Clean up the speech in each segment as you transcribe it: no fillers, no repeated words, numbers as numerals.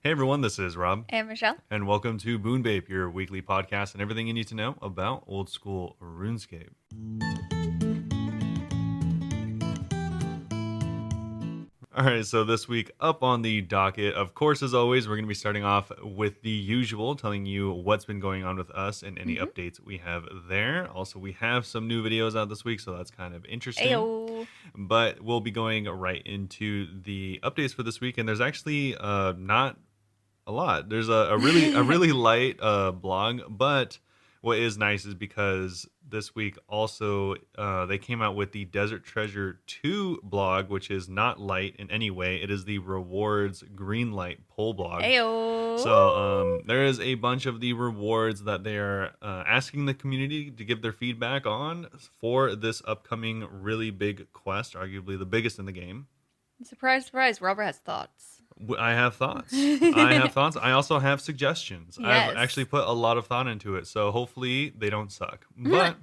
Hey everyone, this is Rob, And Michelle. and welcome to Bunebape, your weekly podcast and everything you need to know about old school RuneScape. All right, so this week up on the docket, of course, as always, we're going to be starting off with the usual, telling you what's been going on with us and any updates we have there. Also, we have some new videos out this week, so that's kind of interesting. Ayo. But we'll be going right into the updates for this week, and there's actually not a lot. There's a really light blog, but what is nice is because this week also they came out with the Desert Treasure 2 blog, which is not light in any way. It is the rewards green light poll blog. Ayo. So there is a bunch of the rewards that they are asking the community to give their feedback on for this upcoming really big quest, arguably the biggest in the game. Surprise, surprise. Robert has thoughts. I have thoughts. I also have suggestions. Yes. I've actually put a lot of thought into it, so hopefully they don't suck. But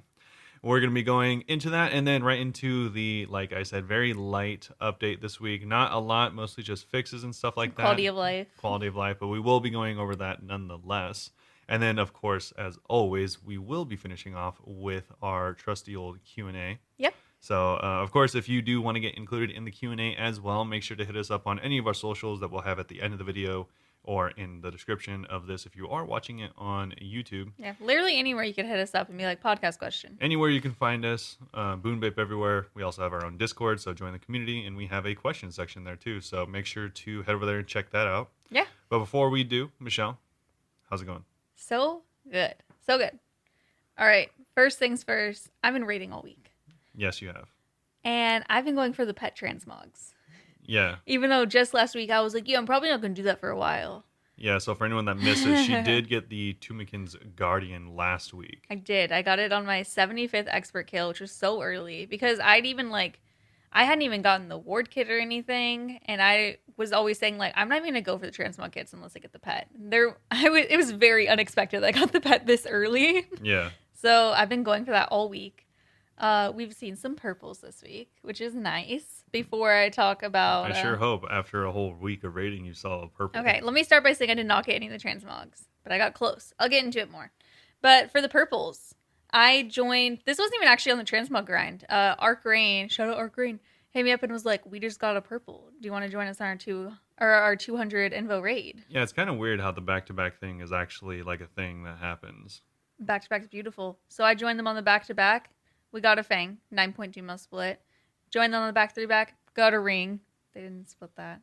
we're going to be going into that and then right into the, like I said, very light update this week. Not a lot, mostly just fixes and stuff like that. Quality of life. Quality of life, but we will be going over that nonetheless. And then, of course, as always, we will be finishing off with our trusty old Q&A. Yep. So, of course, if you do want to get included in the Q&A as well, make sure to hit us up on any of our socials that we'll have at the end of the video or in the description of this if you are watching it on YouTube. Yeah, literally anywhere you could hit us up and be like, podcast question. Anywhere you can find us, Bunebape everywhere. We also have our own Discord, so join the community, and we have a question section there too. So make sure to head over there and check that out. Yeah. But before we do, Michelle, how's it going? So good. So good. All right. First things first, I've been raiding all week. Yes, you have. And I've been going for the pet transmogs. Yeah. Even though just last week I was like, I'm probably not going to do that for a while. Yeah, so for anyone that missed it, she did get the Tumikin's Guardian last week. I did. I got it on my 75th expert kill, which was so early because I hadn't even gotten the ward kit or anything, and I was always saying I'm not even gonna go for the transmog kits unless I get the pet. It was very unexpected that I got the pet this early. Yeah. So I've been going for that all week. We've seen some purples this week, which is nice. Before I talk about, I sure hope after a whole week of raiding, you saw a purple. Okay, let me start by saying I did not get any of the transmogs, but I got close. I'll get into it more. But for the purples, I joined. This wasn't even actually on the transmog grind. Arc Rain, shout out Arc Rain, hit me up and was like, "We just got a purple. Do you want to join us on our 200 Invo raid?" Yeah, it's kind of weird how the back-to-back thing is actually like a thing that happens. Back to back is beautiful. So I joined them on the back to back. We got a Fang, 9.2 mil split. Joined them on the back 3-back, got a ring. They didn't split that.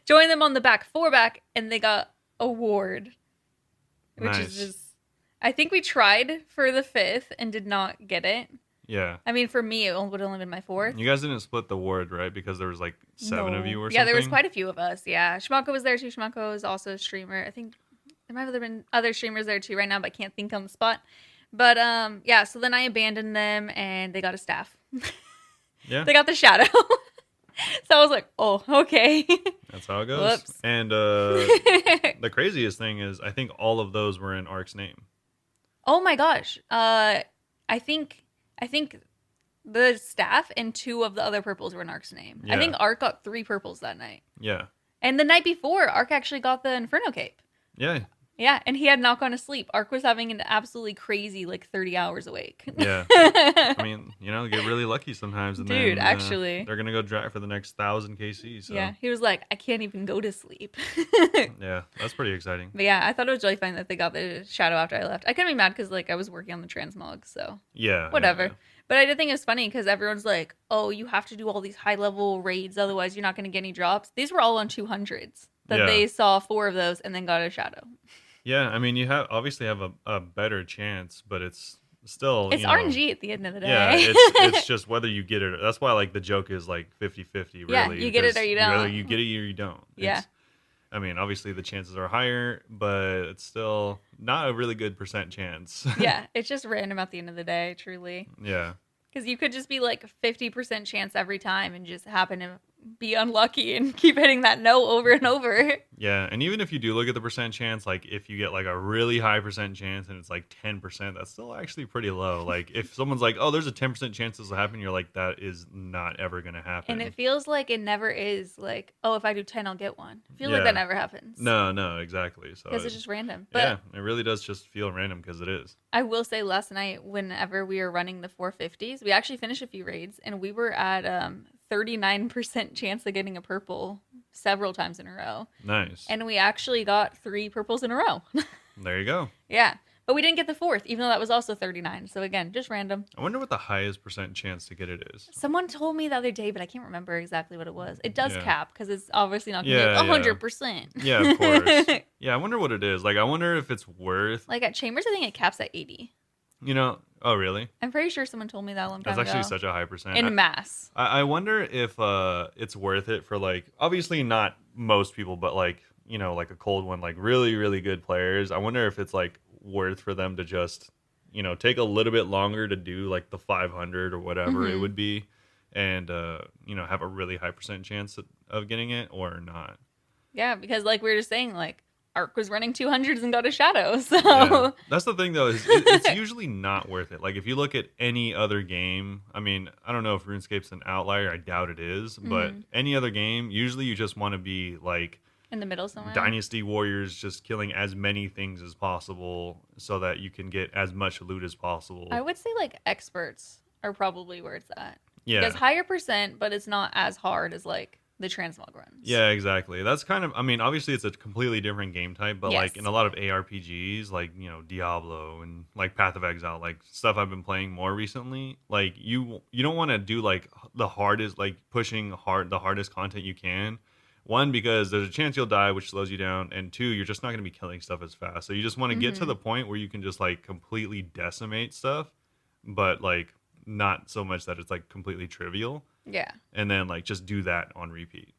Joined them on the back 4-back, and they got a ward. Which is just... I think we tried for the 5th and did not get it. Yeah. I mean, for me, it would have only been my 4th. You guys didn't split the ward, right? Because there was 7 of you or something? Yeah, there was quite a few of us, yeah. Shmako was there too. Shmako is also a streamer. I think there might have been other streamers there too right now, but I can't think on the spot. But, yeah, so then I abandoned them, and they got a staff. Yeah. They got the shadow. So I was like, oh, okay. That's how it goes. Whoops. And the craziest thing is I think all of those were in Ark's name. Oh, my gosh. I think the staff and 2 of the other purples were in Ark's name. Yeah. I think Ark got 3 purples that night. Yeah. And the night before, Ark actually got the Inferno Cape. Yeah. Yeah, and he had not gone to sleep. Ark was having an absolutely crazy, 30 hours awake. Yeah. I mean, get really lucky sometimes. And Dude, then, actually. They're going to go draft for the next 1,000 KC. So. Yeah, he was like, I can't even go to sleep. Yeah, that's pretty exciting. But yeah, I thought it was really funny that they got the shadow after I left. I couldn't be mad because, I was working on the transmog, so. Yeah. Whatever. Yeah. But I did think it was funny because everyone's like, oh, you have to do all these high-level raids, otherwise you're not going to get any drops. These were all on 200s. That they saw 4 of those and then got a shadow. Yeah, I mean, you obviously have a better chance, but it's still... It's RNG at the end of the day. Yeah, it's just whether you get it. That's why, the joke is 50-50, really. Yeah, you get it or you don't. Whether you get it or you don't. Yeah. I mean, obviously the chances are higher, but it's still not a really good % chance. Yeah, it's just random at the end of the day, truly. Yeah. Because you could just be 50% chance every time and just happen to be unlucky and keep hitting that no over and over. Yeah, and even if you do look at the percent chance, like if you get like a really high percent chance and it's like 10%, that's still actually pretty low. Like if someone's like, "Oh, there's a 10% chance this will happen," you're like, "That is not ever going to And happen." it feels like it never is like, oh, if I do 10, I'll get one. I feel like Yeah. that never happens. No, exactly. So Because it's just random. yeah, But it really does just feel random because it is. I will say last night, whenever we were running the 450s, we actually finished a few raids and we were at 39% chance of getting a purple several times in a row. Nice. And we actually got 3 purples in a row. There you go. Yeah. But we didn't get the 4th, even though that was also 39. So again, just random. I wonder what the highest percent chance to get it is. Someone told me the other day, but I can't remember exactly what it was. It does Yeah. cap because it's obviously not going to Yeah, be yeah. 100%. Yeah, of course. Yeah, I wonder what it is. Like, I wonder if it's worth, Like at Chambers, I think it caps at 80. oh, really? I'm pretty sure someone told me that a long time That's actually ago. such a high percent. In mass. I wonder if it's worth it for, like, obviously not most people, but like, like a cold one, like really, really good players. I wonder if it's like worth for them to just, take a little bit longer to do like the 500 or whatever it would be and, have a really high percent chance of getting it or not. Yeah, because like we were just saying, like Ark was running 200s and got a shadow. So Yeah. That's the thing though, is it's usually not worth it. Like if you look at any other game, I mean, I don't know if RuneScape's an outlier. I doubt it is, but any other game, usually you just want to be like in the middle somewhere. Dynasty Warriors, just killing as many things as possible so that you can get as much loot as possible. I would say like experts are probably where it's at. Yeah. Because higher percent, but it's not as hard as like the transmog runs. Yeah, exactly. That's kind of, I mean, obviously it's a completely different game type, but Yes. like in a lot of ARPGs, like, Diablo and like Path of Exile, like stuff I've been playing more recently, like you don't want to do like the hardest, like pushing the hardest content you can. One, because there's a chance you'll die, which slows you down, and two, you're just not going to be killing stuff as fast. So you just want to get to the point where you can just like completely decimate stuff, but like not so much that it's like completely trivial. Yeah. And then like just do that on repeat.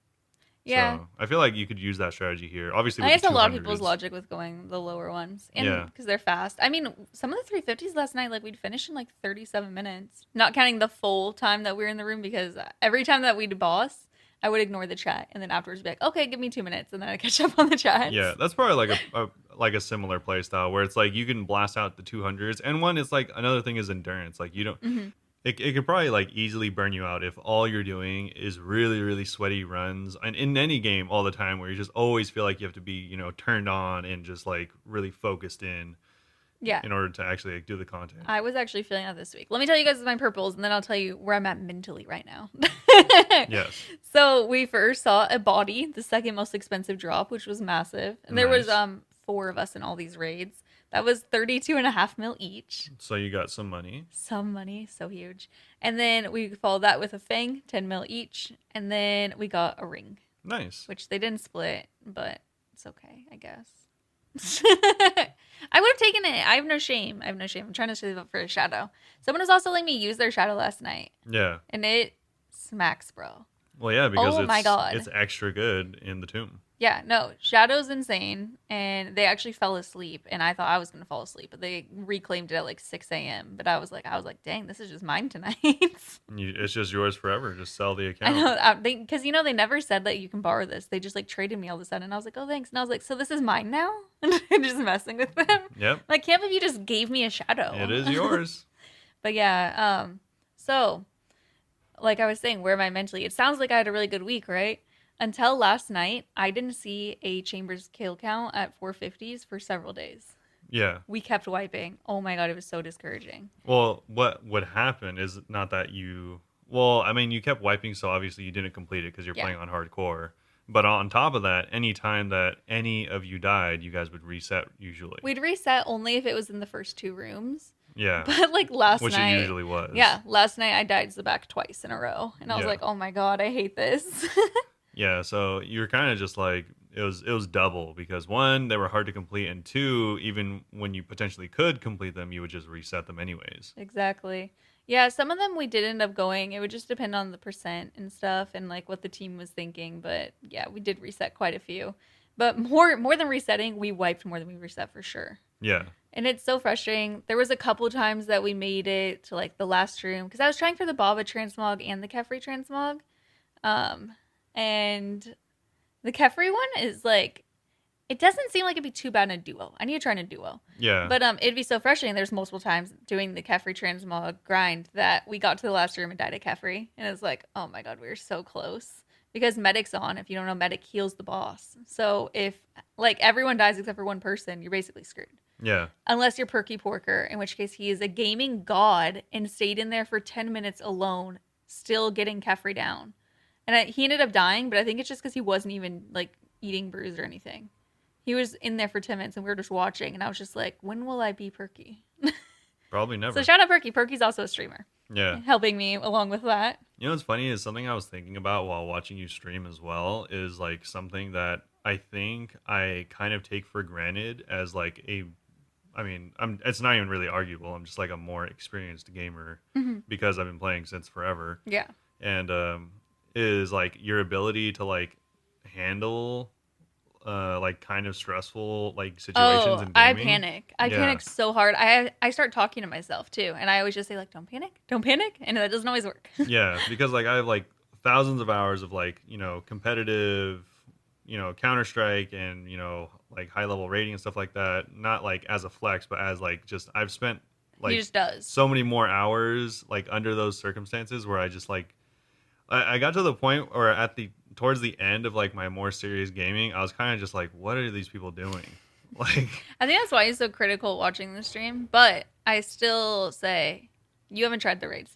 Yeah. So I feel like you could use that strategy here. Obviously, I with guess the a lot of people's 200s. logic with going the lower ones. And Yeah. because they're fast. I mean, some of the 350s last night, like we'd finish in like 37 minutes. Not counting the full time that we were in the room, because every time that we'd boss, I would ignore the chat and then afterwards be like, okay, give me 2 minutes, and then I'd catch up on the chat. Yeah, that's probably like a similar play style where it's like you can blast out the 200s, and one is like another thing is endurance. Like you don't. It could probably like easily burn you out if all you're doing is really, really sweaty runs, and in any game all the time where you just always feel like you have to be, turned on and just like really focused in order to actually like, do the content. I was actually feeling that this week. Let me tell you guys my purples, and then I'll tell you where I'm at mentally right now. Yes. So we first saw a body, the second most expensive drop, which was massive. And there was 4 of us in all these raids. That was 32.5 mil each. So you got some money. Some money, so huge. And then we followed that with a fang, 10 mil each. And then we got a ring, Nice. which they didn't split, but it's okay, I guess. I would have taken it. I have no shame. I'm trying to save up for a shadow. Someone was also letting me use their shadow last night. Yeah. And it smacks, bro. Well, yeah, because my God. it's extra good in the tomb. Yeah, no, Shadow's insane, and they actually fell asleep, and I thought I was gonna fall asleep, but they reclaimed it at like 6 a.m. But I was like, dang, this is just mine tonight. It's just yours forever. Just sell the account. I know, because they never said that you can borrow this. They just like traded me all of a sudden, and I was like, oh, thanks. And I was like, so this is mine now? And just messing with them. Yep. Like, can't believe you just gave me a Shadow. It is yours. But yeah, so like I was saying, where am I mentally? It sounds like I had a really good week, right? Until last night, I didn't see a Chambers kill count at 450s for several days. Yeah. We kept wiping. Oh my God, it was so discouraging. Well, what would happen is not that you... Well, I mean, you kept wiping, so obviously you didn't complete it because you're playing on hardcore. But on top of that, any time that any of you died, you guys would reset usually. We'd reset only if it was in the first 2 rooms. Yeah. But like last Which night... it usually was. Yeah, last night I died Zabak twice in a row. And I was like, oh my God, I hate this. Yeah, so you're kind of just like, it was double because 1, they were hard to complete, and 2, even when you potentially could complete them, you would just reset them anyways. Exactly. Yeah, some of them we did end up going. It would just depend on the percent and stuff and like what the team was thinking. But yeah, we did reset quite a few. But more than resetting, we wiped more than we reset for sure. Yeah. And it's so frustrating. There was a couple times that we made it to like the last room because I was trying for the Baba transmog and the Kefri transmog. and the Kefri one is like, it doesn't seem like it'd be too bad in a duo. I need to try in a duo. Yeah. But it'd be so frustrating. There's multiple times doing the Kefri transmog grind that we got to the last room and died at Kefri. And it's like, oh my god, we were so close. Because Medic's on. If you don't know, Medic heals the boss. So if, like, everyone dies except for one person, you're basically screwed. Yeah. Unless you're Perky Porker, in which case he is a gaming god and stayed in there for 10 minutes alone, still getting Kefri down. And he ended up dying, but I think it's just because he wasn't even, like, eating brews or anything. He was in there for 10 minutes and we were just watching. And I was just like, when will I be Perky? Probably never. So shout out Perky. Perky's also a streamer. Yeah. Helping me along with that. You know what's funny is something I was thinking about while watching you stream as well is like something that I think I kind of take for granted as like it's not even really arguable. I'm just like a more experienced gamer because I've been playing since forever. Yeah. And is like your ability to like handle like kind of stressful like situations in gaming. I panic. I panic so hard. I start talking to myself too, and I always just say like, "Don't panic," and that doesn't always work. Yeah, because like I have like thousands of hours of like competitive, Counter-Strike and like high level rating and stuff like that. Not like as a flex, but as like just I've spent like He just does so many more hours like under those circumstances where I just like I got to the point where towards the end of like my more serious gaming, I was kind of just like, what are these people doing? Like, I think that's why he's so critical watching the stream. But I still say, you haven't tried the raids.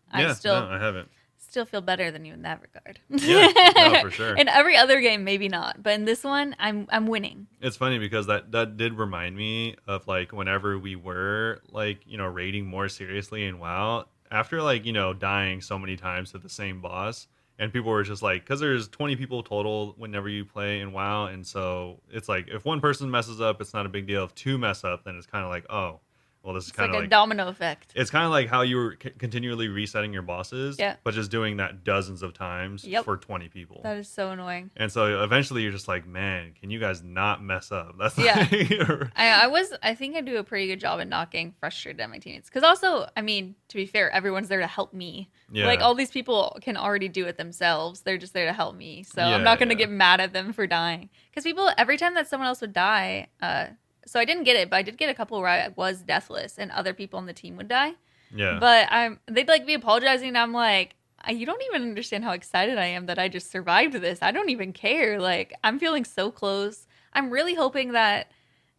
I haven't. Still feel better than you in that regard. Yeah, no, for sure. In every other game, maybe not, but in this one, I'm winning. It's funny because that did remind me of like whenever we were like raiding more seriously in WoW. After like dying so many times to the same boss, and people were just like, because there's 20 people total whenever you play in WoW, and so it's like if one person messes up, it's not a big deal. If two mess up, then it's kind of like, oh, well, this is kind of like a domino effect. It's kind of like how you were continually resetting your bosses, but just doing that dozens of times for 20 people. That is so annoying. And so eventually you're just like, man, can you guys not mess up? That's I think I do a pretty good job at not getting frustrated at my teammates. Because also, I mean, to be fair, everyone's there to help me. Yeah. Like all these people can already do it themselves. They're just there to help me. So I'm not going to get mad at them for dying. Because people, every time that someone else would die, so I didn't get it, but I did get a couple where I was deathless and other people on the team would die. Yeah. But they'd like be apologizing and I'm like, you don't even understand how excited I am that I just survived this. I don't even care. Like, I'm feeling so close. I'm really hoping that,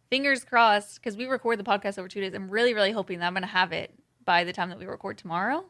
fingers crossed, because we record the podcast over 2 days, I'm really, really hoping that I'm going to have it by the time that we record tomorrow.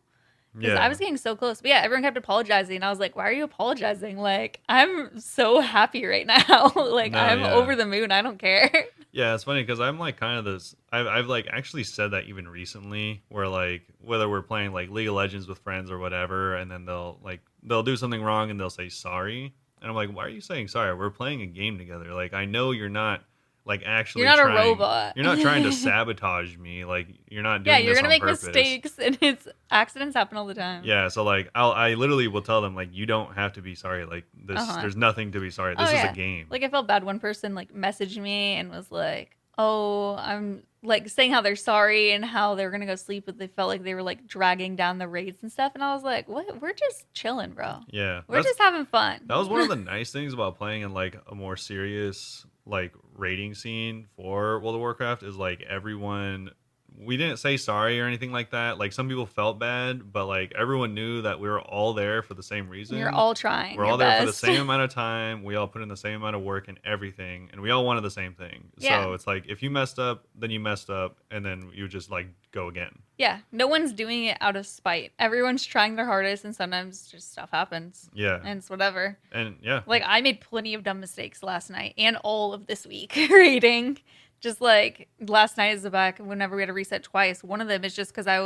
Because I was getting so close. But yeah, everyone kept apologizing. And I was like, why are you apologizing? Like, I'm so happy right now. I'm over the moon. I don't care. Yeah, it's funny because I'm like kind of this. I've like actually said that even recently, where like whether we're playing like League of Legends with friends or whatever, and then they'll do something wrong and they'll say sorry, and I'm like, why are you saying sorry? We're playing a game together. Like I know you're not like actually. You're not a robot. You're not trying to sabotage me. Like you're not doing. Yeah, you're this gonna on make purpose. mistakes, and accidents happen all the time. Yeah, so like I literally will tell them like you don't have to be sorry. Like this, there's nothing to be sorry. This is a game. Like I felt bad. One person like messaged me and was like, "Oh, I'm like saying how they're sorry and how they're gonna go sleep, but they felt like they were like dragging down the raids and stuff." And I was like, "What? We're just chilling, bro. Yeah, we're just having fun." That was one of the nice things about playing in like a more serious like raiding scene for World of Warcraft is like everyone. We didn't say sorry or anything like that. Like some people felt bad, but like everyone knew that we were all there for the same reason. You're all trying. We're all there for the same amount of time. We all put in the same amount of work and everything, and we all wanted the same thing. Yeah. So it's like if you messed up, then you messed up, and then you just like go again. Yeah, no one's doing it out of spite. Everyone's trying their hardest, and sometimes just stuff happens. Yeah, and it's whatever. And yeah, like I made plenty of dumb mistakes last night and all of this week raiding. Just like last night is the back whenever we had to reset twice. One of them is just because I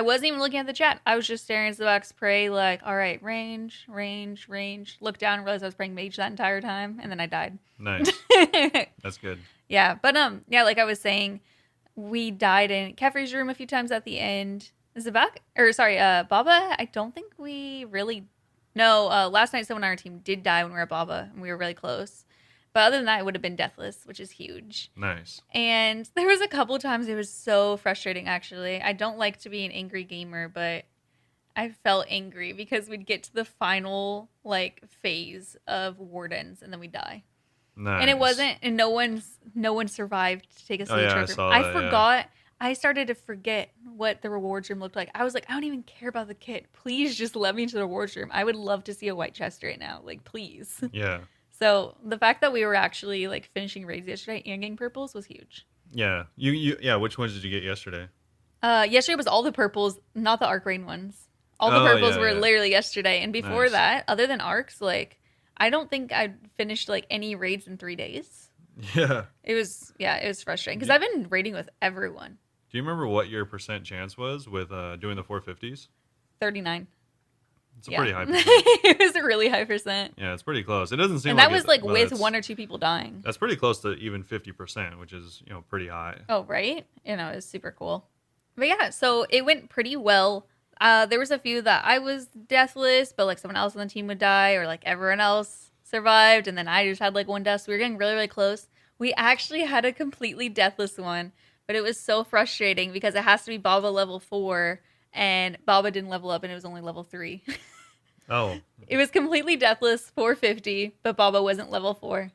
wasn't even looking at the chat. I was just staring at the back spray like, all right, range. Look down and realized I was praying mage that entire time, and then I died. Nice. That's good. Yeah, but like I was saying, we died in Kefri's room a few times at the end. Is it back? Or sorry, Baba? I don't think we really. No, last night someone on our team did die when we were at Baba, and we were really close. But other than that, it would have been deathless, which is huge. Nice. And there was a couple times it was so frustrating, actually. I don't like to be an angry gamer, but I felt angry because we'd get to the final like phase of wardens and then we die. And it Nice. wasn't, and no one survived to take us Oh to the yeah, I trophy room. saw I that. Yeah. forgot. I started to forget what the rewards room looked like. I was like, I don't even care about the kit. Please just let me to the rewards room. I would love to see a white chest right now. Like, please. Yeah. So the fact that we were actually like finishing raids yesterday and getting purples was huge. Yeah. You yeah. Which ones did you get yesterday? Yesterday was all the purples, not the arc rain ones. All the Oh purples yeah, were yeah. literally yesterday, and before Nice. that, other than arcs, like I don't think I finished like any raids in 3 days. Yeah. It was frustrating because Do, I've been raiding with everyone. do you remember what your percent chance was with doing the 450s? 39. It's a Yeah. pretty high percent. It was a really high percent. Yeah, it's pretty close. It doesn't seem And like that was it, like but with it's one or two people dying. that's pretty close to even 50%, which is pretty high. Oh, right? You know, it was super cool. But yeah, so it went pretty well. There was a few that I was deathless, but like someone else on the team would die, or like everyone else survived, and then I just had like one death. So we were getting really, really close. We actually had a completely deathless one, but it was so frustrating because it has to be Baba level 4, and Baba didn't level up, and it was only level 3. Oh, It was completely deathless, 450, but Baba wasn't level 4.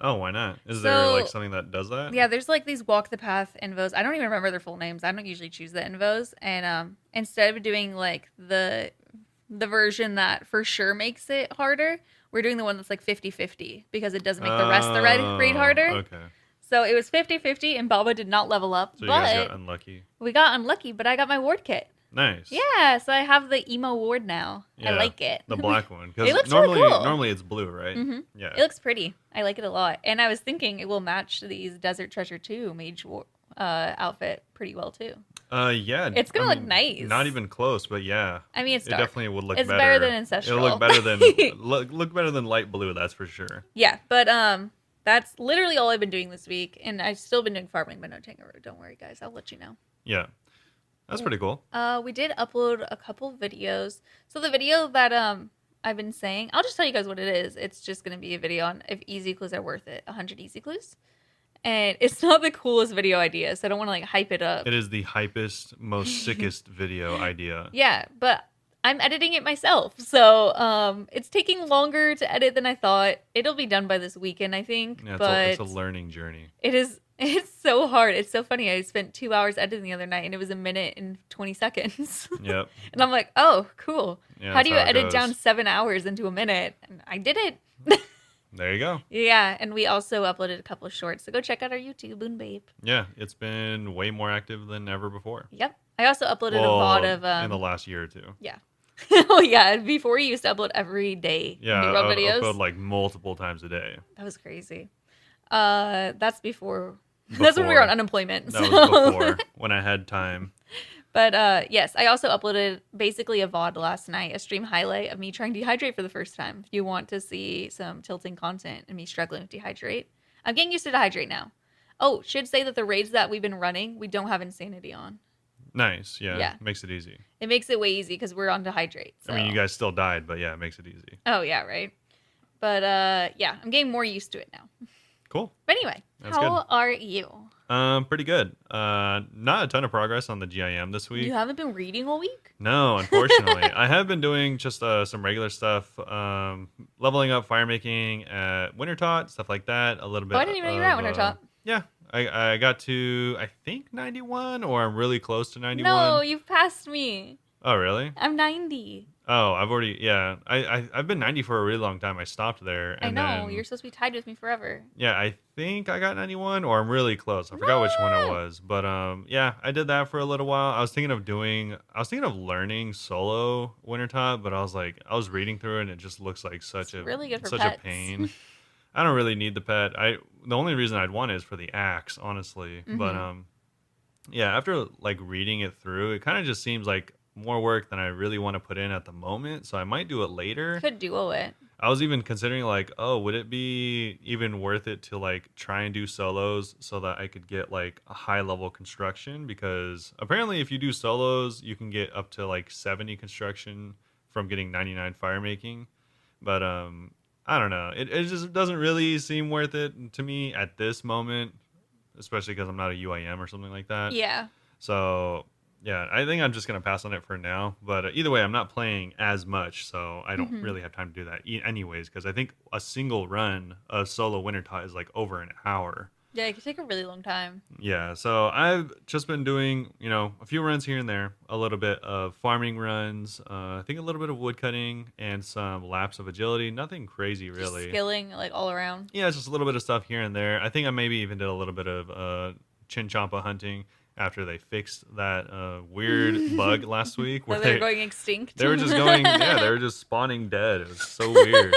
oh, why not? Is there like So something that does that? yeah, there's like these walk the path invos. I don't even remember their full names. I don't usually choose the invos. And instead of doing like the version that for sure makes it harder, we're doing the one that's like 50-50 because it doesn't make the rest of the raid Oh, harder. okay. So it was 50-50 and Baba did not level up, So you guys but got unlucky. we got unlucky, but I got my ward kit. Nice. Yeah, so I have the emo ward now. I Yeah, like it. the black one. It Because looks really cool. normally it's blue, right? hmm Yeah. It looks pretty. I like it a lot. And I was thinking it will match these Desert Treasure 2 mage outfit pretty well too. Yeah. It's gonna look nice. Not even close, but yeah. I mean, it's It dark. definitely would look It's better. better than Ancestral. It'll look better than look better than light blue, that's for sure. Yeah, but that's literally all I've been doing this week, and I've still been doing farming, but no Tangaroo. Don't worry, guys. I'll let you know. Yeah. That's pretty cool. We did upload a couple videos. So the video that I've been saying, I'll just tell you guys what it is. It's just gonna be a video on if easy clues are worth it. 100 easy clues. And it's not the coolest video idea, so I don't want to like hype it up. It is the hypest, most sickest video idea. Yeah, but I'm editing it myself, so it's taking longer to edit than I thought. It'll be done by this weekend, I think. Yeah, but it's a learning journey. it is. It's so hard. It's so funny. I spent 2 hours editing the other night, and it was a minute and 20 seconds. Yep. And I'm like, oh, cool. Yeah, How do you that's it edit goes. down 7 hours into a minute? And I did it. There you go. Yeah, and we also uploaded a couple of shorts, so go check out our YouTube, Bunebape. Yeah, it's been way more active than ever before. Yep. I also uploaded a VOD of in the last year or two. yeah. Oh yeah, before you used to upload every day Yeah, new I videos. upload like multiple times a day. That was crazy. That's before. That's when we were on unemployment. That so. was before when I had time. But yes, I also uploaded basically a VOD last night, a stream highlight of me trying to dehydrate for the first time. If you want to see some tilting content and me struggling with dehydrate, I'm getting used to dehydrate now. Oh, should say that the raids that we've been running, we don't have insanity on. Nice. Yeah. Yeah. Makes it easy. It makes it way easy because we're on dehydrate. So. I mean, you guys still died, but yeah, it makes it easy. Oh yeah, right. But yeah, I'm getting more used to it now. Cool. But anyway, That's how good. are you? Pretty good. Not a ton of progress on the GIM this week. You haven't been reading all week? No, unfortunately. I have been doing just some regular stuff, leveling up fire making at Wintertot, stuff like that. A little bit. Oh, I didn't even know you were at Wintertot. Yeah, I got to I think 91, or I'm really close to 91. No, you've passed me. Oh really? I'm 90. Oh, I've already I've been 90 for a really long time. I stopped there. I And know. then, You're supposed to be tied with me forever. yeah, I think I got 91, or I'm really close. I forgot which one it No! was, but yeah, I did that for a little while. I was thinking of learning solo Wintertop, but I was reading through it, and it just looks like such It's really good for such pets. a pain. I don't really need the pet. The only reason I'd want it is for the axe, honestly. But yeah, after like reading it through, it kind of just seems like more work than I really want to put in at the moment. So I might do it later. Could duo it. I was even considering like, oh, would it be even worth it to like try and do solos so that I could get like a high level construction? Because apparently if you do solos, you can get up to like 70 construction from getting 99 fire making. But I don't know. It just doesn't really seem worth it to me at this moment, especially because I'm not a UIM or something like that. Yeah. So Yeah, I think I'm just gonna pass on it for now. But either way, I'm not playing as much, so I don't Hmm. really have time to do that anyways. Because I think a single run of solo winter tie is like over an hour. Yeah, it could take a really long time. Yeah, so I've just been doing, a few runs here and there, a little bit of farming runs, I think a little bit of wood cutting, and some laps of agility. Nothing crazy, Just really. skilling like all around. Yeah, it's just a little bit of stuff here and there. I think I maybe even did a little bit of chinchompa hunting after they fixed that weird bug last week where So they're going extinct. they were just going, yeah, they were just spawning dead. It was so weird.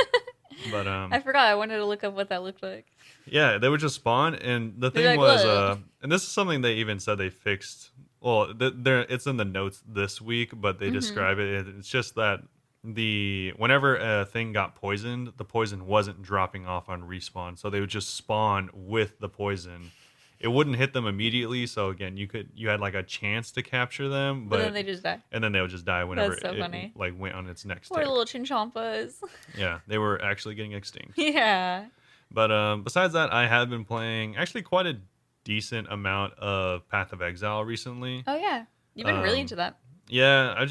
But I forgot. I wanted to look up what that looked like. yeah, they would just spawn, and the They're thing like, was, whoa. and this is something they even said they fixed. Well, there it's in the notes this week, but they Hmm. describe it. It's just that whenever a thing got poisoned, the poison wasn't dropping off on respawn, so they would just spawn with the poison. It wouldn't hit them immediately, so again, you had like a chance to capture them, But then but they just die. and then they would just die whenever That's so it funny. like went on its next Poor tick. little chinchompas. Yeah, they were actually getting extinct. Yeah. But besides that, I have been playing actually quite a decent amount of Path of Exile recently. Oh yeah. You've been really Um, into that. yeah, I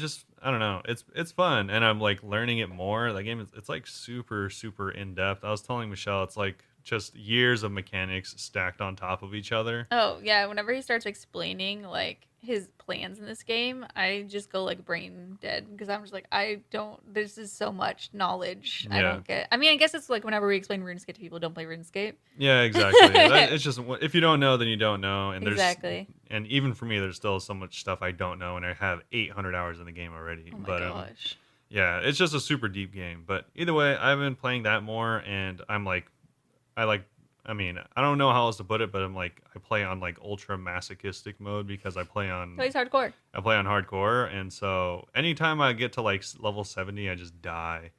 don't know, it's fun, and I'm like learning it more. The game it's like super in depth. I was telling Michelle it's like just years of mechanics stacked on top of each other. Oh yeah. Whenever he starts explaining like his plans in this game, I just go like brain dead because I'm just like, I don't. This is so much knowledge. I Yeah, don't get. I mean, I guess it's like whenever we explain RuneScape to people, who don't play RuneScape. yeah, exactly. It's just if you don't know, then you don't know, and Exactly. and even for me, there's still so much stuff I don't know, and I have 800 hours in the game already. Oh my But gosh. yeah, it's just a super deep game. But either way, I've been playing that more, and I like, I mean, I don't know how else to put it, but I'm like, I play on like ultra masochistic mode because Plays hardcore I play on hardcore, and so anytime I get to like level 70, I just die,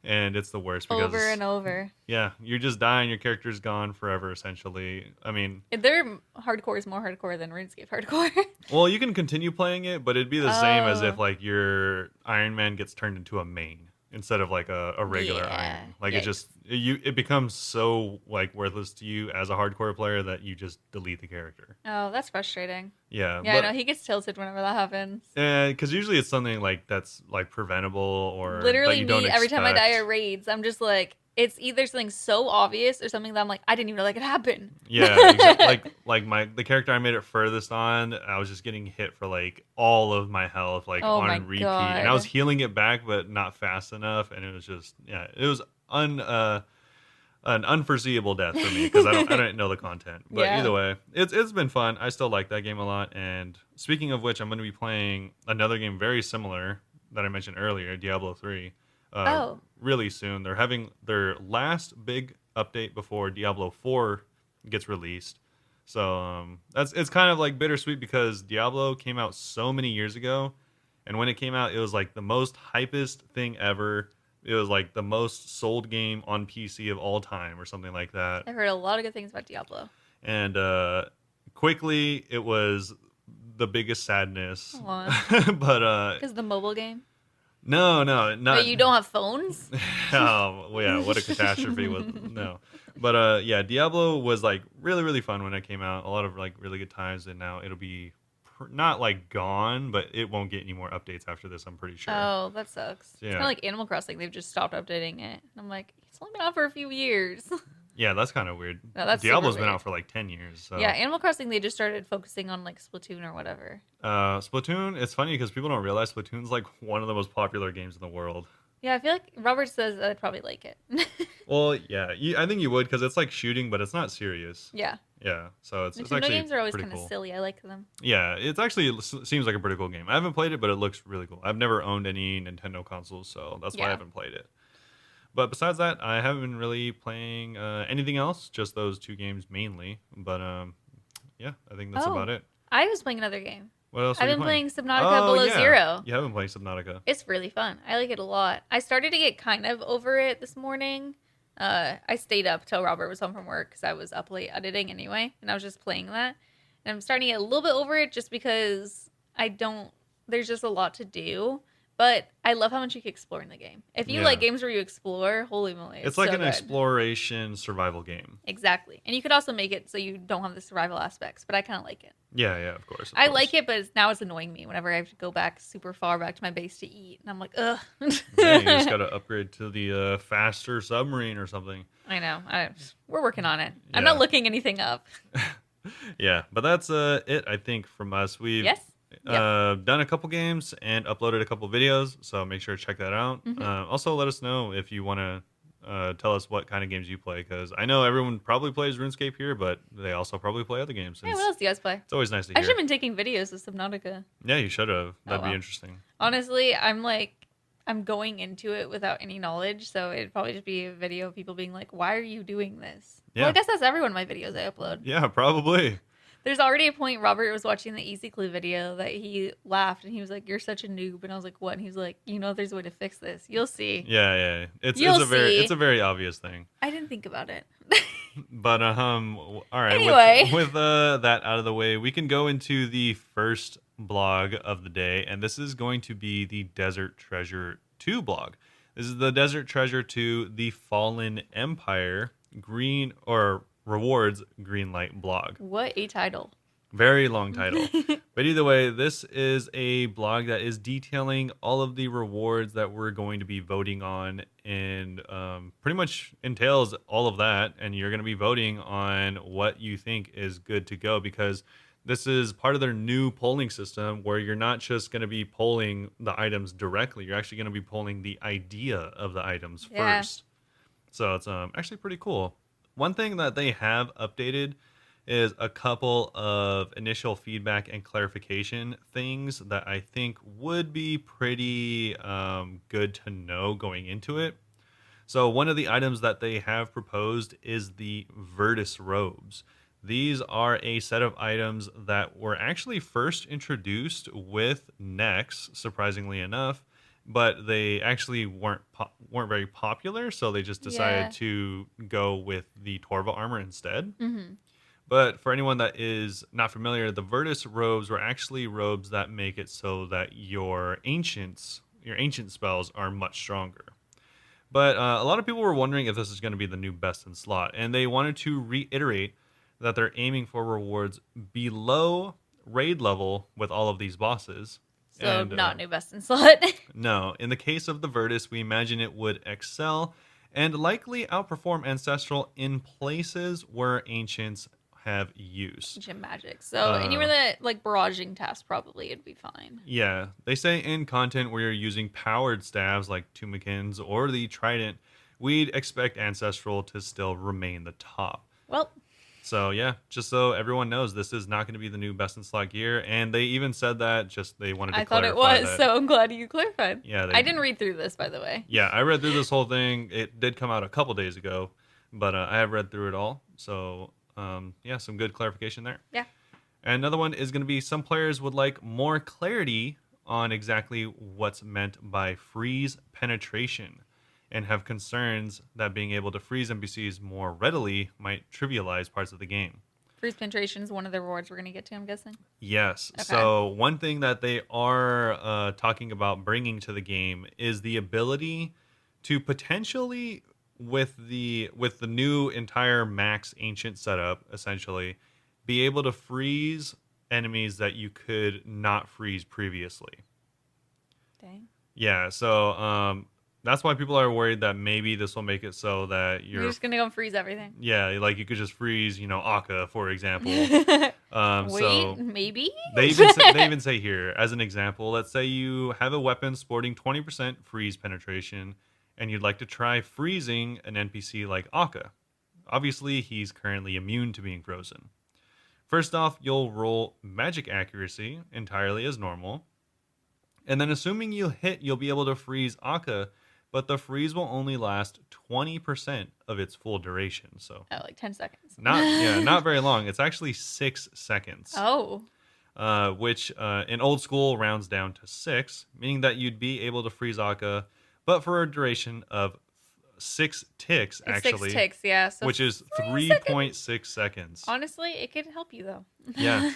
and it's the worst over because and over. yeah, you just die and your character's gone forever essentially. I mean, Their hardcore is more hardcore than RuneScape hardcore. well, you can continue playing it, but it'd be the same as if Oh like your Iron Man gets turned into a main instead of like a regular yeah. Iron. Like Yikes. it becomes so like worthless to you as a hardcore player that you just delete the character. Oh, that's frustrating. Yeah, Yeah, I know he gets tilted whenever that happens. because usually it's something like that's like preventable or that Literally you don't me, every time I die at expect. raids, I'm just like, it's either something so obvious or something that I'm like, I didn't even know that could happen. Yeah, exactly. Like the character I made it furthest on, I was just getting hit for like all of my health, like Oh my on repeat, and I was god. healing it back, but not fast enough, and it was just yeah, it was an unforeseeable death for me because I didn't know the content. But either Yeah. way, it's been fun. I still like that game a lot. And speaking of which, I'm going to be playing another game very similar that I mentioned earlier, Diablo 3, uh, Oh. really soon. They're having their last big update before Diablo 4 gets released. So that's it's kind of like bittersweet because Diablo came out so many years ago, and when it came out, it was like the most hypest thing ever. It was like the most sold game on PC of all time, or something like that. I've heard a lot of good things about Diablo. And quickly, it was the biggest sadness. Aw. But Because the mobile game. no, Wait, not. you don't have phones? Well, yeah, what a catastrophe! With no, but yeah, Diablo was like really fun when it came out. A lot of like really good times, and now it'll be not like gone, but it won't get any more updates after this. I'm pretty sure. Oh, that sucks. So, It's kind yeah, of like Animal Crossing. They've just stopped updating it. And I'm like, it's only been out for a few years. yeah, that's kind of weird. No, that's super Diablo's been weird. out for like 10 years. So Yeah, Animal Crossing, they just started focusing on like Splatoon or whatever. Splatoon. It's funny because people don't realize Splatoon's like one of the most popular games in the world. Yeah, I feel like Robert says I'd probably like it. Well, yeah, I think you would because it's like shooting, but it's not serious. Yeah. Yeah, so it's Nintendo actually games are always pretty kind of cool. silly. I like them. Yeah, it's actually seems like a pretty cool game. I haven't played it, but it looks really cool. I've never owned any Nintendo consoles, so that's why I Yeah. haven't played it. But besides that, I haven't been really playing anything else. Just those two games mainly. But yeah, I think that's Oh, about it. I was playing another game. What else are I've you been playing? playing Subnautica Oh Below yeah, Zero. you haven't played Subnautica. It's really fun. I like it a lot. I started to get kind of over it this morning. I stayed up till Robert was home from work because I was up late editing anyway, and I was just playing that. And I'm starting to get a little bit over it just because I don't. There's just a lot to do, But I love how much you can explore in the game. If you like Yeah. games where you explore, holy moly, It's it's like so an good. exploration survival game. Exactly. And you could also make it so you don't have the survival aspects, but I kind of like it. Yeah, yeah, of course, of I course. like it, but now it's annoying me whenever I have to go back super far back to my base to eat. And I'm like, ugh. Yeah, you just got to upgrade to the faster submarine or something. I know. We're working on it. I'm not Yeah. looking anything up. Yeah, but that's it, I think, from us. We've Yes? Yep. done a couple games and uploaded a couple videos, so make sure to check that out. Mhm. Also, let us know if you want to tell us what kind of games you play, because I know everyone probably plays RuneScape here, but they also probably play other games. And Hey, what else do you guys play? it's always nice to I hear. should have been taking videos of Subnautica. Yeah, you should have. That'd be well. interesting. Honestly, I'm going into it without any knowledge, so it'd probably just be a video of people being like, "Why are you doing this?" Yeah. Well, I guess that's every one of my videos I upload. Yeah, probably. There's already a point Robert was watching the Easy Clue video that he laughed and he was like, "You're such a noob," and I was like, "What?" And he was like, "There's a way to fix this. You'll see." Yeah, yeah. You'll it's see. a very obvious thing. I didn't think about it. But all right. Anyway. With that out of the way, we can go into the first blog of the day, and this is going to be the Desert Treasure 2 blog. This is the Desert Treasure 2: The Fallen Empire Green or Rewards Greenlight blog. What a title. Very long title. But either way, this is a blog that is detailing all of the rewards that we're going to be voting on, and pretty much entails all of that. And you're going to be voting on what you think is good to go, because this is part of their new polling system where you're not just going to be polling the items directly. You're actually going to be polling the idea of the items first. So it's actually pretty cool. One thing that they have updated is a couple of initial feedback and clarification things that I think would be pretty good to know going into it. So one of the items that they have proposed is the Virtus robes. These are a set of items that were actually first introduced with Nex, surprisingly enough, but they actually weren't very popular, so they just decided to go with the Torva armor instead. Mm-hmm. But for anyone that is not familiar, the Virtus robes were actually robes that make it so that your ancient spells are much stronger. But a lot of people were wondering if this is going to be the new best in slot, and they wanted to reiterate that they're aiming for rewards below raid level with all of these bosses. So And, not new best in slot. No, in the case of the Virtus, we imagine it would excel and likely outperform Ancestral in places where Ancients have use. Ancient magic. So anywhere that like barraging tasks, probably it'd be fine. Yeah, they say in content where you're using powered staves like Tumikins or the Trident, we'd expect Ancestral to still remain the top. Well, so yeah, just so everyone knows, this is not going to be the new best in slot gear, and they even said that they wanted to I thought it clarify was, that. so I'm glad you clarified. Yeah, I didn't read through this, by the way. Yeah, I read through this whole thing. It did come out a couple days ago, but I have read through it all. So yeah, some good clarification there. Yeah. And another one is going to be some players would like more clarity on exactly what's meant by freeze penetration, and have concerns that being able to freeze NPCs more readily might trivialize parts of the game. Freeze penetration is one of the rewards we're going to get to, I'm guessing. Yes. Okay. So one thing that they are talking about bringing to the game is the ability to potentially, with the new entire max ancient setup, essentially, be able to freeze enemies that you could not freeze previously. Dang. Yeah. So that's why people are worried that maybe this will make it so that You're just going to go and freeze everything. Yeah, like you could just freeze, Akka, for example. Wait, So maybe? they even say here, as an example, let's say you have a weapon sporting 20% freeze penetration, and you'd like to try freezing an NPC like Akka. Obviously, he's currently immune to being frozen. First off, you'll roll magic accuracy entirely as normal. And then assuming you hit, you'll be able to freeze Akka, but the freeze will only last 20% of its full duration. So like 10 seconds. not very long. It's actually 6 seconds. Oh. Which in old school rounds down to 6, meaning that you'd be able to freeze Akka, but for a duration of 6 ticks, actually. 6 ticks, yeah. So which is 3.6 seconds. Honestly, it could help you, though. Yeah.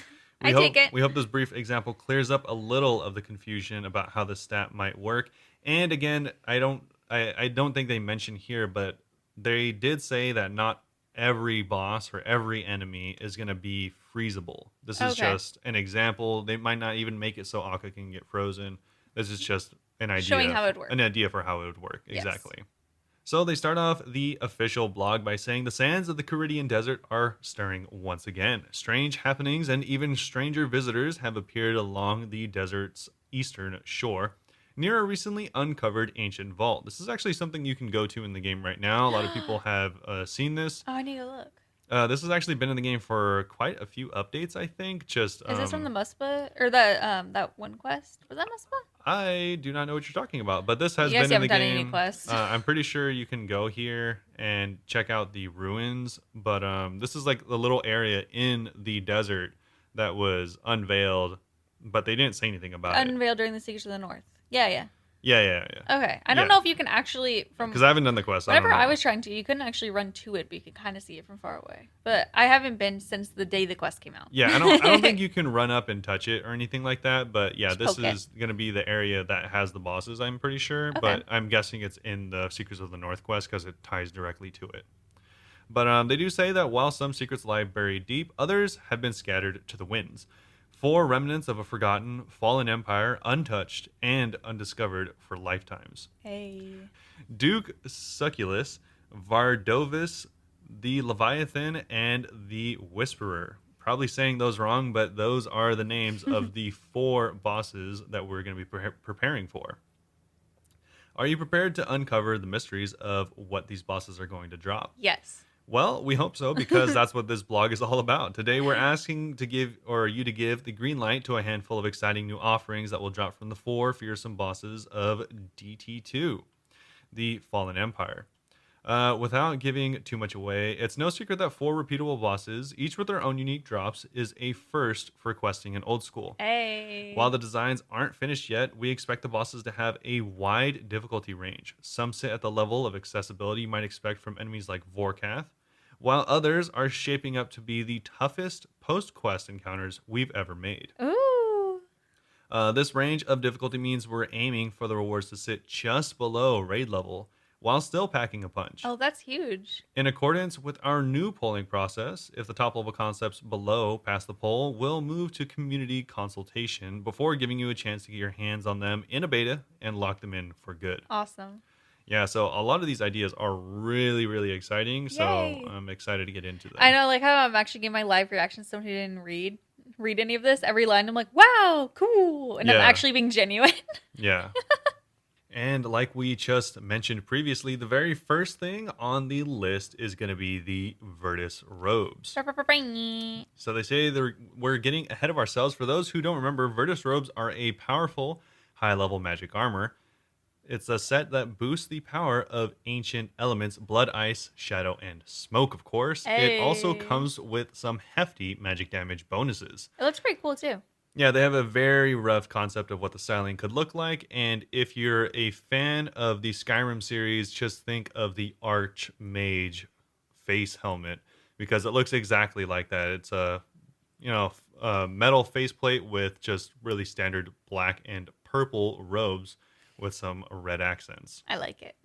I take it. We hope this brief example clears up a little of the confusion about how the stat might work. And again, I don't think they mentioned here, but they did say that not every boss or every enemy is going to be freezable. This is Okay. just an example. They might not even make it so Akka can get frozen. This is just Showing how it would work. an idea for how it would work. Yes. Exactly. So they start off the official blog by saying the sands of the Caridian Desert are stirring once again. Strange happenings and even stranger visitors have appeared along the desert's eastern shore near a recently uncovered ancient vault. This is actually something you can go to in the game right now. A lot of people have seen this. Oh, I need to look. This has actually been in the game for quite a few updates, I think. Just Is this from the Muspa or that one quest? Was that Muspa? I do not know what you're talking about, but this has You guys been in the haven't done game. any quests. I'm pretty sure you can go here and check out the ruins, but this is like the little area in the desert that was unveiled, but they didn't say anything about it. Unveiled during the Siege of the North. Yeah. Yeah. Okay. I don't Yeah. know if you can actually from Because I haven't done the quest. whenever I I don't know. was trying to, you couldn't actually run to it, but you could kind of see it from far away. But I haven't been since the day the quest came out. Yeah, I don't think you can run up and touch it or anything like that. But yeah, Just this poke it. is going to be the area that has the bosses, I'm pretty sure. Okay. But I'm guessing it's in the Secrets of the North quest because it ties directly to it. But they do say that while some secrets lie buried deep, others have been scattered to the winds. 4 remnants of a forgotten, fallen empire, untouched and undiscovered for lifetimes. Hey. Duke Succulus, Vardovis, the Leviathan, and the Whisperer. Probably saying those wrong, but those are the names of the 4 bosses that we're going to be preparing for. Are you prepared to uncover the mysteries of what these bosses are going to drop? Yes. Well, we hope so because that's what this blog is all about. Today, we're asking to give the green light to a handful of exciting new offerings that will drop from the 4 fearsome bosses of DT2, the Fallen Empire. Without giving too much away, it's no secret that 4 repeatable bosses, each with their own unique drops, is a first for questing in Old School. Hey. While the designs aren't finished yet, we expect the bosses to have a wide difficulty range. Some sit at the level of accessibility you might expect from enemies like Vorkath, while others are shaping up to be the toughest post-quest encounters we've ever made. Ooh. This range of difficulty means we're aiming for the rewards to sit just below raid level, while still packing a punch. Oh, that's huge. In accordance with our new polling process, if the top level concepts below pass the poll, we'll move to community consultation before giving you a chance to get your hands on them in a beta and lock them in for good. Awesome. Yeah, so a lot of these ideas are really, really exciting. So Yay. I'm excited to get into them. I know, like how I'm actually giving my live reaction to someone who didn't read any of this. Every line, I'm like, wow, cool. And I'm Yeah. actually being genuine. Yeah. And like we just mentioned previously, the very first thing on the list is going to be the Virtus robes. So they say we're getting ahead of ourselves. For those who don't remember, Virtus robes are a powerful high-level magic armor. It's a set that boosts the power of ancient elements, blood, ice, shadow, and smoke, of course. It also Hey. comes with some hefty magic damage bonuses. It looks pretty cool too. Yeah, they have a very rough concept of what the styling could look like. And if you're a fan of the Skyrim series, just think of the Archmage face helmet because it looks exactly like that. It's a metal faceplate with just really standard black and purple robes with some red accents. I like it.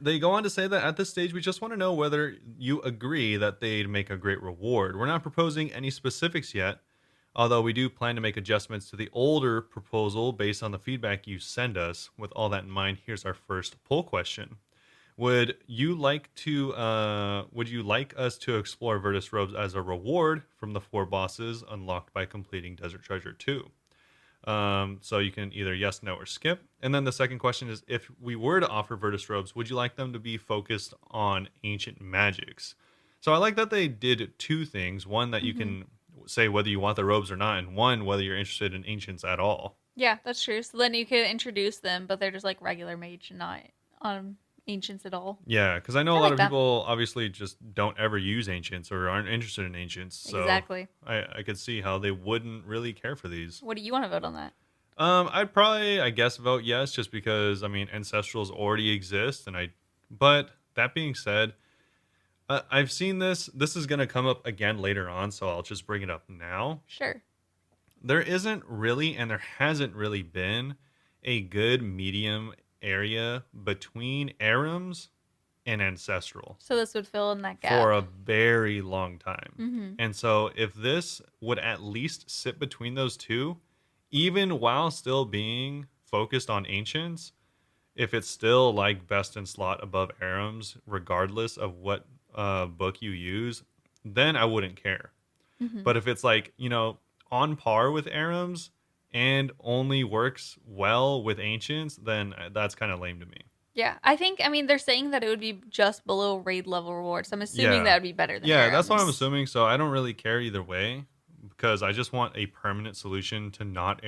They go on to say that at this stage, we just want to know whether you agree that they'd make a great reward. We're not proposing any specifics yet, although we do plan to make adjustments to the older proposal based on the feedback you send us. With all that in mind, here's our first poll question. Would you like us to explore Virtus robes as a reward from the 4 bosses unlocked by completing Desert Treasure 2? So you can either yes, no, or skip. And then the second question is, if we were to offer Virtus robes, would you like them to be focused on ancient magics? So I like that they did 2 things. One, that you can say whether you want the robes or not, and one, whether you're interested in ancients at all. Yeah, that's true. So then you could introduce them, but they're just like regular mage, not ancients at all. Yeah, because I know I a lot like of that. people obviously just don't ever use ancients or aren't interested in ancients. So Exactly. I could see how they wouldn't really care for these. What do you want to vote on that? I'd probably, I guess, vote yes, just because, I mean, ancestrals already exist, but that being said, I've seen this. This is going to come up again later on, so I'll just bring it up now. Sure. There isn't really, and there hasn't really been a good medium area between Arams and Ancestral So this would fill in that for gap. a very long time. Mm-hmm. And so if this would at least sit between those two, even while still being focused on ancients, if it's still like best in slot above Arams, regardless of what book you use, then I wouldn't care. Mm-hmm. But if it's like, on par with Arams and only works well with ancients, then that's kind of lame to me. Yeah, I mean, they're saying that it would be just below raid level rewards. So I'm assuming Yeah. that would be better than Yeah, that's what I'm Arams. assuming. So I don't really care either way because I just want a permanent solution to not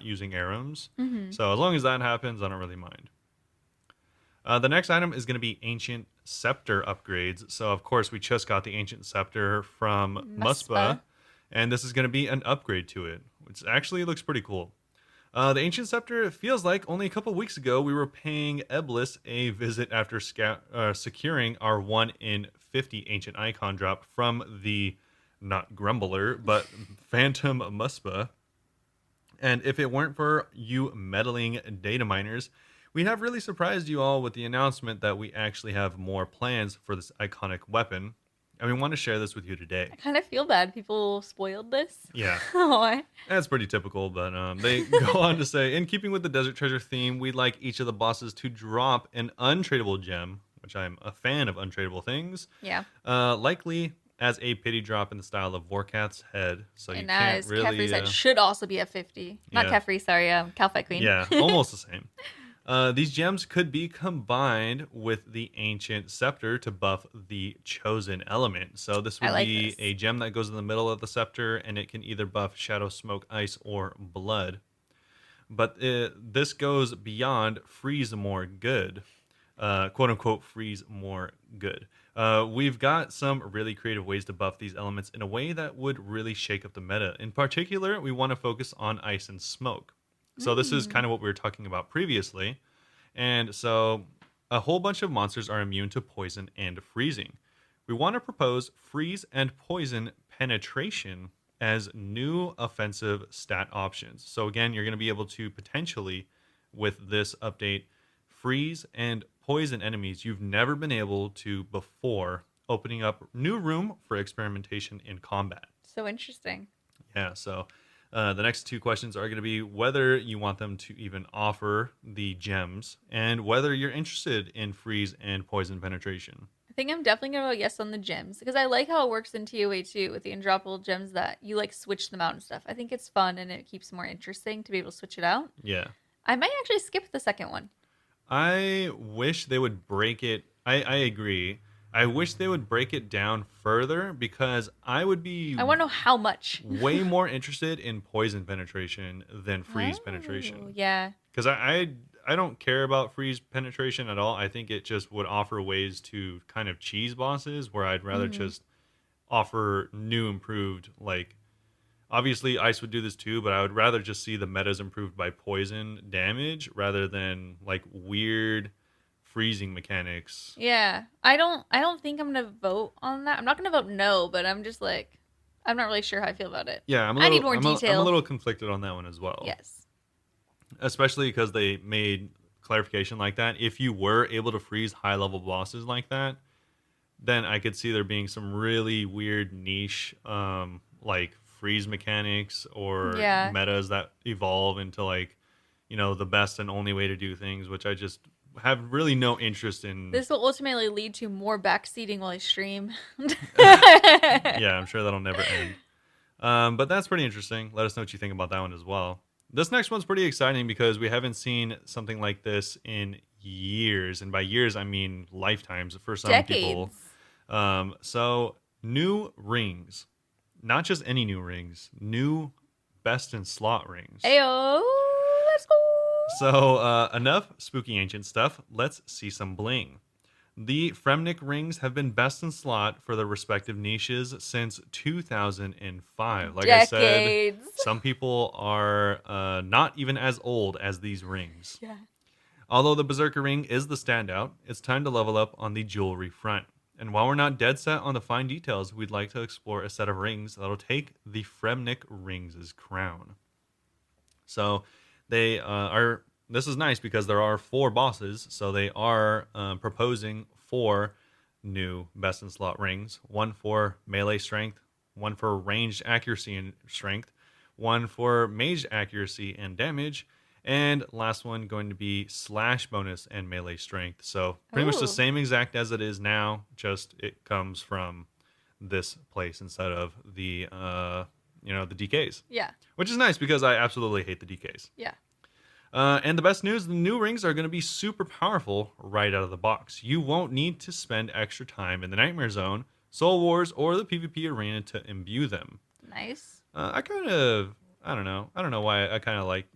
using Arams. Mm-hmm. So as long as that happens, I don't really mind. The next item is going to be Ancient Scepter upgrades. So, of course, we just got the Ancient Scepter from Muspa. Muspa, and this is going to be an upgrade to it, which actually looks pretty cool. The Ancient Scepter, it feels like only a couple weeks ago we were paying Eblis a visit after securing our 1 in 50 Ancient Icon drop from the, not Grumbler, but Phantom Muspa. And if it weren't for you meddling data miners, we'd have really surprised you all with the announcement that we actually have more plans for this iconic weapon. And we want to share this with you today. I kind of feel bad. People spoiled this. Yeah. Oh, That's pretty typical, but they go on to say, in keeping with the Desert Treasure theme, we'd like each of the bosses to drop an untradeable gem, which I'm a fan of untradeable things. yeah. Likely as a pity drop in the style of Vorkath's head. So you And can't as really... Kefri said, should also be a 50. Not yeah. Kefri, sorry, Calfight Queen. Yeah, almost the same. These gems could be combined with the Ancient Scepter to buff the Chosen element. So this would be this. a gem that goes in the middle of the scepter, and it can either buff Shadow, Smoke, Ice, or Blood. But this goes beyond freeze more good, quote unquote freeze more good. We've got some really creative ways to buff these elements in a way that would really shake up the meta. In particular, we want to focus on Ice and Smoke. So this is kind of what we were talking about previously. And so a whole bunch of monsters are immune to poison and freezing. We want to propose freeze and poison penetration as new offensive stat options. So again, you're going to be able to potentially, with this update, freeze and poison enemies you've never been able to before, opening up new room for experimentation in combat. So interesting. Yeah, so the next two questions are going to be whether you want them to even offer the gems and whether you're interested in freeze and poison penetration. I think I'm definitely going to vote yes on the gems because I like how it works in TOA too with the undroppable gems that you like switch them out and stuff. I think it's fun and it keeps more interesting to be able to switch it out. Yeah. I might actually skip the second one. I wish they would break it. I agree. I wish they would break it down further because I would be I want to know how much. way more interested in poison penetration than freeze penetration. Yeah. Because I don't care about freeze penetration at all. I think it just would offer ways to kind of cheese bosses where I'd rather just offer new improved, like, obviously ice would do this too, but I would rather just see the metas improved by poison damage rather than like weird freezing mechanics. Yeah. I don't think I'm going to vote on that. I'm not going to vote no, but I'm just like I'm not really sure how I feel about it. Yeah, I need more I'm detail. a little conflicted on that one as well. Yes. Especially because they made clarification like that. If you were able to freeze high level bosses like that, then I could see there being some really weird niche like freeze mechanics or metas that evolve into like, the best and only way to do things, which I just have really no interest in. This will ultimately lead to more backseating while I stream. Yeah, I'm sure that'll never end. But that's pretty interesting. Let us know what you think about that one as well. This next one's pretty exciting because we haven't seen something like this in years. And by years, I mean lifetimes for some Decades. people. So new rings. Not just any new rings. New best in slot rings. Ayo, let's go. So enough spooky ancient stuff. Let's see some bling. The Fremnik rings have been best in slot for their respective niches since 2005. Like Decades. I said, some people are not even as old as these rings. Yeah. Although the Berserker ring is the standout, it's time to level up on the jewelry front. And while we're not dead set on the fine details, we'd like to explore a set of rings that'll take the Fremnik Rings' crown. So they are. This is nice because there are 4 bosses, so they are proposing 4 new best in slot rings. One for melee strength, one for ranged accuracy and strength, one for mage accuracy and damage, and last one going to be slash bonus and melee strength. So pretty much the Ooh. same exact as it is now, just it comes from this place instead of the the DKs, Yeah. which is nice because I absolutely hate the DKs. Yeah. And the best news, the new rings are going to be super powerful right out of the box. You won't need to spend extra time in the Nightmare Zone, Soul Wars, or the PvP arena to imbue them. Nice. I don't know. I don't know why I kind of like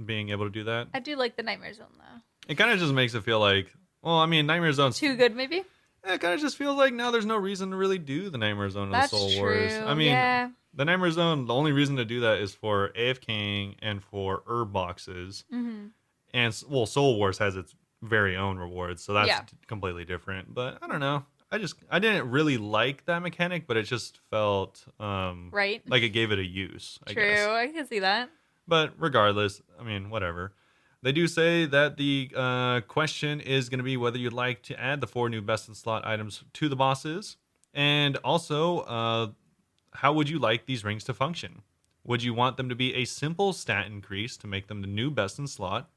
being able to do that. I do like the Nightmare Zone though. It kind of just makes it feel like, well, I mean, Nightmare Zone's Too good, maybe. it kind of just feels like now there's no reason to really do the Nightmare Zone or the That's Soul true. Wars. I mean, Yeah. the Nightmare Zone, the only reason to do that is for AFKing and for herb boxes. Mm-hmm. And well, Soul Wars has its very own rewards, so that's Yeah. completely different. But I don't know. I didn't really like that mechanic, but it just felt Right. like it gave it a use, I True. guess. I can see that. But regardless, I mean, whatever. They do say that the question is going to be whether you'd like to add the 4 new best in slot items to the bosses, and also how would you like these rings to function? Would you want them to be a simple stat increase to make them the new best in slot,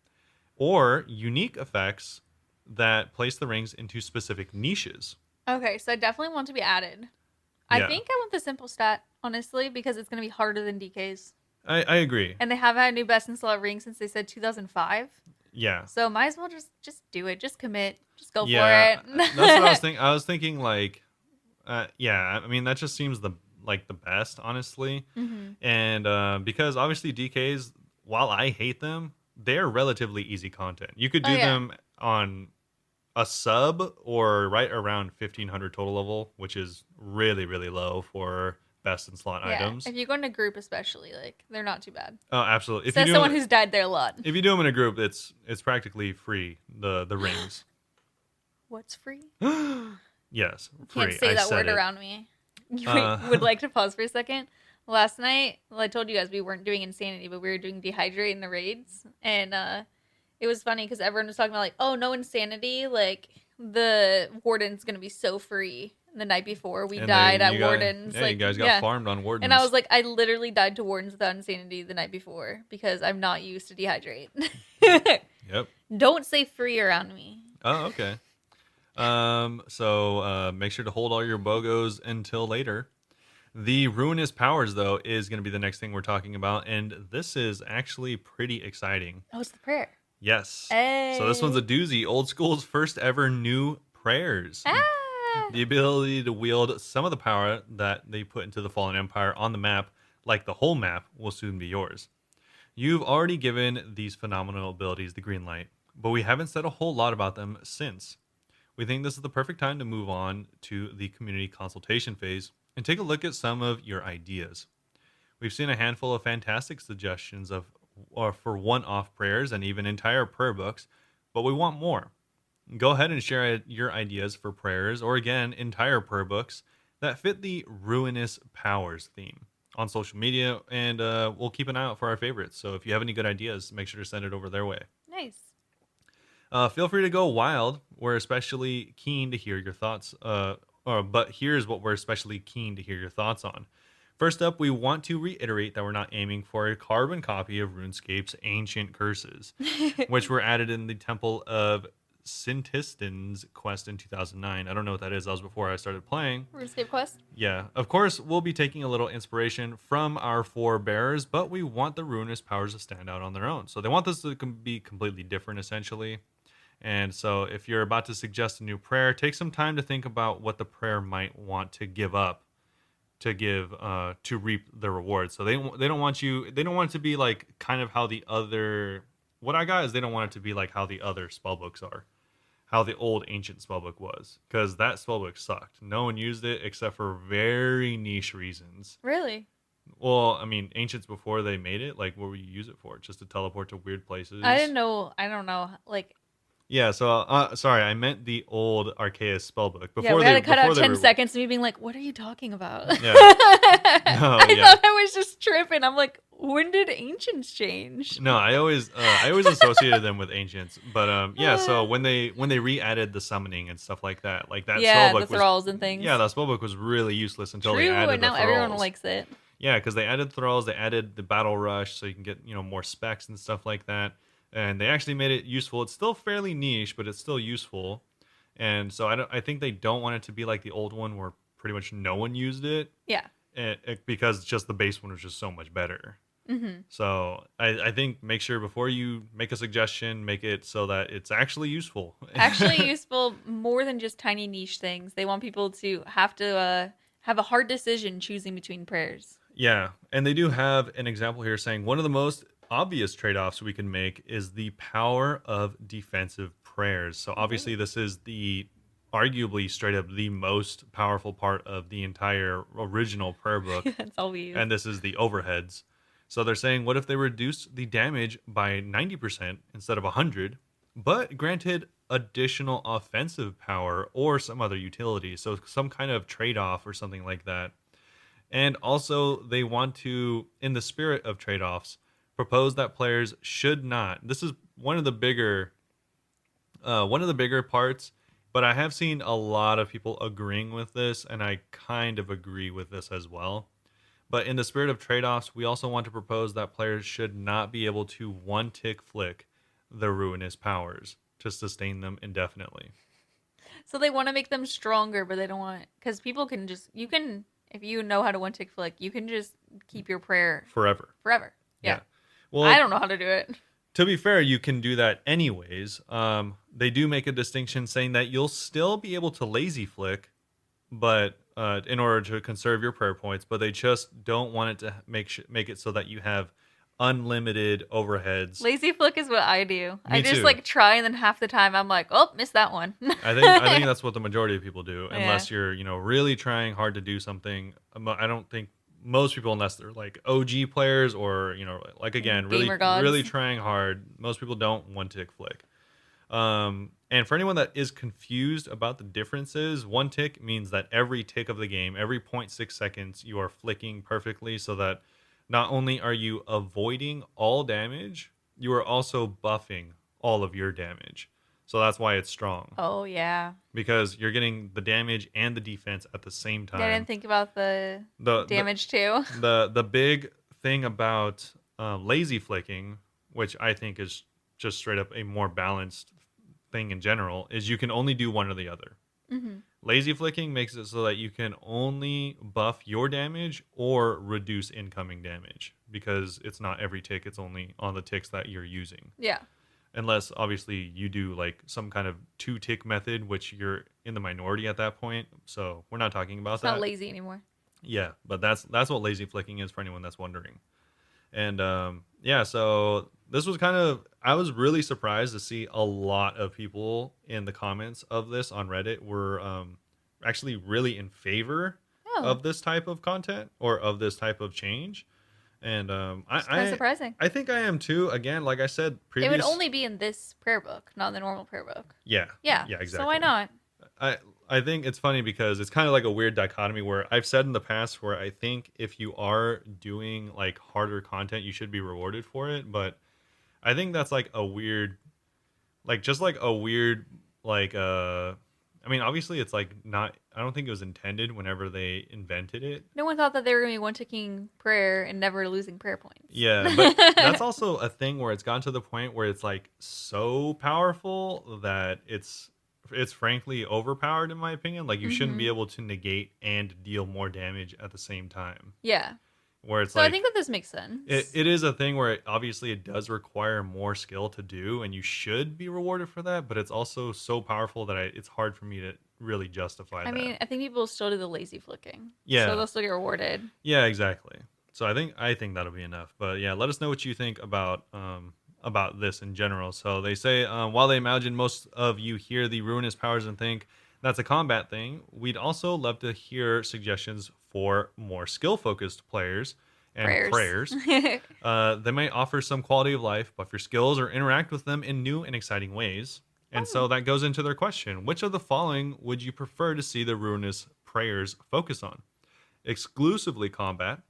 or unique effects that place the rings into specific niches? Okay, so I definitely want to be added. I Yeah. think I want the simple stat, honestly, because it's going to be harder than DK's. I agree. And they have had a new best in slot ring since they said 2005. Yeah. So might as well just do it. Just commit. Just go Yeah. for it. That's what I was thinking. I was thinking like, yeah. I mean, that just seems the best, honestly. Mm-hmm. And because obviously DKs, while I hate them, they're relatively easy content. You could do them on a sub or right around 1500 total level, which is really really low for best in slot items. If you go in a group, especially, like they're not too bad. Oh, absolutely. If Says you do someone who's died there a lot. if you do them in a group, it's practically free. The rings. What's free? Yes, free. Can't say I that said word it. around me. You Uh, would like to pause for a second. Last night, well, I told you guys we weren't doing insanity, but we were doing dehydrate in the raids, and it was funny because everyone was talking about like, oh, no insanity, like the warden's gonna be so free. The night before we And died then at you guys- Wardens. Yeah, like, you guys got farmed on Wardens. And I was like, I literally died to Wardens without insanity the night before because I'm not used to dehydrate. yep. Don't say free around me. Oh, okay. So make sure to hold all your BOGOs until later. The Ruinous Powers, though, is going to be the next thing we're talking about, and this is actually pretty exciting. Oh, it's the prayer. Yes. Hey. So this one's a doozy. Old School's first ever new prayers. Ah. The ability to wield some of the power that they put into the Fallen Empire on the map, like the whole map, will soon be yours. You've already given these phenomenal abilities the green light, but we haven't said a whole lot about them since. We think this is the perfect time to move on to the community consultation phase and take a look at some of your ideas. We've seen a handful of fantastic suggestions for one-off prayers and even entire prayer books, but we want more. Go ahead and share your ideas for prayers or, again, entire prayer books that fit the Ruinous Powers theme on social media, and we'll keep an eye out for our favorites. So if you have any good ideas, make sure to send it over their way. Nice. Feel free to go wild. We're especially keen to hear your thoughts. But here's what we're especially keen to hear your thoughts on. First up, we want to reiterate that we're not aiming for a carbon copy of RuneScape's ancient curses, which were added in the Temple of Sintistan's quest in 2009. I don't know what that is. That was before I started playing. RuneScape quest. Yeah, of course, we'll be taking a little inspiration from our forebears, but we want the Ruinous Powers to stand out on their own. So they want this to be completely different, essentially. And so if you're about to suggest a new prayer, take some time to think about what the prayer might want to give up to reap the reward. So they don't want it to be like kind of how the other, what I got is they don't want it to be like how the other spellbooks are, how the old ancient spellbook was, because that spellbook sucked. No one used it except for very niche reasons. Really? Well, I mean, ancients before they made it, like what would you use it for? Just to teleport to weird places? I didn't know. I don't know. Like, Yeah, so sorry, I meant the old Arceus spellbook Yeah, we had to cut out 10 seconds of me being like, what are you talking about? Yeah. No, I yeah. thought I was just tripping. I'm like, when did ancients change? No, I always associated them with ancients, but yeah. So when they re-added the summoning and stuff like that, like that Yeah, the spellbook was thralls and things. yeah, that spellbook was really useless until they True, added and the now everyone thralls. likes it. Yeah, because they added thralls, they added the battle rush, so you can get more specs and stuff like that, and they actually made it useful. It's still fairly niche, but it's still useful, and so I think they don't want it to be like the old one where pretty much no one used it, Yeah. because just the base one was just so much better. So I think make sure before you make a suggestion, make it so that it's actually useful. Actually useful more than just tiny niche things. They want people to have a hard decision choosing between prayers. Yeah, and they do have an example here saying one of the most obvious trade-offs we can make is the power of defensive prayers. So obviously this is the arguably straight up the most powerful part of the entire original prayer book, That's all we use. and this is the overheads. So they're saying, what if they reduce the damage by 90% instead of 100, but granted additional offensive power or some other utility? So some kind of trade-off or something like that. And also, they want to, in the spirit of trade-offs, propose that players should not. This is one of the bigger parts, but I have seen a lot of people agreeing with this, and I kind of agree with this as well. But in the spirit of trade-offs, we also want to propose that players should not be able to one-tick flick the ruinous powers to sustain them indefinitely. So they want to make them stronger, but they don't want, because people can just, you can, if you know how to one tick flick, you can just keep your prayer Forever. forever. Yeah. Well, I don't know how to do it. to be fair, you can do that anyways. They do make a distinction saying that you'll still be able to lazy flick, but in order to conserve your prayer points, but they just don't want it to make it so that you have unlimited overheads. Lazy flick is what I do. I just too. like try, and then half the time I'm like, oh, missed that one. I think that's what the majority of people do, Yeah. unless you're really trying hard to do something. I don't think most people, unless they're like OG players or like again Gamer gods. really trying hard, most people don't one tick flick. And for anyone that is confused about the differences, one tick means that every tick of the game, every 0.6 seconds, you are flicking perfectly, so that not only are you avoiding all damage, you are also buffing all of your damage. So that's why it's strong. Oh, yeah. Because you're getting the damage and the defense at the same time. I didn't think about the damage too. The big thing about lazy flicking, which I think is just straight up a more balanced thing in general, is you can only do one or the other. Mm-hmm. Lazy flicking makes it so that you can only buff your damage or reduce incoming damage, because it's not every tick, it's only on the ticks that you're using. Yeah. Unless obviously you do like some kind of 2-tick method, which you're in the minority at that point. So we're not talking about that. It's not lazy anymore. Yeah, but that's what lazy flicking is for anyone that's wondering. And yeah, so this was I was really surprised to see a lot of people in the comments of this on Reddit were actually really in favor of this type of content or of this type of change. And It's kind of surprising. I think I am too. Again, like I said It would only be in this prayer book, not in the normal prayer book. Yeah. Yeah. Yeah, exactly. So why not? I think it's funny because it's kind of like a weird dichotomy where I've said in the past where I think if you are doing like harder content, you should be rewarded for it. But I think that's like a weird, I mean, obviously it's like not, I don't think it was intended whenever they invented it. No one thought that they were going to be one-ticking prayer and never losing prayer points. Yeah, but that's also a thing where it's gone to the point where it's like so powerful that it's frankly overpowered in my opinion. Like you shouldn't be able to negate and deal more damage at the same time. Yeah. Where it's so like, I think that this makes sense. It is a thing where obviously it does require more skill to do, and you should be rewarded for that. But it's also so powerful that it's hard for me to really justify that. I mean, I think people still do the lazy flicking. Yeah. So they'll still get rewarded. Yeah, exactly. So I think that'll be enough. But yeah, let us know what you think about this in general. So they say, while they imagine most of you hear the ruinous powers and think that's a combat thing, we'd also love to hear suggestions for more skill-focused players and prayers. They might offer some quality of life, buff your skills, or interact with them in new and exciting ways. And so that goes into their question. Which of the following would you prefer to see the ruinous prayers focus on? Exclusively combat,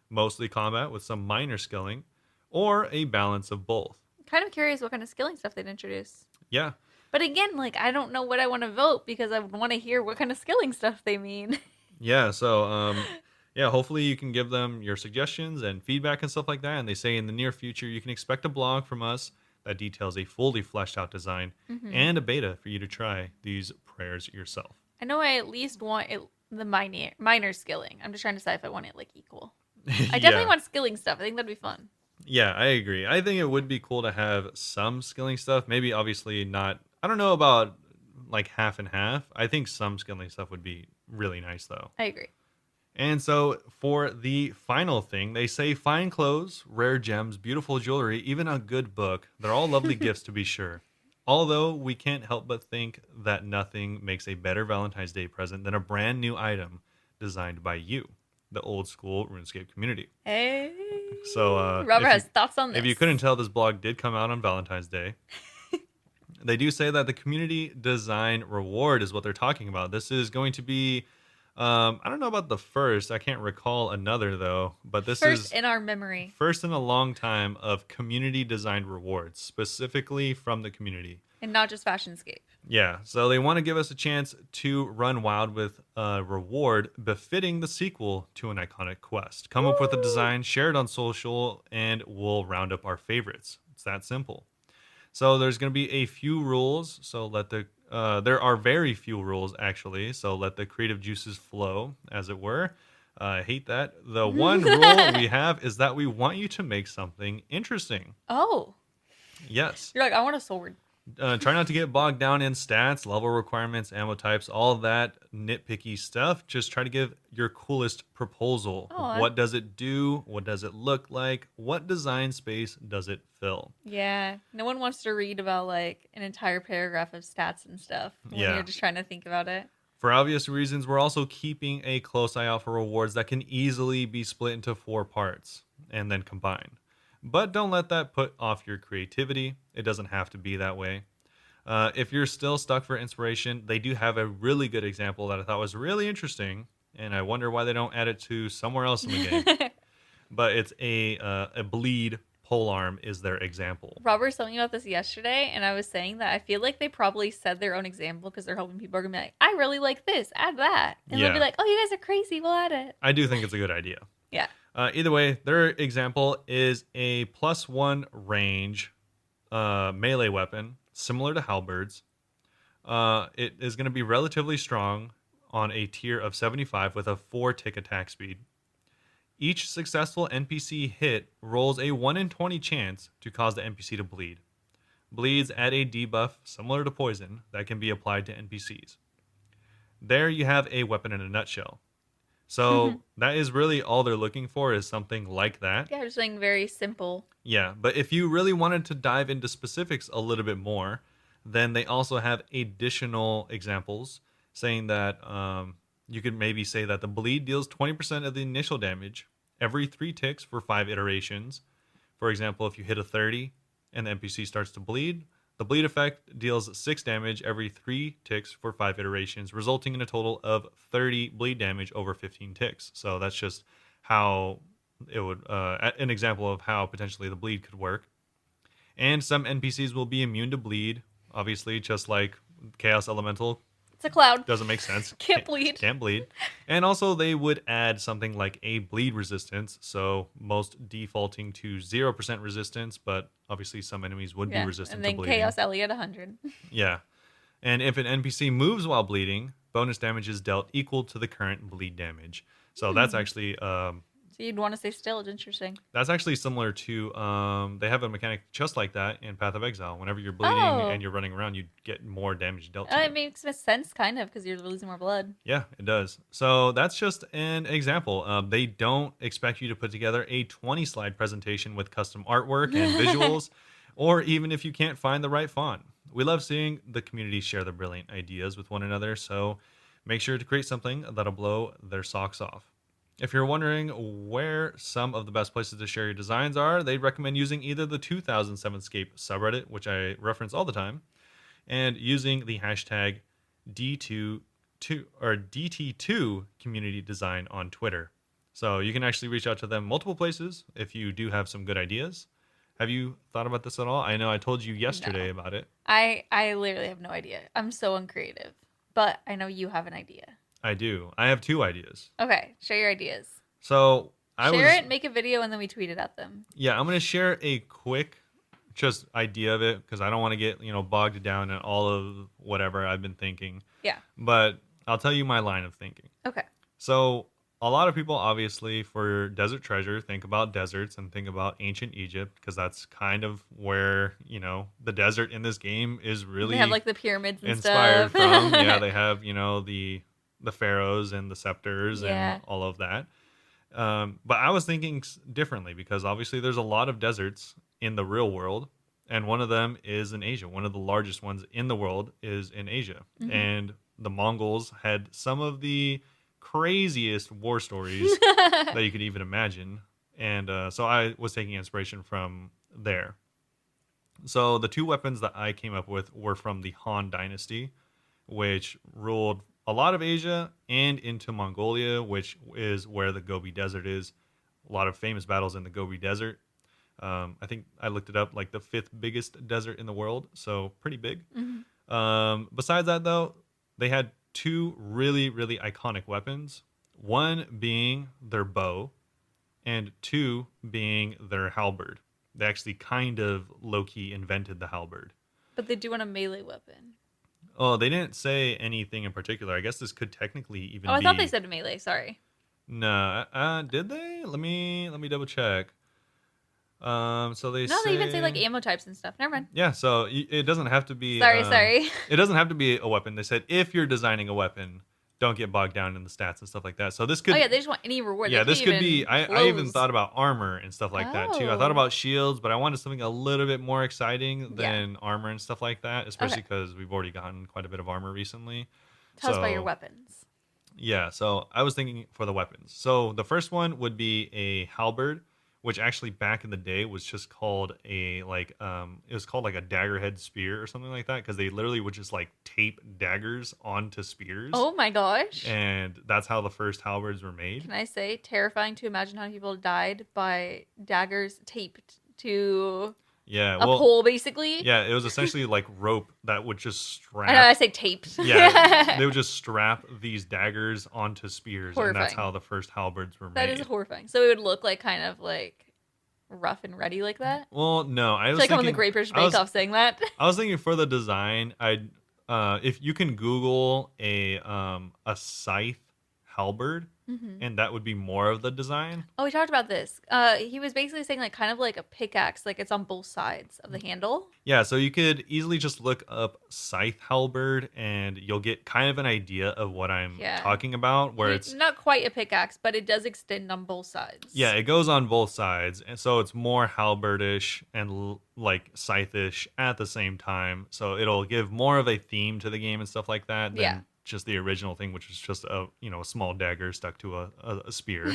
mostly combat with some minor skilling, or a balance of both? Kind of curious what kind of skilling stuff they'd introduce. Yeah. But again, like, I don't know what I want to vote because I want to hear what kind of skilling stuff they mean. Yeah. So, yeah, hopefully you can give them your suggestions and feedback and stuff like that. And they say in the near future, you can expect a blog from us that details a fully fleshed out design and a beta for you to try these prayers yourself. I know I at least want the minor skilling. I'm just trying to decide if I want it like equal. I definitely want skilling stuff. I think that'd be fun. Yeah, I agree. I think it would be cool to have some skilling stuff. Maybe obviously not. I don't know about like half and half. I think some skilling stuff would be really nice though. I agree. And so for the final thing, they say fine clothes, rare gems, beautiful jewelry, even a good book. They're all lovely gifts to be sure. Although we can't help but think that nothing makes a better Valentine's Day present than a brand new item designed by you, the old school RuneScape community. Hey. So Robert has thoughts on this. If you couldn't tell, this blog did come out on Valentine's Day. They do say that the community design reward is what they're talking about. This is going to be, I don't know about the first. I can't recall another though, but this first is in our memory. first in a long time of community designed rewards, specifically from the community. And not just Fashionscape. Yeah, so they want to give us a chance to run wild with a reward befitting the sequel to an iconic quest. Come up with a design, share it on social, and we'll round up our favorites. It's that simple. So there's going to be a few rules. So there are very few rules actually. So let the creative juices flow, as it were. I hate that. The one rule we have is that we want you to make something interesting. Oh. Yes. You're like, I want a sword. Try not to get bogged down in stats, level requirements, ammo types, all that nitpicky stuff. Just try to give your coolest proposal. Aw. What does it do? What does it look like? What design space does it fill? Yeah. No one wants to read about like an entire paragraph of stats and stuff when Yeah. you're just trying to think about it. For obvious reasons, we're also keeping a close eye out for rewards that can easily be split into 4 parts and then combined. But don't let that put off your creativity. It doesn't have to be that way. If you're still stuck for inspiration, they do have a really good example that I thought was really interesting, and I wonder why they don't add it to somewhere else in the game. But it's a bleed polearm is their example. Robert was telling me about this yesterday, and I was saying that I feel like they probably said their own example because they're hoping people are going to be like, I really like this, add that. And they'll be like, oh, you guys are crazy, we'll add it. I do think it's a good idea. Yeah. Either way, their example is a +1 range melee weapon, similar to halberds. It is going to be relatively strong on a tier of 75 with a 4-tick attack speed. Each successful NPC hit rolls a 1 in 20 chance to cause the NPC to bleed. Bleeds add a debuff similar to poison that can be applied to NPCs. There you have a weapon in a nutshell. So that is really all they're looking for, is something like that. Yeah, just something very simple. Yeah, but if you really wanted to dive into specifics a little bit more, then they also have additional examples saying that you could maybe say that the bleed deals 20% of the initial damage every 3 ticks for 5 iterations. For example, if you hit a 30 and the NPC starts to bleed, the bleed effect deals 6 damage every 3 ticks for 5 iterations, resulting in a total of 30 bleed damage over 15 ticks. So that's just how it would, an example of how potentially the bleed could work. And some NPCs will be immune to bleed, obviously, just like Chaos Elemental. It's a cloud. Doesn't make sense. Can't bleed. Can't bleed. And also they would add something like a bleed resistance. So most defaulting to 0% resistance, but obviously some enemies would be resistant to bleeding. And then Chaos Ellie at 100. Yeah. And if an NPC moves while bleeding, bonus damage is dealt equal to the current bleed damage. So that's actually So you'd want to stay still. It's interesting. that's actually similar to they have a mechanic just like that in Path of Exile. Whenever you're bleeding and you're running around, you get more damage dealt to you. It makes sense, kind of, because you're losing more blood. Yeah, it does. So that's just an example. They don't expect you to put together a 20-slide presentation with custom artwork and visuals, or even if you can't find the right font. We love seeing the community share their brilliant ideas with one another, so make sure to create something that'll blow their socks off. If you're wondering where some of the best places to share your designs are, they'd recommend using either the 2007 Scape subreddit, which I reference all the time, and using the hashtag DT2 community design on Twitter. So you can actually reach out to them multiple places if you do have some good ideas. Have you thought about this at all? I know I told you yesterday No. about it. I literally have no idea. I'm so uncreative. But I know you have an idea. I do. I have two ideas. Okay, share your ideas. So Share it, make a video, and then we tweet it at them. Yeah, I'm going to share a quick just idea of it because I don't want to get, bogged down in all of whatever I've been thinking. Yeah. But I'll tell you my line of thinking. Okay. So a lot of people, obviously, for Desert Treasure, think about deserts and think about ancient Egypt because that's kind of where, the desert in this game is really They have like the pyramids and inspired stuff. from. Yeah, they have, the pharaohs and the scepters Yeah. and all of that. But I was thinking differently because obviously there's a lot of deserts in the real world, and one of them is in Asia. One of the largest ones in the world is in Asia. Mhm. And the Mongols had some of the craziest war stories that you could even imagine. And so I was taking inspiration from there. So the two weapons that I came up with were from the Han Dynasty, which ruled a lot of Asia and into Mongolia, which is where the Gobi Desert is. A lot of famous battles in the Gobi Desert. I think I looked it up, like the fifth biggest desert in the world, so pretty big. Mhm. Besides that, though, they had two really, really iconic weapons. One being their bow, and two being their halberd. They actually kind of low-key invented the halberd. But they do want a melee weapon. Oh, they didn't say anything in particular. I guess this could technically even Oh, I be. thought they said melee. Sorry. No, did they? Let me double check. So they No, say. they even say like ammo types and stuff. Never mind. Yeah, so it doesn't have to be. Sorry. It doesn't have to be a weapon. They said if you're designing a weapon, don't get bogged down in the stats and stuff like that. So this could. Oh yeah, they just want any reward. Yeah, They this can't could be. even I even close. thought about armor and stuff like that too. I thought Oh. about shields, but I wanted something a little bit more exciting Yeah. than armor and stuff like that, especially Okay. because we've already gotten quite a bit of armor recently. Tell us about So- your weapons. Yeah, so I was thinking for the weapons. So the first one would be a halberd, which actually back in the day was just called it was called like a daggerhead spear or something like that because they literally would just like tape daggers onto spears. Oh my gosh. And that's how the first halberds were made. Can I say terrifying to imagine how many people died by daggers taped to Yeah, a well, pole, basically? yeah, it was essentially like rope that would just strap. I know I say taped. Yeah, they would just strap these daggers onto spears, and that's Horrifying. how the first halberds were That made. is horrifying. So it would look like kind of like rough and ready like that. Well, no, I I was feel like I'm on the thinking. Great British I was- Bake Off saying that. I was thinking for the design, if you can Google a scythe halberd, Mhm. and that would be more of the design. Oh, we talked about this. He was basically saying like kind of like a pickaxe, like it's on both sides of the handle. Yeah, so you could easily just look up scythe halberd, and you'll get kind of an idea of what I'm Yeah. talking about. Where it's not quite a pickaxe, but it does extend on both sides. yeah, it goes on both sides, and so it's more halberdish and like scythish at the same time. So it'll give more of a theme to the game and stuff like that than Yeah. just the original thing, which was just a small dagger stuck to a spear.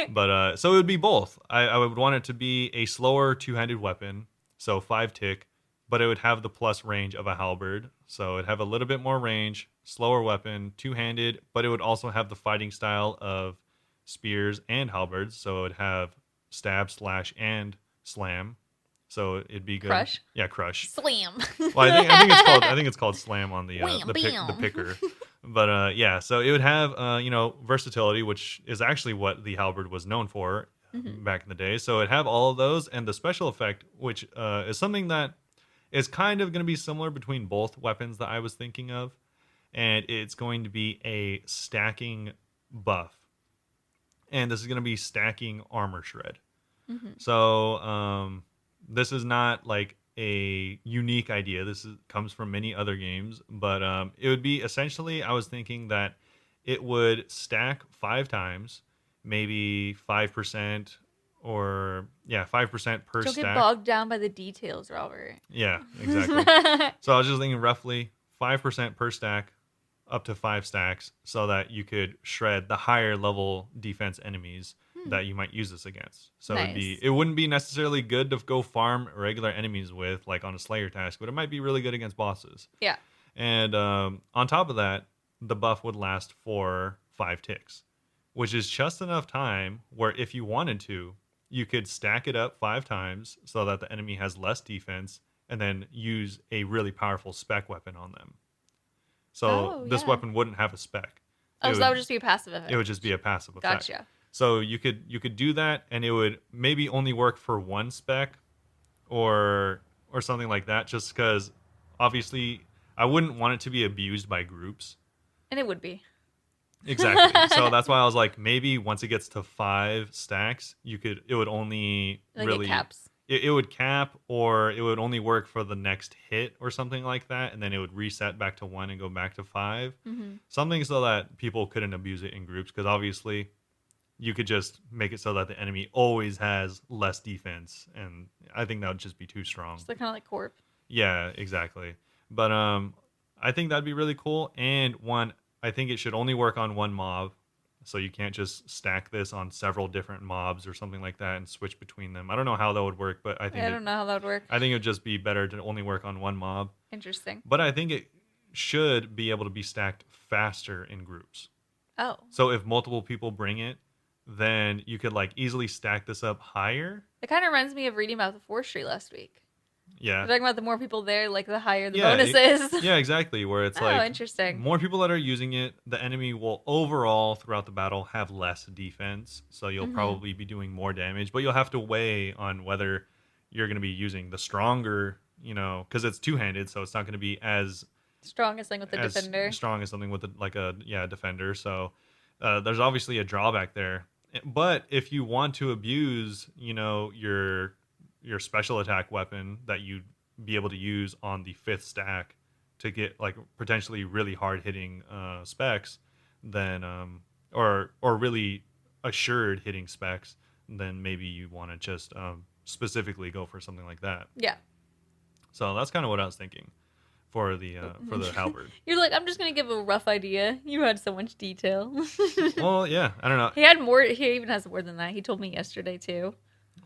But so it would be both. I would want it to be a slower two-handed weapon, so 5 tick, but it would have the plus range of a halberd. So it'd have a little bit more range, slower weapon, two-handed, but it would also have the fighting style of spears and halberds. So it would have stab, slash, and slam. So it'd be good. Crush? Yeah, crush. Slam. Well, I think it's called slam on the Wham, the bam. picker. But yeah, so it would have versatility, which is actually what the halberd was known for Mhm. back in the day. So it'd have all of those, and the special effect, which is something that is kind of going to be similar between both weapons that I was thinking of, and it's going to be a stacking buff, and this is going to be stacking armor shred. Mhm. So this is not like a unique idea. Comes from many other games, but it would be essentially. I was thinking that it would stack 5 times, maybe 5%, or 5% per Don't get stack. bogged down by the details, Robert. Yeah, exactly. So I was just thinking roughly 5% per stack, up to 5 stacks so that you could shred the higher level defense enemies Hmm. that you might use this against. So Nice. it wouldn't be necessarily good to go farm regular enemies with like on a Slayer task, but it might be really good against bosses. Yeah. And on top of that, the buff would last for 5 ticks, which is just enough time where if you wanted to, you could stack it up 5 times so that the enemy has less defense and then use a really powerful spec weapon on them. So Oh, this yeah. weapon wouldn't have a spec. Oh, It so that would would just be a passive it effect. would just be a passive effect. Gotcha. So you could do that and it would maybe only work for one spec or something like that just cuz obviously I wouldn't want it to be abused by groups. And it would be. Exactly. So that's why I was like, maybe once it gets to 5 stacks, it would only Like it really, caps. it would cap or it would only work for the next hit or something like that. And then it would reset back to 1 and go back to 5. Hmm. Something so that people couldn't abuse it in groups. Because obviously, you could just make it so that the enemy always has less defense. And I think that would just be too strong. Just like kind of like Corp. Yeah, exactly. But I think that'd be really cool. And one, I think it should only work on one mob, so you can't just stack this on several different mobs or something like that and switch between them. I don't know how that would work, but I don't know how that would work. I think it would just be better to only work on one mob. Interesting. But I think it should be able to be stacked faster in groups. Oh. So if multiple people bring it, then you could like easily stack this up higher. It kind of reminds me of reading about the forestry last week. Yeah. We're talking about the more people there, like the higher the Yeah, bonuses. Yeah, exactly. Where it's Oh, like interesting. more people that are using it, the enemy will overall throughout the battle have less defense. So you'll Hmm. probably be doing more damage, but you'll have to weigh on whether you're going to be using the stronger, because it's two-handed, so it's not going to be Strongest thing with the as defender. strong as something with a defender. So there's obviously a drawback there. But if you want to abuse, your special attack weapon that you'd be able to use on the 5th stack to get like potentially really hard hitting specs, then or really assured hitting specs, then maybe you want to just specifically go for something like that. Yeah. So that's kind of what I was thinking for the halberd. You're like, I'm just gonna give a rough idea. You had so much detail. Well, yeah, I don't know. He had more. He even has more than that. He told me yesterday too.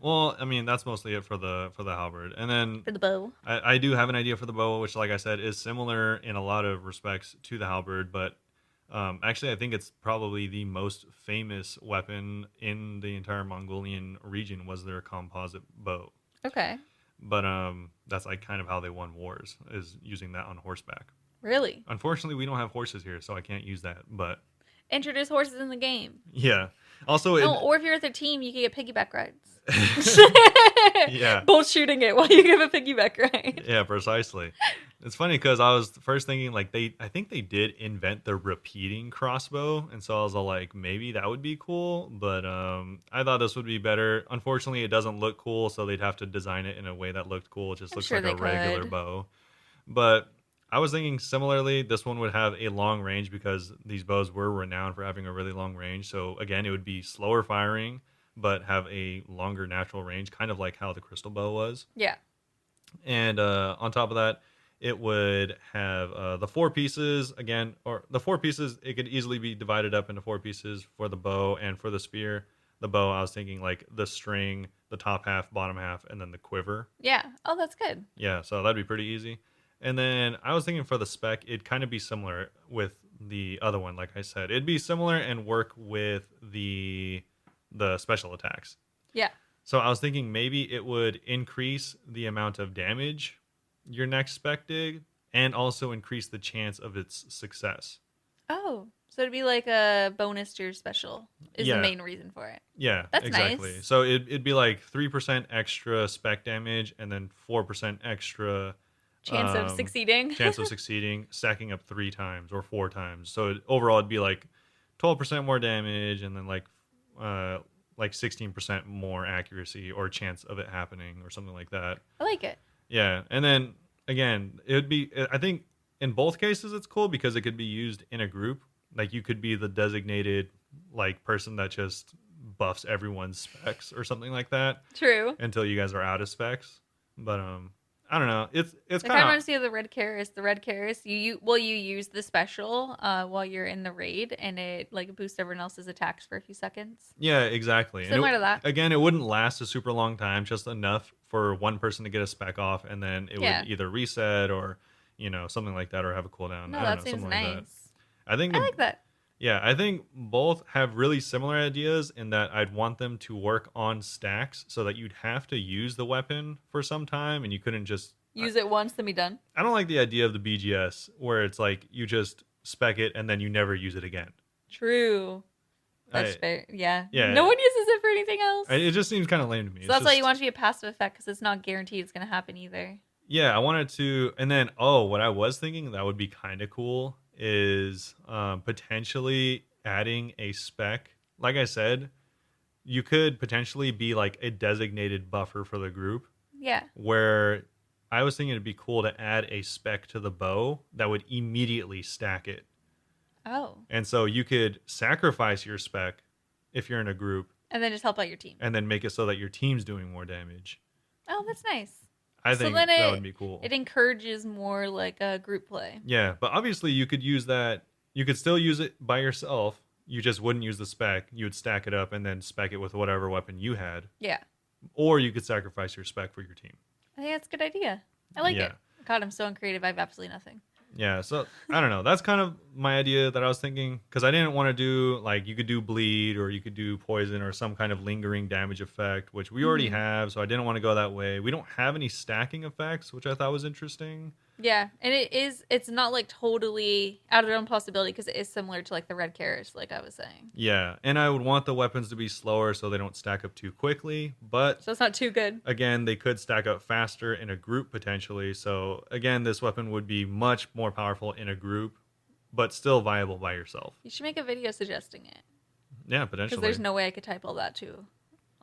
Well, I mean, that's mostly it for the halberd, and then For the bow. I do have an idea for the bow, which, like I said, is similar in a lot of respects to the halberd, but actually, I think it's probably the most famous weapon in the entire Mongolian region was their composite bow. Okay. But that's like kind of how they won wars, is using that on horseback. Really? Unfortunately, we don't have horses here, so I can't use that. But Introduce horses in the game. yeah, also Oh, or if you're with a team, you can get piggyback rides. Yeah. Both shooting it while you give a piggyback ride. Yeah, precisely. It's funny because I was first thinking like I think they did invent the repeating crossbow, and so I was all like, maybe that would be cool, but I thought this would be better. Unfortunately, it doesn't look cool, so they'd have to design it in a way that looked cool. It just I'm looks sure like a they regular could. bow. But I was thinking similarly, this one would have a long range because these bows were renowned for having a really long range. So again, it would be slower firing, but have a longer natural range, kind of like how the crystal bow was. Yeah. And on top of that, it would have the 4 pieces again, or the 4 pieces. It could easily be divided up into 4 pieces for the bow and for the spear. The bow, I was thinking like the string, the top half, bottom half, and then the quiver. Yeah. Oh, that's good. Yeah, so that'd be pretty easy. And then I was thinking for the spec, it'd kind of be similar with the other one. Like I said, it'd be similar and work with the special attacks. Yeah. So I was thinking maybe it would increase the amount of damage your next spec did, and also increase the chance of its success. Oh, so it'd be like a bonus to your special is Yeah. the main reason for it. Yeah, That's exactly. nice. So it'd be like 3% extra spec damage, and then 4% extra Chance of succeeding. chance of succeeding, stacking up 3 times or 4 times. So overall, it'd be like 12% more damage, and then like 16% more accuracy or chance of it happening or something like that. I like it. Yeah, and then again, it would be. I think in both cases it's cool because it could be used in a group. Like you could be the designated like person that just buffs everyone's specs or something like that True. until you guys are out of specs. But I don't know. It's It kind of kind of reminds me of the red Karis. The red Karis, you use the special while you're in the raid, and it like boosts everyone else's attacks for a few seconds. yeah, exactly. And Similar to that. again, it wouldn't last a super long time, just enough for one person to get a spec off, and then it would Yeah. either reset or something like that, or have a cooldown. No, I don't that know, seems something like that. nice. I think I like that. yeah, I think both have really similar ideas in that I'd want them to work on stacks so that you'd have to use the weapon for some time and you couldn't just. Use it once, then be done. I don't like the idea of the BGS where it's like you just spec it and then you never use it again. True. That's I- fair. Yeah. Yeah. No one uses it for anything else. It just seems kind of lame to me. So It's that's why just- you want it to be a passive effect because it's not guaranteed it's going to happen either. Yeah, I wanted to, and then what I was thinking that would be kind of cool is potentially adding a spec. Like I said, you could potentially be like a designated buffer for the group. Yeah. Where I was thinking it'd be cool to add a spec to the bow that would immediately stack it, Oh. and so you could sacrifice your spec if you're in a group, And then just help out your team. and then make it so that your team's doing more damage. Oh, that's nice. I So think then that would be cool. It encourages more like a group play. Yeah, but obviously you could use that. You could still use it by yourself. You just wouldn't use the spec. You would stack it up and then spec it with whatever weapon you had. Yeah. Or you could sacrifice your spec for your team. I think that's a good idea. I like Yeah. it. God, I'm so uncreative. I have absolutely nothing. Yeah, so I don't know. That's kind of my idea that I was thinking because I didn't want to do like you could do bleed or you could do poison or some kind of lingering damage effect, which we already have. So I didn't want to go that way. We don't have any stacking effects, which I thought was interesting. Yeah, and it's not like totally out of their own possibility because it is similar to like the red Karis, like I was saying. Yeah, and I would want the weapons to be slower so they don't stack up too quickly. But So it's not too good. again, they could stack up faster in a group potentially. So again, this weapon would be much more powerful in a group, but still viable by yourself. You should make a video suggesting it Yeah, because potentially. there's no way I could type all that too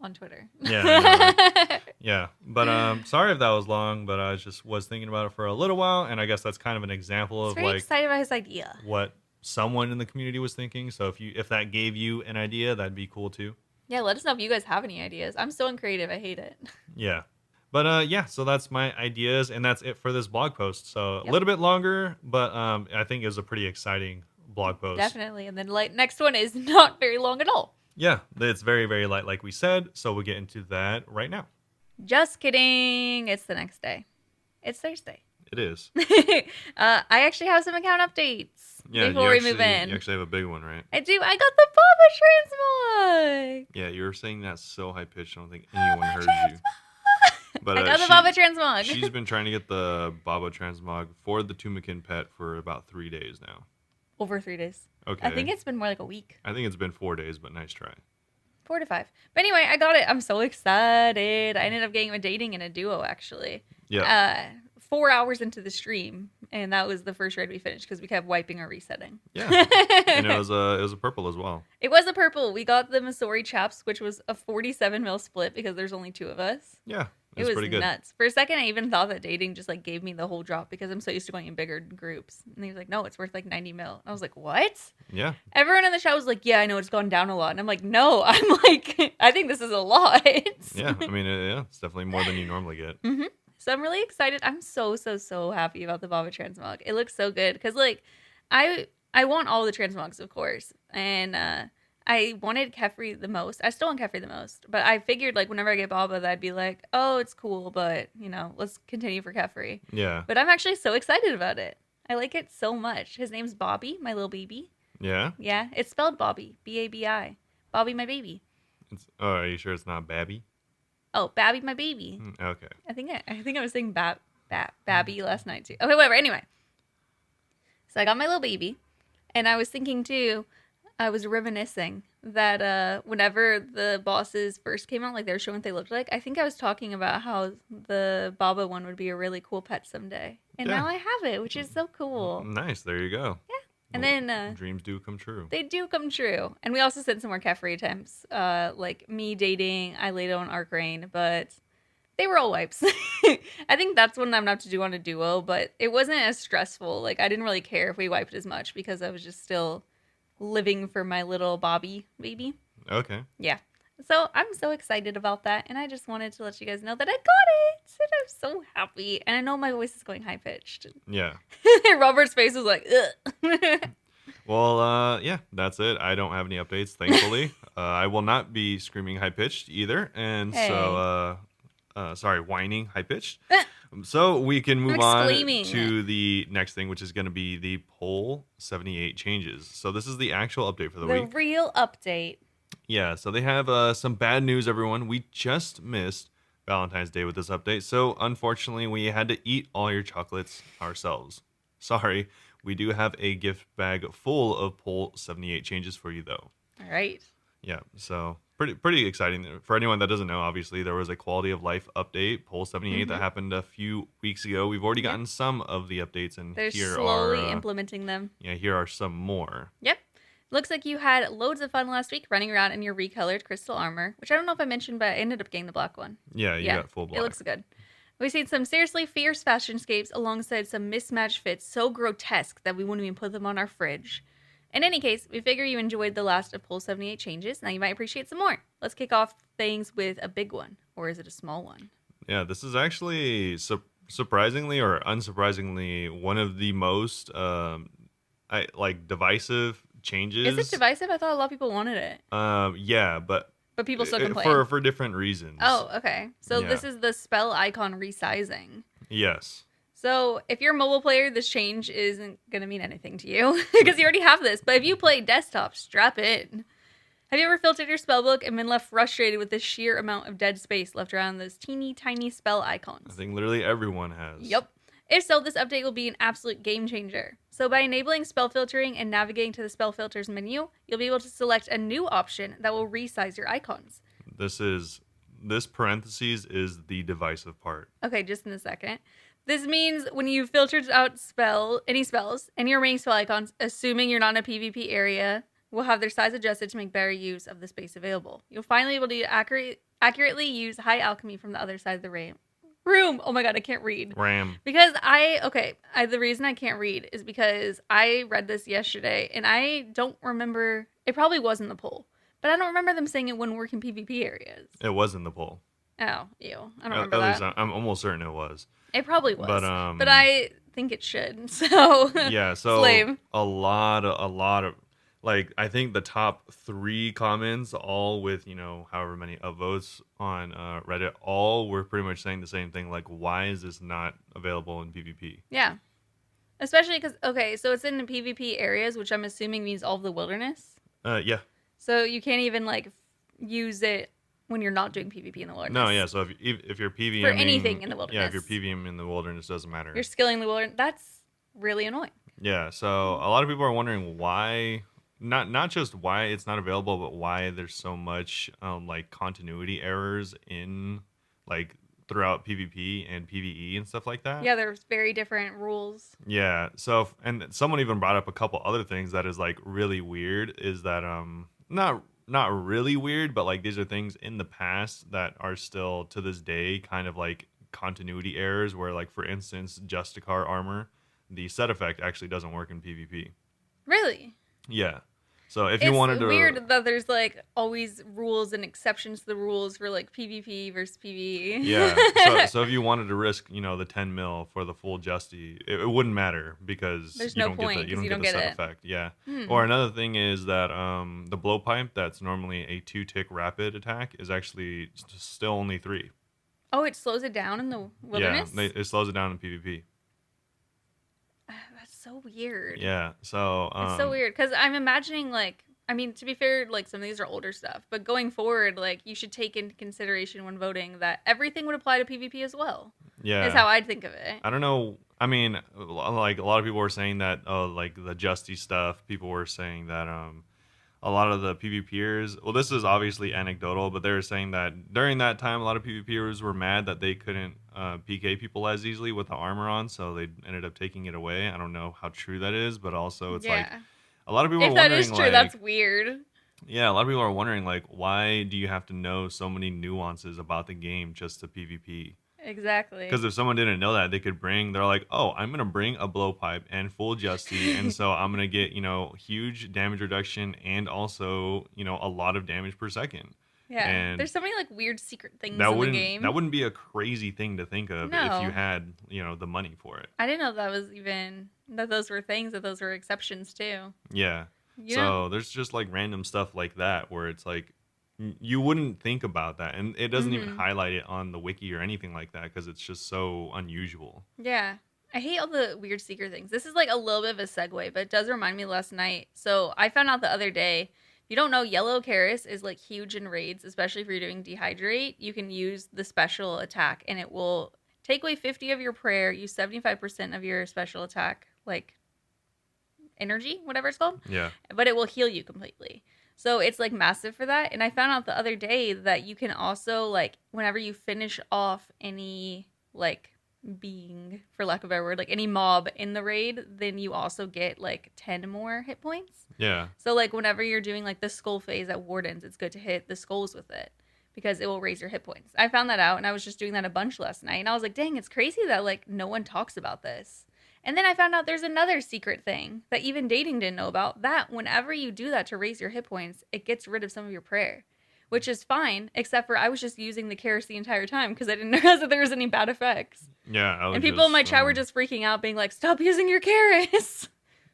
on Twitter. Yeah, I know. Yeah, but sorry if that was long, but I just was thinking about it for a little while, and I guess that's kind of an example He's of very like excited about his idea. what someone in the community was thinking. So if that gave you an idea, that'd be cool too. Yeah, let us know if you guys have any ideas. I'm so uncreative. I hate it. Yeah. But yeah, so that's my ideas, and that's it for this blog post. So a Yep. little bit longer, but I think it was a pretty exciting blog post. Definitely. And then like next one is not very long at all. Yeah, it's very, very light, like we said. So we'll get into that right now. Just kidding. It's the next day. It's Thursday. It is. I actually have some account updates before we move in. You actually have a big one, right? I do. I got the Baba transmog. Yeah, you were saying that so high pitched. I don't think anyone heard you. But I got the Baba transmog. she's been trying to get the Baba transmog for the Tumakin pet for about 3 days now. Over 3 days. Okay. I think it's been more like a week. I think it's been 4 days, but nice try. 4 to 5. But anyway, I got it. I'm so excited. I ended up getting a dating in a duo actually. Yeah. 4 hours into the stream, and that was the first raid we finished because we kept wiping or resetting. Yeah. And it was a purple as well. It was a purple. We got the Missouri Chaps, which was a 47 mil split because there's only 2 of us. Yeah. It was pretty good. nuts. For a second, I even thought that dating just like gave me the whole drop because I'm so used to going in bigger groups. And he was like, "No, it's worth like 90 mil." I was like, "What?" Yeah. Everyone in the chat was like, "Yeah, I know it's gone down a lot," and I'm like, "No, I'm like, I think this is a lot." Yeah. I mean, yeah, it's definitely more than you normally get. So I'm really excited. I'm so happy about the Baba transmog. It looks so good because like I want all the transmogs, of course, and I wanted Kefri the most. I still want Kefri the most, but I figured like whenever I get Baba, that'd be like, oh, it's cool, but you know, let's continue for Kefri. Yeah. But I'm actually so excited about it. I like it so much. His name's Bobby, my little baby. Yeah. Yeah, it's spelled Bobby, Babi. Bobby, my baby. Are you sure it's not Babby? Oh, Babby, my baby. Okay. I think I was saying Babby last night too. Okay, whatever. Anyway, so I got my little baby, and I was thinking too. I was reminiscing that whenever the bosses first came out, like they were showing what they looked like. I think I was talking about how the Baba one would be a really cool pet someday, and Yeah. now I have it, which is so cool. Nice. There you go. Yeah. And then dreams do come true. they do come true. And we also sent some more Kefri attempts, like me dating Ileto and Arcrain, but they were all wipes. I think that's one I'm not to do on a duo, but it wasn't as stressful. Like I didn't really care if we wiped as much because I was just still living for my little Bobby baby. Okay. Yeah. So I'm so excited about that, and I just wanted to let you guys know that I got it, and I'm so happy. And I know my voice is going high pitched. Yeah. Robert's face was like, ugh. Well, yeah, that's it. I don't have any updates, thankfully. I will not be screaming high pitched either, and so Hey. sorry, whining high pitched. So we can I'm move on exclaiming. to the next thing, which is going to be the poll 78 changes. So this is the actual update for the The week. real update. Yeah, so they have some bad news, everyone. We just missed Valentine's Day with this update. So unfortunately, we had to eat all your chocolates ourselves. Sorry, we do have a gift bag full of poll 78 changes for you, though. All right. Yeah, so pretty exciting. For anyone that doesn't know, obviously, there was a quality of life update, poll 78, that happened a few weeks ago. We've already Yep. gotten some of the updates, and They're here slowly are, implementing them. here are some more. Yep. Looks like you had loads of fun last week running around in your recolored crystal armor, which I don't know if I mentioned, but I ended up getting the black one. Yeah, you got full black. It looks good. We've seen some seriously fierce fashionscapes alongside some mismatched fits so grotesque that we wouldn't even put them on our fridge. In any case, we figure you enjoyed the last of Poll 78 changes. Now you might appreciate some more. Let's kick off things with a big one. Or is it a small one? Yeah, this is actually surprisingly or unsurprisingly one of the most divisive changes. Is it divisive? I thought a lot of people wanted it. Yeah, but people still complain. for different reasons. Oh, okay. So Yeah. this is the spell icon resizing. Yes. So if you're a mobile player, this change isn't going to mean anything to you because you already have this. But if you play desktop, strap in. Have you ever filtered your spellbook and been left frustrated with the sheer amount of dead space left around those teeny tiny spell icons? I think literally everyone has. Yep. If so, this update will be an absolute game changer. So by enabling spell filtering and navigating to the spell filters menu, you'll be able to select a new option that will resize your icons. This parentheses is the divisive part. Okay, just in a second. This means when you filtered out any spells and your remaining spell icons, assuming you're not in a PvP area, will have their size adjusted to make better use of the space available. You'll finally be able to accurately use high alchemy from the other side of the room. Oh my god, I can't read. RAM. Because the reason I can't read is because I read this yesterday and I don't remember, it probably was in the poll, but I don't remember them saying it when working PvP areas. It was in the poll. Oh, ew. I don't remember At that. least I'm almost certain it was. It probably was. But I think it should. So yeah, so slave. a lot of like, I think the top 3 comments, all with, however many upvotes on Reddit, all were pretty much saying the same thing. Like, why is this not available in PvP? Yeah. Especially because, so it's in the PvP areas, which I'm assuming means all of the wilderness. Yeah. So you can't even, use it when you're not doing PvP in the wilderness. No, yeah. So if you're PvMing... For anything in the wilderness. Yeah, if you're PvM in the wilderness, it doesn't matter. You're skilling the wilderness. That's really annoying. Yeah, so a lot of people are wondering why... Not just why it's not available, but why there's so much continuity errors in throughout PvP and PvE and stuff like that. Yeah, there's very different rules. Yeah. So, and someone even brought up a couple other things that is really weird. Is that not really weird, but these are things in the past that are still to this day kind of continuity errors. Where for instance, Justicar armor, the set effect actually doesn't work in PvP. Really? Yeah. So if you wanted to... It's weird that there's always rules and exceptions to the rules for PvP versus PvE. Yeah. So if you wanted to risk, the 10 mil for the full Justy, it wouldn't matter because there's you no don't point, get the get set it. effect. Yeah. Or another thing is that the blowpipe, that's normally a 2-tick rapid attack, is actually still only 3. Oh, it slows it down in the wilderness? Yeah, it slows it down in PvP. That's so weird. Yeah, so... it's so weird, because I'm imagining, to be fair, some of these are older stuff, but going forward, you should take into consideration when voting that everything would apply to PvP as well. Yeah. Is how I'd think of it. I don't know. I mean, a lot of people were saying that, the Justy stuff, people were saying that, a lot of the PvPers, well, this is obviously anecdotal, but they were saying that during that time, a lot of PvPers were mad that they couldn't PK people as easily with the armor on, so they ended up taking it away. I don't know how true that is, but also it's a lot of people are wondering, if that is true, that's weird. Yeah, a lot of people are wondering, why do you have to know so many nuances about the game just to PvP? Exactly. Because if someone didn't know that, they're like, oh, I'm going to bring a blowpipe and full Justy, and so I'm going to get, huge damage reduction and also, a lot of damage per second. Yeah. And There's so many like weird secret things that in the wouldn't game. be a crazy thing to think of if you No. had, the money for it. I didn't know that was even that those were things, that those were exceptions too. Yeah. You know? So there's just like random stuff like that where it's like you wouldn't think about that, and it doesn't even Mhm. highlight it on the wiki or anything like that because it's just so unusual. Yeah. I hate all the weird secret things. This is like a little bit of a segue, but it does remind me last night. So I found out the other day, if you don't know, yellow Karis is like huge in raids, especially if you're doing dehydrate. You can use the special attack and it will take away 50 of your prayer, use 75% of your special attack, like energy, whatever it's called, Yeah. but it will heal you completely. So it's like massive for that. And I found out the other day that you can also like whenever you finish off any like being, for lack of a better word, like any mob in the raid, then you also get like 10 more hit points. Yeah. So like whenever you're doing like the skull phase at Wardens, it's good to hit the skulls with it because it will raise your hit points. I found that out and I was just doing that a bunch last night and I was like, dang, it's crazy that like no one talks about this. And then I found out there's another secret thing that even dating didn't know about, that whenever you do that to raise your hit points, it gets rid of some of your prayer, which is fine, except for I was just using the Karis the entire time because I didn't realize that there was any bad effects. Yeah. And people in my chat were just freaking out, being like, stop using your Karis.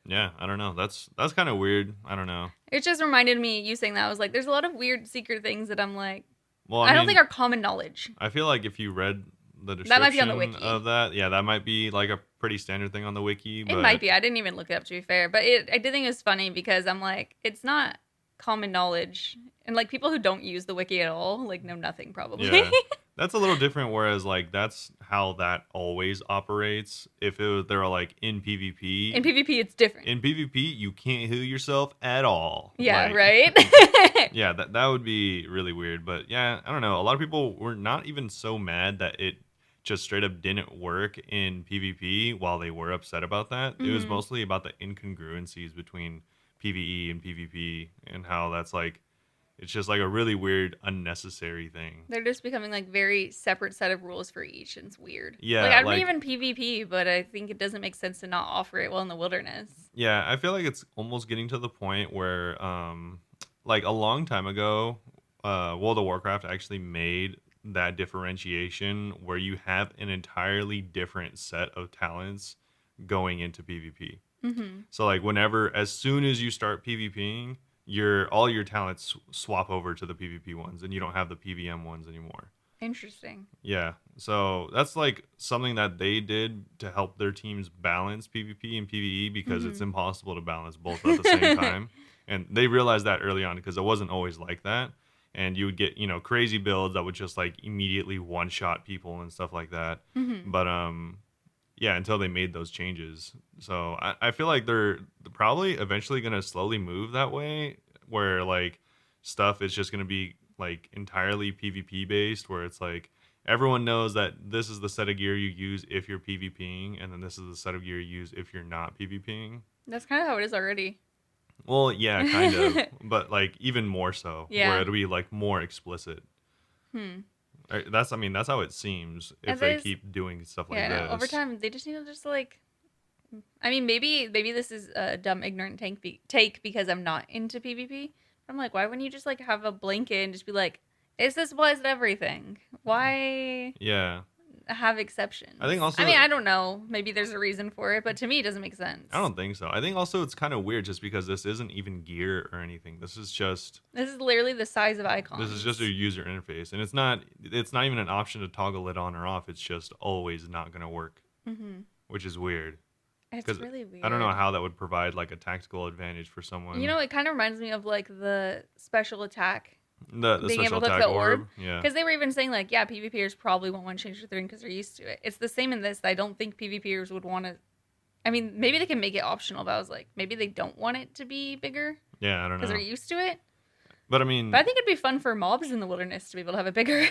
Yeah, I don't know. That's kind of weird. I don't know. It just reminded me, you saying that, I was like, there's a lot of weird secret things that I'm like, Well, I don't think are common knowledge. I feel like if you read the That might be on the description wiki. of that, yeah, that might be like a pretty standard thing on the wiki. It But might be. I didn't even look it up, to be fair. But I did think it was funny because I'm like, it's not common knowledge. And like people who don't use the wiki at all, like know nothing probably. yeah, that's a little different. Whereas like that's how that always operates. If they're like in PvP, In PvP, it's different. in PvP, you can't heal yourself at all. Yeah, Like, right? yeah, that would be really weird. But yeah, I don't know. A lot of people were not even so mad that it just straight up didn't work in PvP while they were upset about that. It was Mhm. mostly about the incongruencies between PvE and PvP and how that's like it's just like a really weird unnecessary thing. They're just becoming like very separate set of rules for each, and it's weird. Yeah, Like I'm like even PvP, but I think it doesn't make sense to not offer it while in the wilderness. yeah, I feel like it's almost getting to the point where like a long time ago, World of Warcraft actually made that differentiation where you have an entirely different set of talents going into PvP. Mm-hmm. So like as soon as you start PvPing, all your talents swap over to the PvP ones and you don't have the PvM ones anymore. Interesting. Yeah. So that's like something that they did to help their teams balance PvP and PvE because it's Mm-hmm. impossible to balance both at the same time. And they realized that early on because it wasn't always like that. And you would get, crazy builds that would just like immediately one shot people and stuff like that. Mm-hmm. But yeah, until they made those changes. So I feel like they're probably eventually gonna slowly move that way where like stuff is just gonna be like entirely PvP based, where it's like everyone knows that this is the set of gear you use if you're PvPing, and then this is the set of gear you use if you're not PvPing. That's kind of how it is already. Well, yeah, kind of, but like even more so, Yeah. where it'll be like more explicit. Hmm. That's how it seems if And they there's- keep doing stuff like Yeah, this. no, over time they just need to just like. I mean, maybe this is a dumb, ignorant take because I'm not into PvP. I'm like, why wouldn't you just like have a blanket and just be like, this applies to everything? Why Yeah. have exceptions? I think also- I mean, I don't know. Maybe there's a reason for it, but to me, it doesn't make sense. I don't think so. I think also it's kind of weird just because this isn't even gear or anything. This is just literally the size of icons. this is just a user interface, and it's not even an option to toggle it on or off. It's just always not going to work, Mm-hmm. which is weird. It's 'Cause really weird. I don't know how that would provide like a tactical advantage for someone. You know, it kind of reminds me of like the special attack. the being special able to hook attack the orb. orb. Yeah. Because they were even saying like, yeah, PvPers probably won't want to change their thing because they're used to it. It's the same in this. I don't think PvPers would want to. I mean, maybe they can make it optional, but I was like, maybe they don't want it to be bigger Yeah, I don't know. because they're used to it. But I mean, But I think it'd be fun for mobs in the wilderness to be able to have it bigger.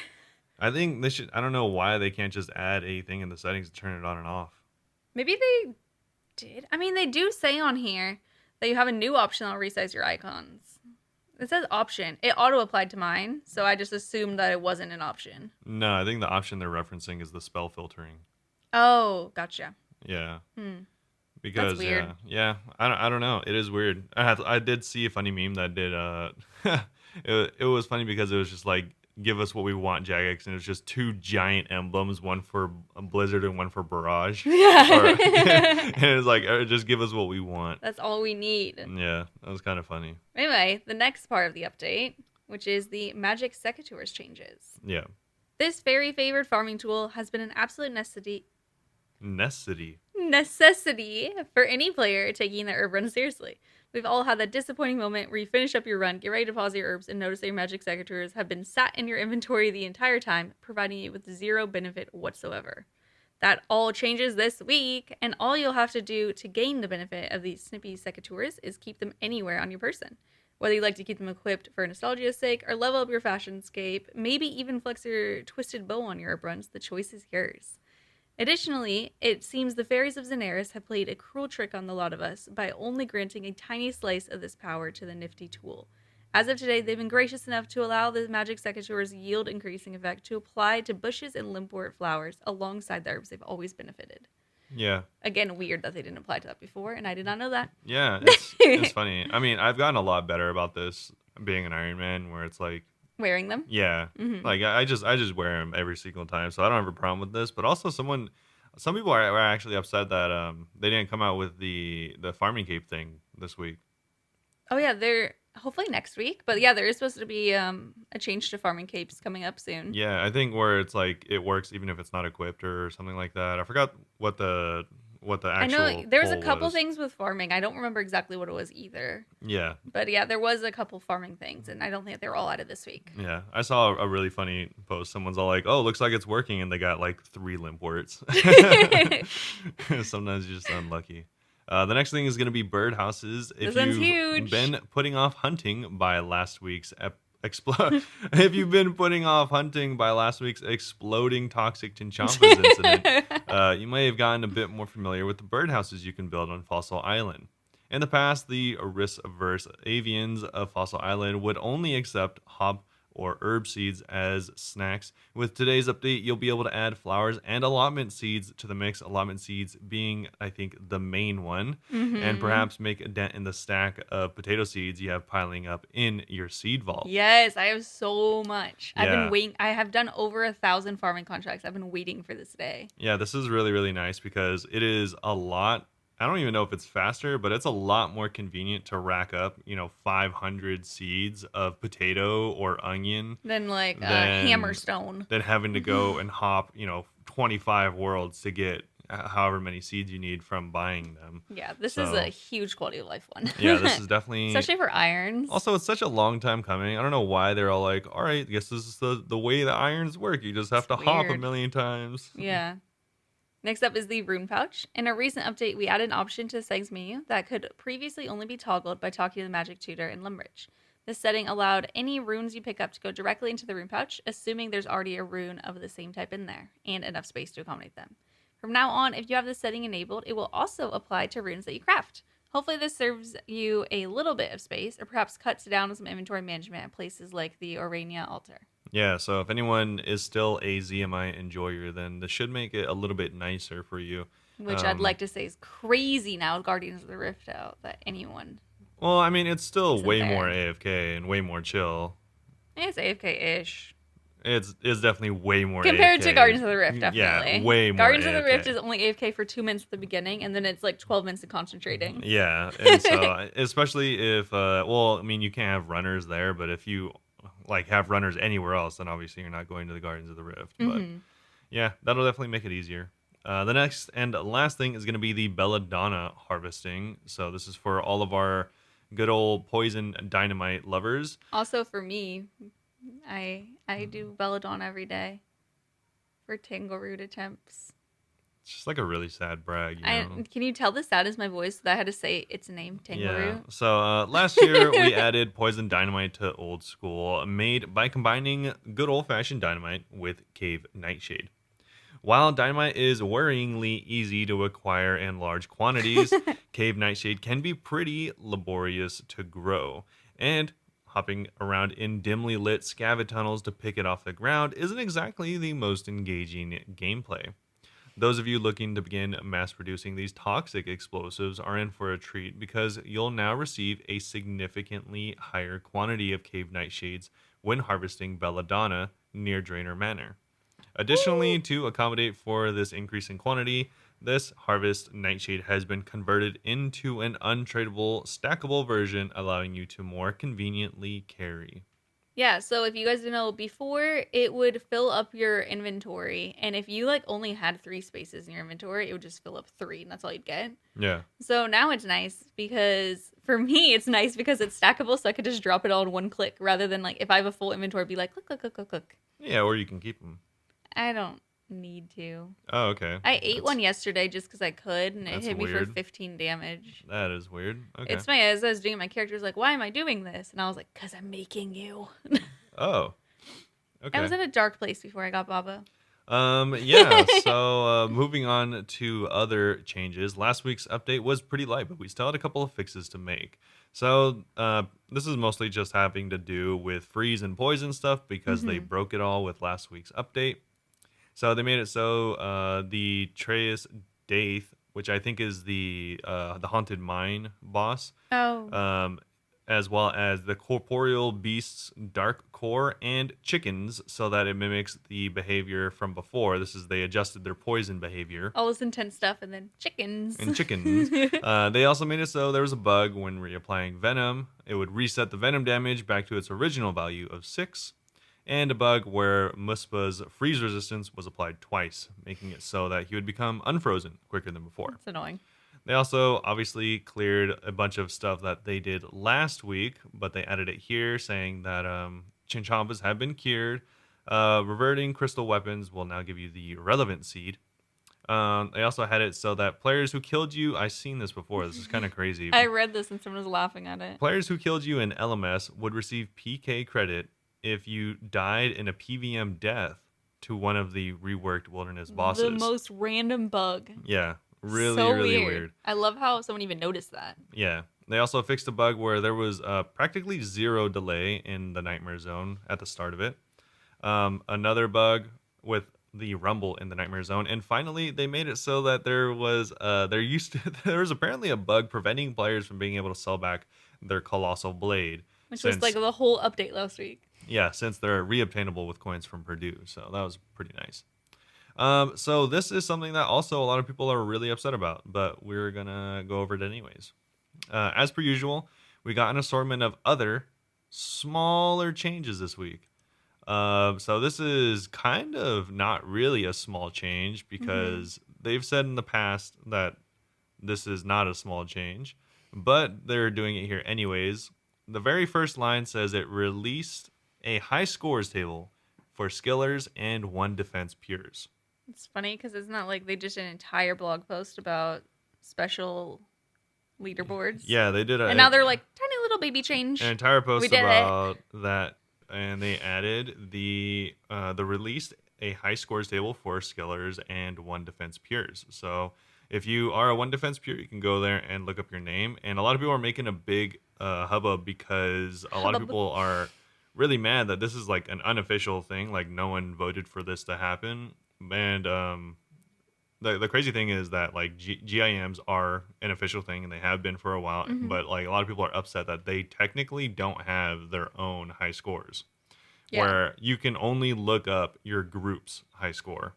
I think they should. I don't know why they can't just add a thing in the settings to turn it on and off. Maybe they did. I mean, they do say on here that you have a new option that'll resize your icons. It says option. It auto applied to mine, so I just assumed that it wasn't an option. No, I think the option they're referencing is the spell filtering. Oh, gotcha. Yeah. Hmm. Because weird. yeah, I don't know. It is weird. I did see a funny meme that did it was funny because it was just like, give us what we want, Jagex, and it was just two giant emblems, one for Blizzard and one for Barrage. Or Yeah. and it was like, just give us what we want. That's all we need. Yeah, that was kind of funny. Anyway, the next part of the update, which is the Magic Secateurs changes. Yeah. This very favored farming tool has been an absolute Necessity. necessity for any player taking their herb run seriously. We've all had that disappointing moment where you finish up your run, get ready to pause your herbs, and notice that your Magic Secateurs have been sat in your inventory the entire time, providing you with zero benefit whatsoever. That all changes this week, and all you'll have to do to gain the benefit of these snippy secateurs is keep them anywhere on your person. Whether you like to keep them equipped for nostalgia's sake or level up your fashionscape, maybe even flex your twisted bow on your herb runs, the choice is yours. Additionally, it seems the fairies of Xanaris have played a cruel trick on the lot of us by only granting a tiny slice of this power to the nifty tool. As of today, they've been gracious enough to allow the Magic Secateurs' yield increasing effect to apply to bushes and limpwort flowers alongside the herbs they've always benefited. Yeah. Again, weird that they didn't apply to that before, and I did not know that. Yeah, it's funny. I mean, I've gotten a lot better about this being an Iron Man, where it's like, Wearing them. yeah, like I just wear them every single time, so I don't have a problem with this. But also, some people are actually upset that they didn't come out with the farming cape thing this week. Oh yeah, they're hopefully next week. But yeah, there is supposed to be a change to farming capes coming up soon. Yeah, I think where it's like it works even if it's not equipped or something like that. I forgot what the I actual know there's a poll couple was. things with farming. I don't remember exactly what it was either. Yeah, But yeah, there was a couple farming things, and I don't think they're all added this week. yeah. I saw a really funny post. Someone's all like, "Oh, looks like it's working," and they got like 3 limpworts. Sometimes you're just unlucky. The next thing is going to be birdhouses. If This one's you've huge. been putting off hunting by last week's if you've been putting off hunting by last week's exploding toxic Chinchampas incident, you may have gotten a bit more familiar with the birdhouses you can build on Fossil Island. In the past, the risk-averse avians of Fossil Island would only accept hop or herb seeds as snacks. With today's update, you'll be able to add flowers and allotment seeds to the mix, allotment seeds being, I think, the main one, and perhaps make a dent in the stack of potato seeds you have piling up in your seed vault. Yes, I have so much. I've Yeah. been waiting. I have done over 1,000 farming contracts. I've been waiting for this day. Yeah, this is really, really nice because it is a lot. I don't even know if it's faster, but it's a lot more convenient to rack up, 500 seeds of potato or onion Then like Then- Hammerstone. than having to go and hop, 25 worlds to get however many seeds you need from buying them. Yeah, this is So- a huge quality of life one. Yeah, this is definitely. Especially for irons. Also, it's such a long time coming. I don't know why they're all like, all right, I guess this is the way the irons work. You just have to It's hop a weird. million times. Yeah. Next up is the rune pouch. In a recent update, we added an option to the settings menu that could previously only be toggled by talking to the magic tutor in Lumbridge. This setting allowed any runes you pick up to go directly into the rune pouch, assuming there's already a rune of the same type in there, and enough space to accommodate them. From now on, if you have this setting enabled, it will also apply to runes that you craft. Hopefully this serves you a little bit of space, or perhaps cuts down some inventory management at places like the Orania altar. Yeah, so if anyone is still a ZMI enjoyer, then this should make it a little bit nicer for you. Which I'd like to say is crazy now with Guardians of the Rift out, that anyone... Well, I mean, it's still Isn't way there. more AFK and way more chill. It's AFK-ish. It's definitely way more Compared AFK. to Guardians of the Rift, definitely. Yeah, way more Guardians of the AFK. Rift is only AFK for 2 minutes at the beginning, and then it's like 12 minutes of concentrating. Yeah, and so especially if well, I mean, you can't have runners there, but if you like have runners anywhere else, then obviously you're not going to the Guardians of the Rift. But yeah, that'll definitely make it easier. The next and last thing is going to be the Belladonna harvesting. So this is for all of our good old poison dynamite lovers. Also for me, I do Belladonna every day for Tangleroot attempts. It's just like a really sad brag, you know? Can you tell the sad is my voice that I had to say its name, Yeah. Tangleroot? So last year we added poison dynamite to old school, made by combining good old fashioned dynamite with cave nightshade. While dynamite is worryingly easy to acquire in large quantities, cave nightshade can be pretty laborious to grow, and hopping around in dimly lit scavet tunnels to pick it off the ground isn't exactly the most engaging gameplay. Those of you looking to begin mass producing these toxic explosives are in for a treat because you'll now receive a significantly higher quantity of cave nightshades when harvesting Belladonna near Drainer Manor. Additionally, Woo! to accommodate for this increase in quantity, this harvest nightshade has been converted into an untradeable, stackable version, allowing you to more conveniently carry. Yeah, so if you guys didn't know, before it would fill up your inventory, and if you like only had 3 spaces in your inventory, it would just fill up 3, and that's all you'd get. Yeah. So now it's nice because for me, it's nice because it's stackable, so I could just drop it all in one click rather than like if I have a full inventory, be like click, click, click, click, click. Yeah, or you can keep them. I don't need to. Oh, okay. I ate one yesterday just because I could, and it That's hit me for weird. 15 damage. That is weird. Okay. It's funny, as I was doing it, my character was like, why am I doing this? And I was like, because I'm making you. Oh. Okay. I was in a dark place before I got Baba. Yeah, so moving on to other changes. Last week's update was pretty light, but we still had a couple of fixes to make. So this is mostly just having to do with freeze and poison stuff because they broke it all with last week's update. So they made it so the Treus Daith, which I think is the haunted mine boss, Oh. as well as the corporeal beasts dark core and chickens, so that it mimics the behavior from before. They adjusted their poison behavior. All this intense stuff, and then chickens. And chickens. They also made it so there was a bug when reapplying venom. It would reset the venom damage back to its original value of 6. And a bug where Muspa's freeze resistance was applied twice, making it so that he would become unfrozen quicker than before. It's annoying. They also obviously cleared a bunch of stuff that they did last week, but they added it here saying that Chinchompas have been cured. Reverting crystal weapons will now give you the relevant seed. They also had it so that players who killed you, I've seen this before, this is kind of crazy. I read this and someone was laughing at it. Players who killed you in LMS would receive PK credit if you died in a PVM death to one of the reworked wilderness bosses. The most random bug. Yeah, really, so really weird. I love how someone even noticed that. Yeah. They also fixed a bug where there was practically 0 delay in the Nightmare Zone at the start of it. Another bug with the rumble in the Nightmare Zone. And finally, they made it so that there was apparently a bug preventing players from being able to sell back their Colossal Blade. Which was like the whole update last week. Yeah, since they're reobtainable with coins from Purdue. So that was pretty nice. So this is something that also a lot of people are really upset about, but we're going to go over it anyways. As per usual, we got an assortment of other smaller changes this week. So this is kind of not really a small change because they've said in the past that this is not a small change, but they're doing it here anyways. The very first line says it released a high scores table for skillers and 1 defense pures. It's funny because it's not like they just did an entire blog post about special leaderboards. Yeah, they did. And now they're like, tiny little baby change. An entire post about that, and they added the released a high scores table for skillers and 1 defense pures. So if you are a 1 defense pure, you can go there and look up your name. And a lot of people are making a big hubbub because a lot of people are really mad that this is like an unofficial thing. Like no one voted for this to happen. And the crazy thing is that like GIMs are an official thing and they have been for a while. But like a lot of people are upset that they technically don't have their own high scores. Yeah. Where you can only look up your group's high score.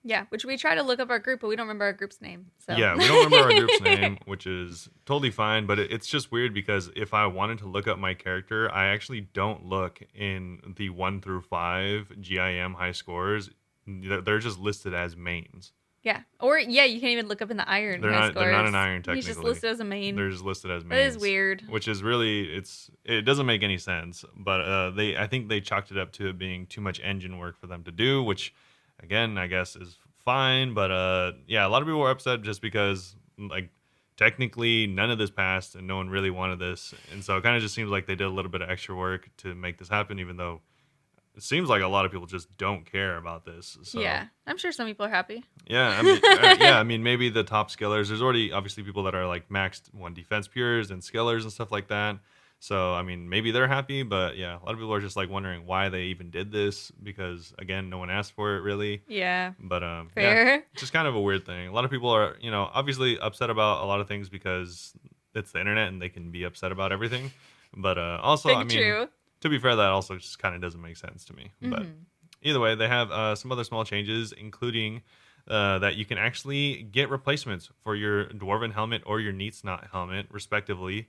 Yeah, which we try to look up our group, but we don't remember our group's name. So. Yeah, we don't remember our group's name, which is totally fine. But it's just weird because if I wanted to look up my character, I actually don't look in the 1 through 5 GIM high scores. They're just listed as mains. Yeah, or you can't even look up in the iron high scores. They're not an iron technically. He's just listed as a main. They're just listed as mains. That is weird. Which is really it doesn't make any sense. But I think they chalked it up to it being too much engine work for them to do, which again I guess is fine. But yeah, a lot of people were upset just because like technically none of this passed and no one really wanted this, and so it kind of just seems like they did a little bit of extra work to make this happen, even though it seems like a lot of people just don't care about this. So. Yeah, I'm sure some people are happy. Yeah, I mean, maybe the top skillers. There's already obviously people that are like maxed 1 defense pures and skillers and stuff like that. So, I mean, maybe they're happy, but yeah, a lot of people are just like wondering why they even did this because, again, no one asked for it really. Yeah. But yeah, Fair. it's just kind of a weird thing. A lot of people are, obviously upset about a lot of things because it's the internet and they can be upset about everything. But also, I Big mean, true. to be fair, that also just kind of doesn't make sense to me. But Hmm. either way, they have some other small changes, including that you can actually get replacements for your Dwarven helmet or your Neatsnot helmet, respectively,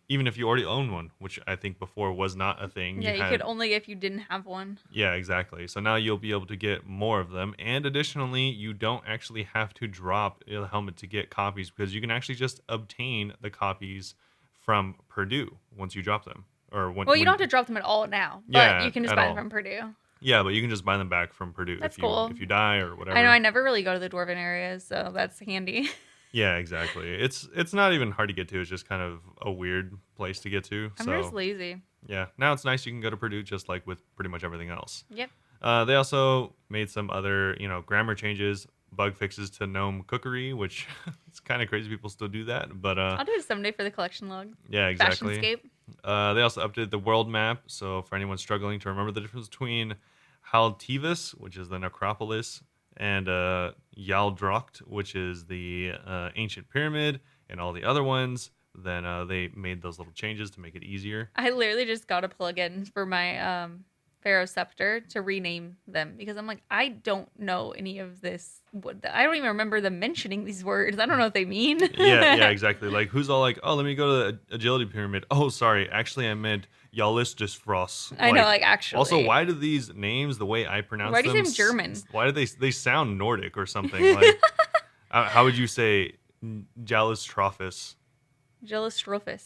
even if you already own one, which I think before was not a thing. Yeah, You you could had, only if you didn't have one. yeah, exactly. So now you'll be able to get more of them, and additionally, you don't actually have to drop a helmet to get copies because you can actually just obtain the copies from Purdue once you drop them, or Well, you don't when have to drop them at all now, but yeah, you can just at buy them all. from Purdue. Yeah, but you can just buy them back from Purdue That's if cool. you die or I know whatever. I never really go to the Dwarven areas, so that's handy. Yeah, exactly. It's not even hard to get to. It's just kind of a weird place to get to. I'm just So lazy. yeah, now it's nice you can go to Purdue just like with pretty much everything else. Yep. They also made some other grammar changes, bug fixes to gnome cookery, which it's kind of crazy people still do that. But I'll do it someday for the collection log. yeah, exactly. Fashionscape. They also updated the world map, so for anyone struggling to remember the difference between Haltivus, which is the necropolis, and Yaldrocht, which is the ancient pyramid, and all the other ones, then they made those little changes to make it easier. I literally just got a plugin for my Pharaoh Scepter to rename them because I'm like, I don't know any of this. I don't even remember them mentioning these words. I don't know what they mean. Yeah, exactly. Like, who's all like, oh, let me go to the agility pyramid. Oh, sorry, actually, I meant Yalistus Frost. I know, like actually. Also, why do these names, the way I pronounce Why do you them, say them German? why do they sound Nordic or something? Like, how would you say Jalistrophus? Gelostrophus.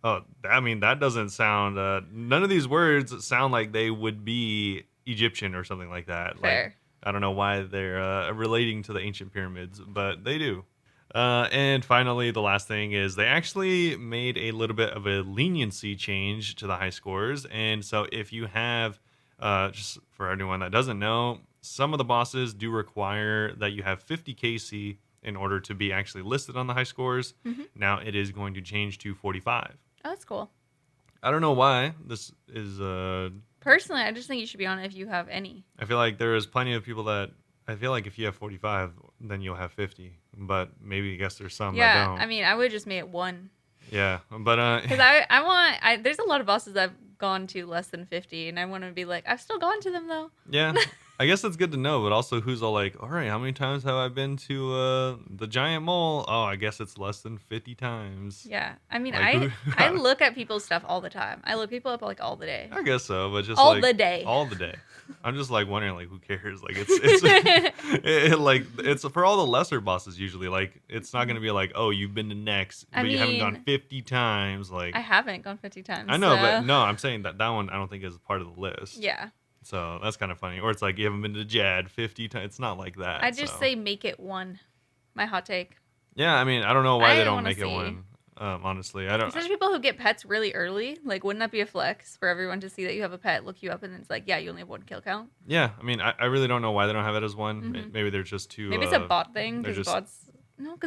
Oh, I mean, that doesn't sound. None of these words sound like they would be Egyptian or something like that. Fair. Like, I don't know why they're relating to the ancient pyramids, but they do. And finally, the last thing is they actually made a little bit of a leniency change to the high scores. And so, if you have, just for anyone that doesn't know, some of the bosses do require that you have 50 KC in order to be actually listed on the high scores. Mm-hmm. Now it is going to change to 45. Oh, that's cool. I don't know why this is. Personally, I just think you should be on it if you have any. I feel like there is plenty of people that I feel like if you have 45, then you'll have 50. But maybe I guess there's some that Yeah, don't. I mean, I would just make it one. Yeah, but Because there's a lot of bosses I've gone to less than 50, and I want to be like, I've still gone to them though. yeah, I guess that's good to know. But also, who's all like, all right, how many times have I been to the giant mole? Oh, I guess it's less than 50 times. Yeah, I mean, Like, I look at people's stuff all the time. I look people up like all the day. I guess so, but just All like the day. all the day. I'm just like wondering, like, who cares? Like, it's for all the lesser bosses usually. Like, it's not gonna be like, oh, you've been to next, I but you haven't mean, gone 50 times. Like, I haven't gone 50 times. I know, so. but no, I'm saying that one I don't think is part of the list. Yeah, So that's kind of funny. Or it's like you haven't been to Jad 50 times. It's not like that. I just so. say make it one. My hot take. Yeah, I mean, I don't know why I they don't wanna make it see. one. Honestly, I don't. Especially people who get pets really early. Like, wouldn't that be a flex for everyone to see that you have a pet, look you up, and it's like, yeah, you only have one kill count? Yeah, I mean, I really don't know why they don't have it as one. Mhm. Maybe they're just too. Maybe it's a bot thing they're because just-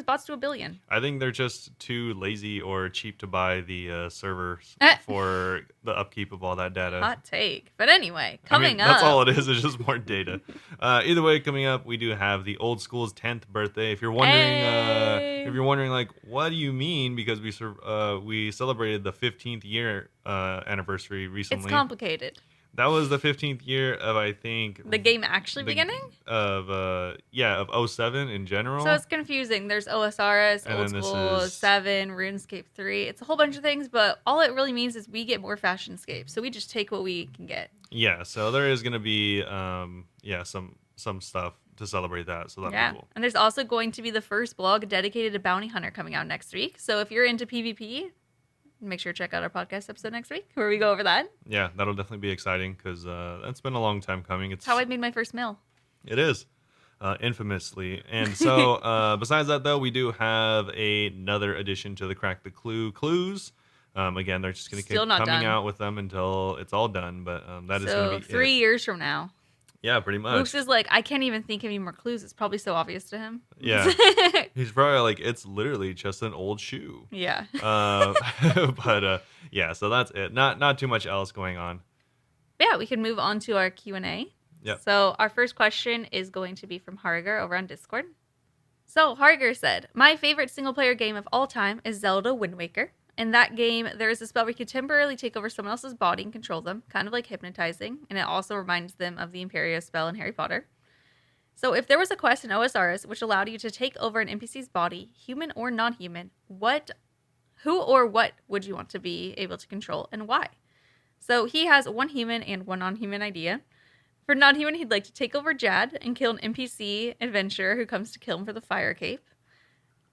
bots do 1 billion. I think they're just too lazy or cheap to buy the servers Eh. for the upkeep of all that data. Hot take. But anyway, I coming mean, up. that's all it is. It's just more data. Either way, coming up, we do have the old school's 10th birthday. If you're wondering, like, what do you mean? Because we celebrated the 15th year anniversary recently. It's complicated. That was the 15th year of, I think, The game actually the- beginning? of of 07 in general. So it's confusing. There's OSRS, And Old then this School, is- 7, RuneScape 3. It's a whole bunch of things, but all it really means is we get more Fashionscape. So we just take what we can get. Yeah, so there is gonna be some stuff to celebrate that. So that'll Yeah. be cool. And there's also going to be the first blog dedicated to Bounty Hunter coming out next week. So if you're into PvP, make sure to check out our podcast episode next week where we go over that. Yeah, that'll definitely be exciting because that's been a long time coming. It's It's how I made my first mill. It is, infamously. And so, besides that, though, we do have another addition to the Crack the Clue clues. Again, they're just going to keep Still not coming done. out with them until it's all done. But that is going So to be 3 it. years from now. Yeah, pretty Moose much. is like, I can't even think of any more clues. It's probably so obvious to him. Yeah. He's probably like, it's literally just an old shoe. Yeah. Uh, but yeah, so that's it. Not too much else going on. Yeah, we can move on to our Q&A. Yep. So our first question is going to be from Harger over on Discord. So Harger said, my favorite single-player game of all time is Zelda Wind Waker. In that game, there is a spell where you can temporarily take over someone else's body and control them, kind of like hypnotizing, and it also reminds them of the Imperio spell in Harry Potter. So if there was a quest in OSRS which allowed you to take over an NPC's body, human or non-human, who or what would you want to be able to control and why? So he has one human and one non-human idea. For non-human, he'd like to take over Jad and kill an NPC adventurer who comes to kill him for the fire cape.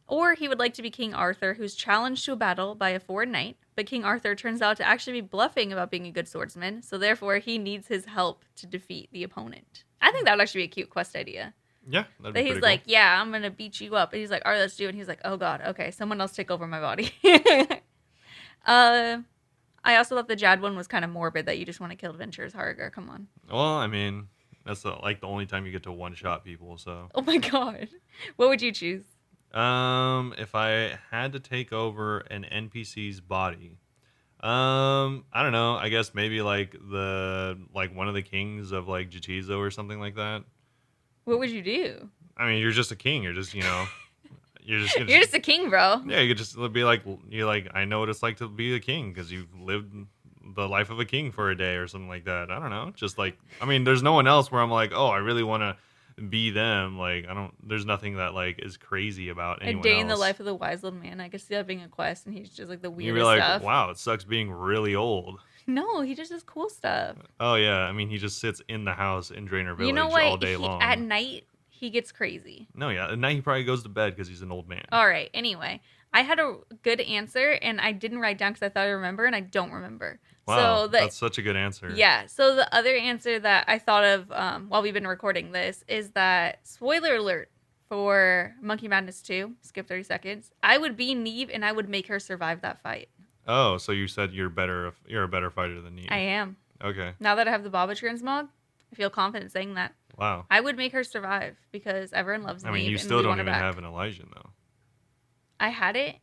Or he would like to be King Arthur, who's challenged to a battle by a foreign knight, but King Arthur turns out to actually be bluffing about being a good swordsman, so therefore he needs his help to defeat the opponent. I think that would actually be a cute quest idea. Yeah, that'd be That he's pretty like, cool. yeah, I'm going to beat you up. And he's like, all right, let's do it. And he's like, oh God, okay, someone else take over my body. I also thought the Jad one was kind of morbid, that you just want to kill adventurers, Harger. Come on. Well, I mean, that's like the only time you get to one-shot people, so. Oh my God. What would you choose? If I had to take over an NPC's body, I don't know. I guess maybe like one of the kings of like Jichizo or something like that. What would you do? I mean, you're just a king. You're just, you're just gonna You're just a king, bro. yeah. You could just be like, you're like, I know what it's like to be a king because you've lived the life of a king for a day or something like that. I don't know. Just like, I mean, there's no one else where I'm like, oh, I really want to be them. Like, I don't. There's nothing that like is crazy about A anyone day else. in the life of the wise old man. I could see that being a quest, and he's just like the You'd weirdest be like, stuff. wow, it sucks being really old. No, he just does cool stuff. Oh yeah, I mean, he just sits in the house in Drainer Village You know what? all day long. At night, he gets crazy. No, yeah, at night he probably goes to bed because he's an old man. All right. Anyway, I had a good answer, and I didn't write down because I thought I remember, and I don't remember. Wow, So that's such a good answer. yeah. So the other answer that I thought of while we've been recording this is that, spoiler alert for Monkey Madness 2, skip 30 seconds, I would be Neve and I would make her survive that fight. Oh, so you said you're a better fighter than me. I am. Okay. Now that I have the Boba Transmog, I feel confident saying that. Wow. I would make her survive because everyone loves I Neve. mean, you and still we don't want her even back. have an Elijah though. I had it,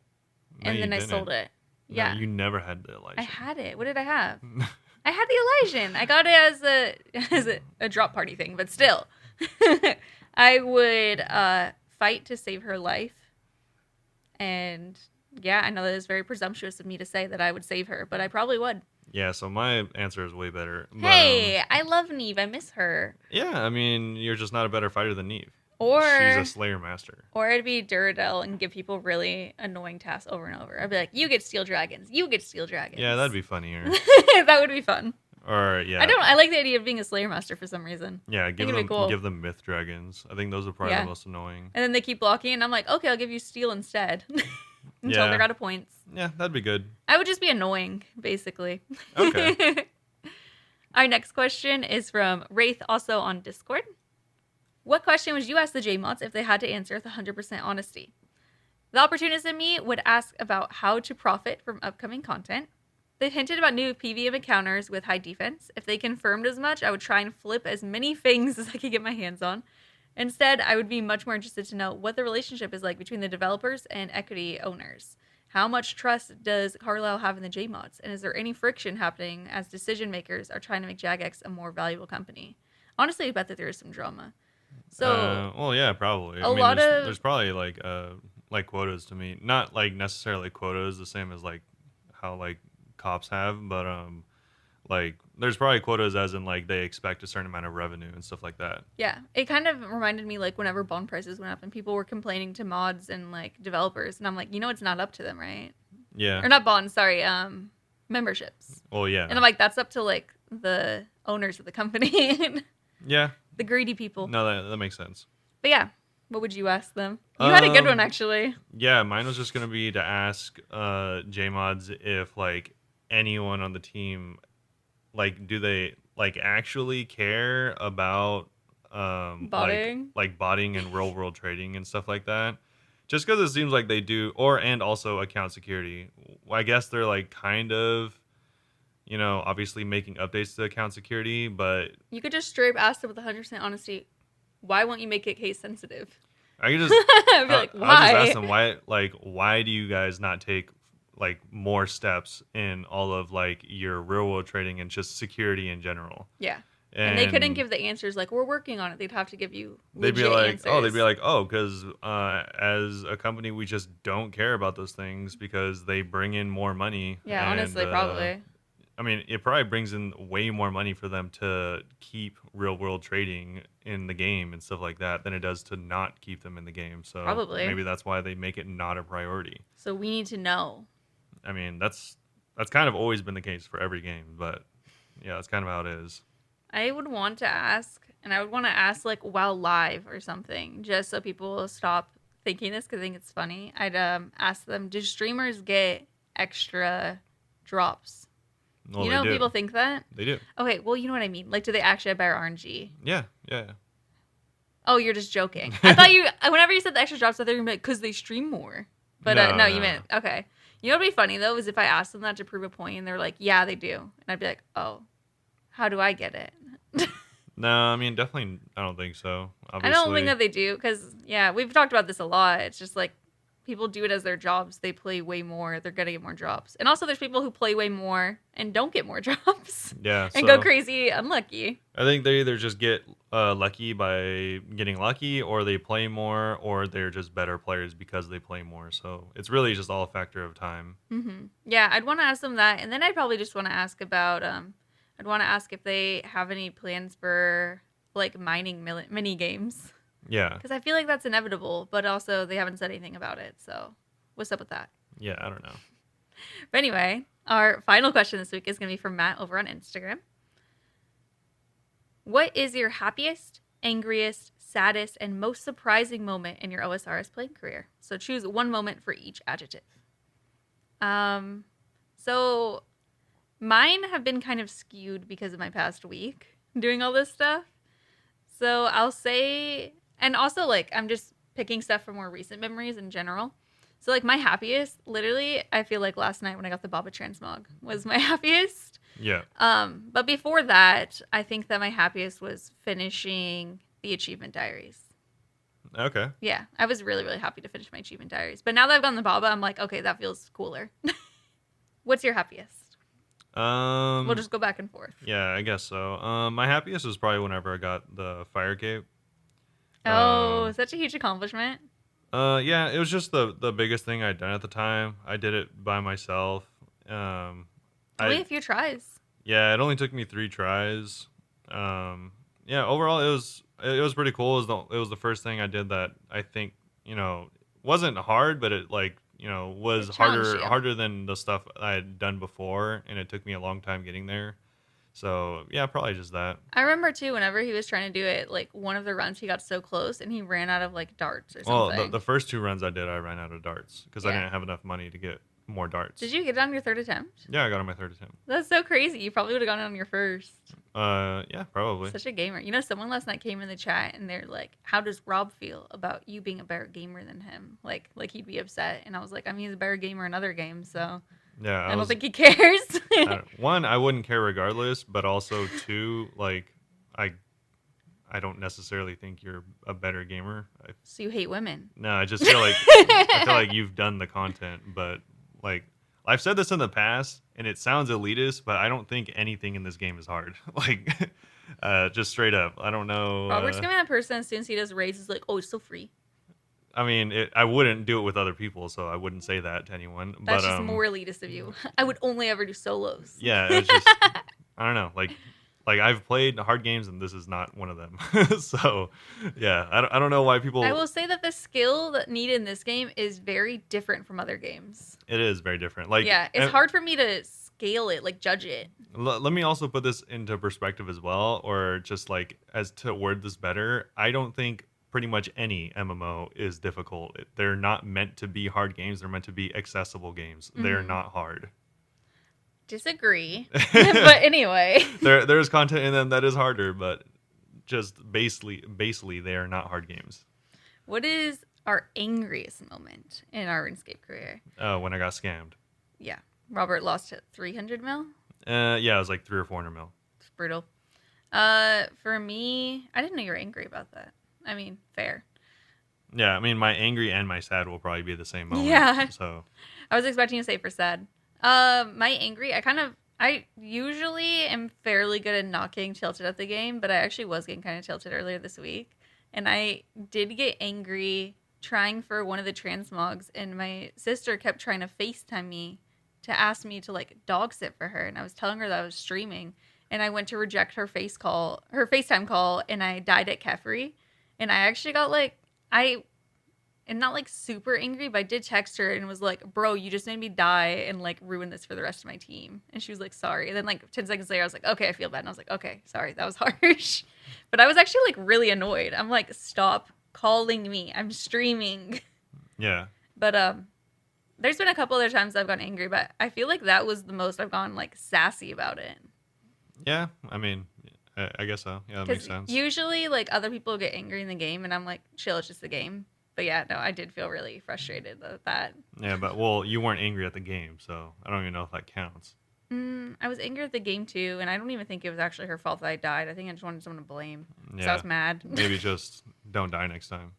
No, and you then I didn't. sold it. No, Yeah. you never had the Elijah. I had it. What did I have? I had the Elysian. I got it as a drop party thing, but still. I would fight to save her life. And yeah, I know that is very presumptuous of me to say that I would save her, but I probably would. Yeah, so my answer is way better. But, Hey, I love Neve. I miss her. yeah, I mean, you're just not a better fighter than Neve. Or She's a Slayer master. Or I'd be Duradel and give people really annoying tasks over and over. I'd be like, you get steel dragons. You get steel dragons. Yeah, that'd be funnier. That would be fun. Or yeah. I like the idea of being a Slayer master for some reason. Yeah, it'd be cool. give them myth dragons. I think those are probably Yeah. the most annoying. And then they keep blocking, and I'm like, okay, I'll give you steel instead. Until Yeah. they're out of points. Yeah, that'd be good. I would just be annoying, basically. Okay. Our next question is from Wraith, also on Discord. What question would you ask the JMods if they had to answer with 100% honesty? The opportunist in me would ask about how to profit from upcoming content. They've hinted about new PvM encounters with high defense. If they confirmed as much, I would try and flip as many things as I could get my hands on. Instead, I would be much more interested to know what the relationship is like between the developers and equity owners. How much trust does Carlisle have in the JMods? And is there any friction happening as decision makers are trying to make Jagex a more valuable company? Honestly, I bet that there is some drama. So, well, yeah, probably. There's probably like quotas to me, not like necessarily quotas the same as like how like cops have, but like there's probably quotas as in like they expect a certain amount of revenue and stuff like that. yeah, it kind of reminded me like whenever bond prices went up and people were complaining to mods and like developers, and I'm like, it's not up to them, right? Yeah. Or not bonds, sorry, memberships. Well, yeah. And I'm like, that's up to like the owners of the company, yeah. the greedy people. No, that makes sense. But yeah, what would you ask them? You had a good one actually. Yeah, mine was just gonna be to ask JMods if like anyone on the team, like, do they like actually care about Botting? like botting and real world trading and stuff like that? Just because it seems like they do, and also account security. I guess they're like kind of, obviously making updates to account security, but You could just straight up ask them with 100% honesty, why won't you make it case sensitive? I could just I'd be like, I'll just ask why? them why do you guys not take like more steps in all of like your real world trading and just security in general? Yeah. And they couldn't And give the answers like, we're working on it. They'd have to give you they'd be legit like, answers. because as a company, we just don't care about those things because they bring in more money. Yeah, And honestly, probably. I mean, it probably brings in way more money for them to keep real world trading in the game and stuff like that than it does to not keep them in the game. So Probably. maybe that's why they make it not a priority. So we need to know. I mean, that's kind of always been the case for every game, but yeah, that's kind of how it is. I would want to ask, and I would want to ask like while live or something, just so people will stop thinking this because I think it's funny. I'd ask them, do streamers get extra drops? Well, You they know, do. people think that. They do. Okay, well, you know what I mean. Like, do they actually have better RNG? Yeah, yeah. Oh, you're just joking. I thought you. Whenever you said the extra drops, I thought you were like because they stream more. But No, no, no, you meant okay. You know what'd be funny though is if I asked them that to prove a point, and they're like, "Yeah, they do," and I'd be like, "Oh, how do I get it?" no. I mean, definitely. I don't think so. I Obviously, don't think that they do because yeah, we've talked about this a lot. It's just like people do it as their jobs. They play way more. They're gonna get more drops. And also, there's people who play way more and don't get more drops yeah. and So go crazy unlucky. I think they either just get lucky by getting lucky, or they play more, or they're just better players because they play more. So it's really just all a factor of time. Yeah, I'd want to ask them that, and then I'd probably just want to ask about. I'd want to ask if they have any plans for like mining mini games Yeah, because I feel like that's inevitable, but also they haven't said anything about it. So, what's up with that? yeah. I don't know. But anyway, our final question this week is going to be from Matt over on Instagram. What is your happiest, angriest, saddest, and most surprising moment in your OSRS playing career? So choose one moment for each adjective. So mine have been kind of skewed because of my past week doing all this stuff. So I'll say, and also like I'm just picking stuff from more recent memories in general. So like my happiest, literally, I feel like last night when I got the Baba Transmog was my happiest. Yeah. But before that, I think that my happiest was finishing the achievement diaries. Okay. Yeah, I was really, really happy to finish my achievement diaries. But now that I've gotten the Baba, I'm like, okay, that feels cooler. What's your happiest? We'll just go back and forth. Yeah, I guess so. My happiest was probably whenever I got the fire cape. Oh, such a huge accomplishment. Yeah, it was just the biggest thing I'd done at the time. I did it by myself. Only a few tries. Yeah, it only took me 3 tries. Yeah, overall it was pretty cool. It was the first thing I did that I think wasn't hard, but it like was It challenged you. harder than the stuff I had done before, and it took me a long time getting there. So yeah, probably just that. I remember too, whenever he was trying to do it, like one of the runs, he got so close and he ran out of like darts or Well, something. the first 2 runs I did, I ran out of darts because I Yeah. didn't have enough money to get more darts. Did you get it on your third attempt? Yeah, I got on my 3rd attempt. That's so crazy. You probably would have gotten it on your first. Yeah, probably. Such a gamer. You know, someone last night came in the chat and they're like, "How does Rob feel about you being a better gamer than him? Like he'd be upset." And I was like, "I mean, he's a better gamer in other games, so Yeah, I don't think he cares." one, I wouldn't care regardless, but also 2, like I don't necessarily think you're a better gamer. So you hate women? No, I just feel like I feel like you've done the content, but like I've said this in the past, and it sounds elitist, but I don't think anything in this game is hard. Like, just straight up, I don't know. Robert's gonna be that person as soon as he does raids, is like, "Oh, it's so free." I mean, I wouldn't do it with other people, so I wouldn't say that to anyone. That's but just more elitist of you. I would only ever do solos. yeah, it's just I don't know, like I've played hard games, and this is not one of them. So yeah, I don't know why people. I will say that the skill that needed in this game is very different from other games. It is very different. Like Yeah, it's hard for me to scale it, like judge it. Let me also put this into perspective as well, or just like as to word this better. I don't think pretty much any MMO is difficult. They're not meant to be hard games. They're meant to be accessible games. They're not hard. Disagree. But anyway. There's content in them that is harder, but just basely they are not hard games. What is our angriest moment in our RuneScape career? When I got scammed. Yeah. Robert lost 300 mil? Yeah, it was like 300 or 400 mil. It's brutal. For me, I didn't know you were angry about that. I mean, fair. Yeah, I mean, my angry and my sad will probably be the same moment. Yeah. So, I was expecting to say for sad. My angry, I usually am fairly good at not getting tilted at the game, but I actually was getting kind of tilted earlier this week. And I did get angry trying for one of the transmogs, and my sister kept trying to FaceTime me to ask me to like dog sit for her. And I was telling her that I was streaming, and I went to reject her FaceTime call, and I died at Kefri. And I actually got like, I and not like super angry, but I did text her and was like, "Bro, you just made me die and like ruin this for the rest of my team." And she was like, "Sorry." And then like 10 seconds later, I was like, "Okay, I feel bad." And I was like, "Okay, sorry, that was harsh." But I was actually like really annoyed. I'm like, "Stop calling me. I'm streaming." yeah. But there's been a couple other times I've gotten angry, but I feel like that was the most I've gone like sassy about it. Yeah, I mean, I guess so. Yeah, that makes Because sense. usually like other people get angry in the game, and I'm like, "Chill, it's just the game." But yeah, no, I did feel really frustrated with that. Yeah, but well, you weren't angry at the game, so I don't even know if that counts. I was angry at the game too, and I don't even think it was actually her fault that I died. I think I just wanted someone to blame. So I Yeah, was mad. maybe just don't die next time.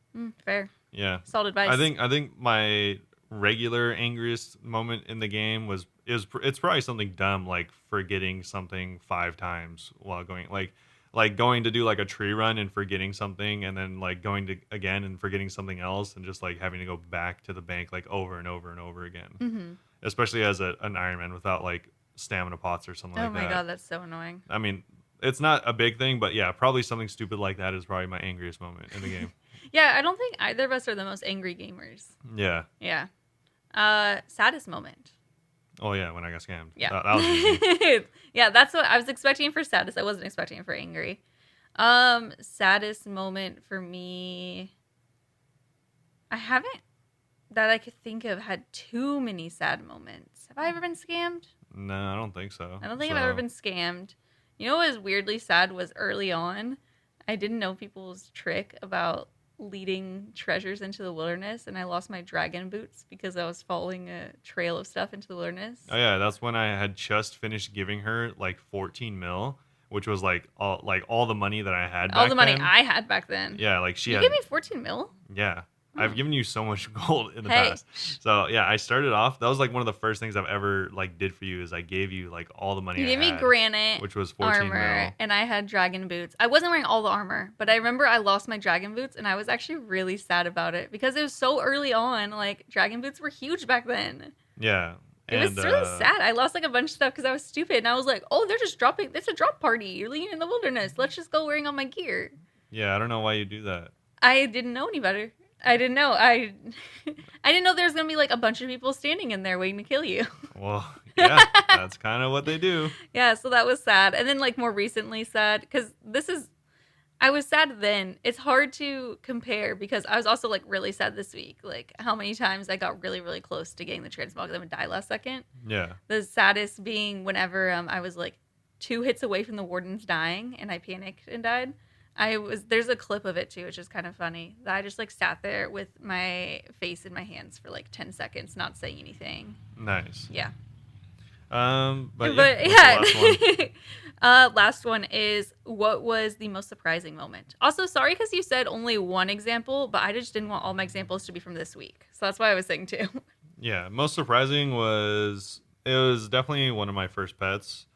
Fair. Yeah, Solid advice. I think my regular angriest moment in the game it's probably something dumb like forgetting something 5 times while going like going to do like a tree run and forgetting something, and then like going to again and forgetting something else, and just like having to go back to the bank like over and over and over again. Mm-hmm. Especially as an Ironman without like stamina pots or something Oh like my that. god, that's so annoying. I mean, it's not a big thing, but yeah, probably something stupid like that is probably my angriest moment in the game. Yeah, I don't think either of us are the most angry gamers. Yeah. Yeah. Saddest moment. Oh yeah, when I got scammed. Yeah. That was easy. Yeah, that's what I was expecting for saddest. I wasn't expecting it for angry. Saddest moment for me. I haven't that I could think of had too many sad moments. Have I ever been scammed? No, I don't think so. I don't think I've ever been scammed. You know what was weirdly sad was early on, I didn't know people's trick about leading treasures into the wilderness, and I lost my dragon boots because I was following a trail of stuff into the wilderness. Oh yeah, that's when I had just finished giving her like 14 mil, which was like all the money that I had All back the money then. I had back then. Yeah, like she You had. gave me 14 mil? Yeah. Oh. I've given you so much gold in the Hey. past. So yeah, I started off. That was like one of the first things I've ever like did for you is I gave you like all the money You I gave me had, granite which was 14 armor, mil. and I had dragon boots. I wasn't wearing all the armor, but I remember I lost my dragon boots, and I was actually really sad about it because it was so early on. Like dragon boots were huge back then. Yeah. It was really sad. I lost like a bunch of stuff because I was stupid, and I was like, "Oh, they're just dropping. It's a drop party. You're leaving in the wilderness. Let's just go wearing all my gear." Yeah, I don't know why you do that. I didn't know any better. I didn't know. I didn't know there was gonna be like a bunch of people standing in there waiting to kill you. Well, yeah, that's kind of what they do. Yeah, so that was sad. And then like more recently sad because I was sad then. It's hard to compare because I was also like really sad this week. Like how many times I got really, really close to getting the transmog and then would die last second. Yeah. The saddest being whenever I was like 2 hits away from the wardens dying and I panicked and died. There's a clip of it too, which is kind of funny. That I just like sat there with my face in my hands for like 10 seconds, not saying anything. Nice. Yeah. But yeah. yeah, what's the last one? Last one is what was the most surprising moment? Also, sorry because you said only one example, but I just didn't want all my examples to be from this week. So that's why I was saying two. Yeah, most surprising was it was definitely one of my first pets.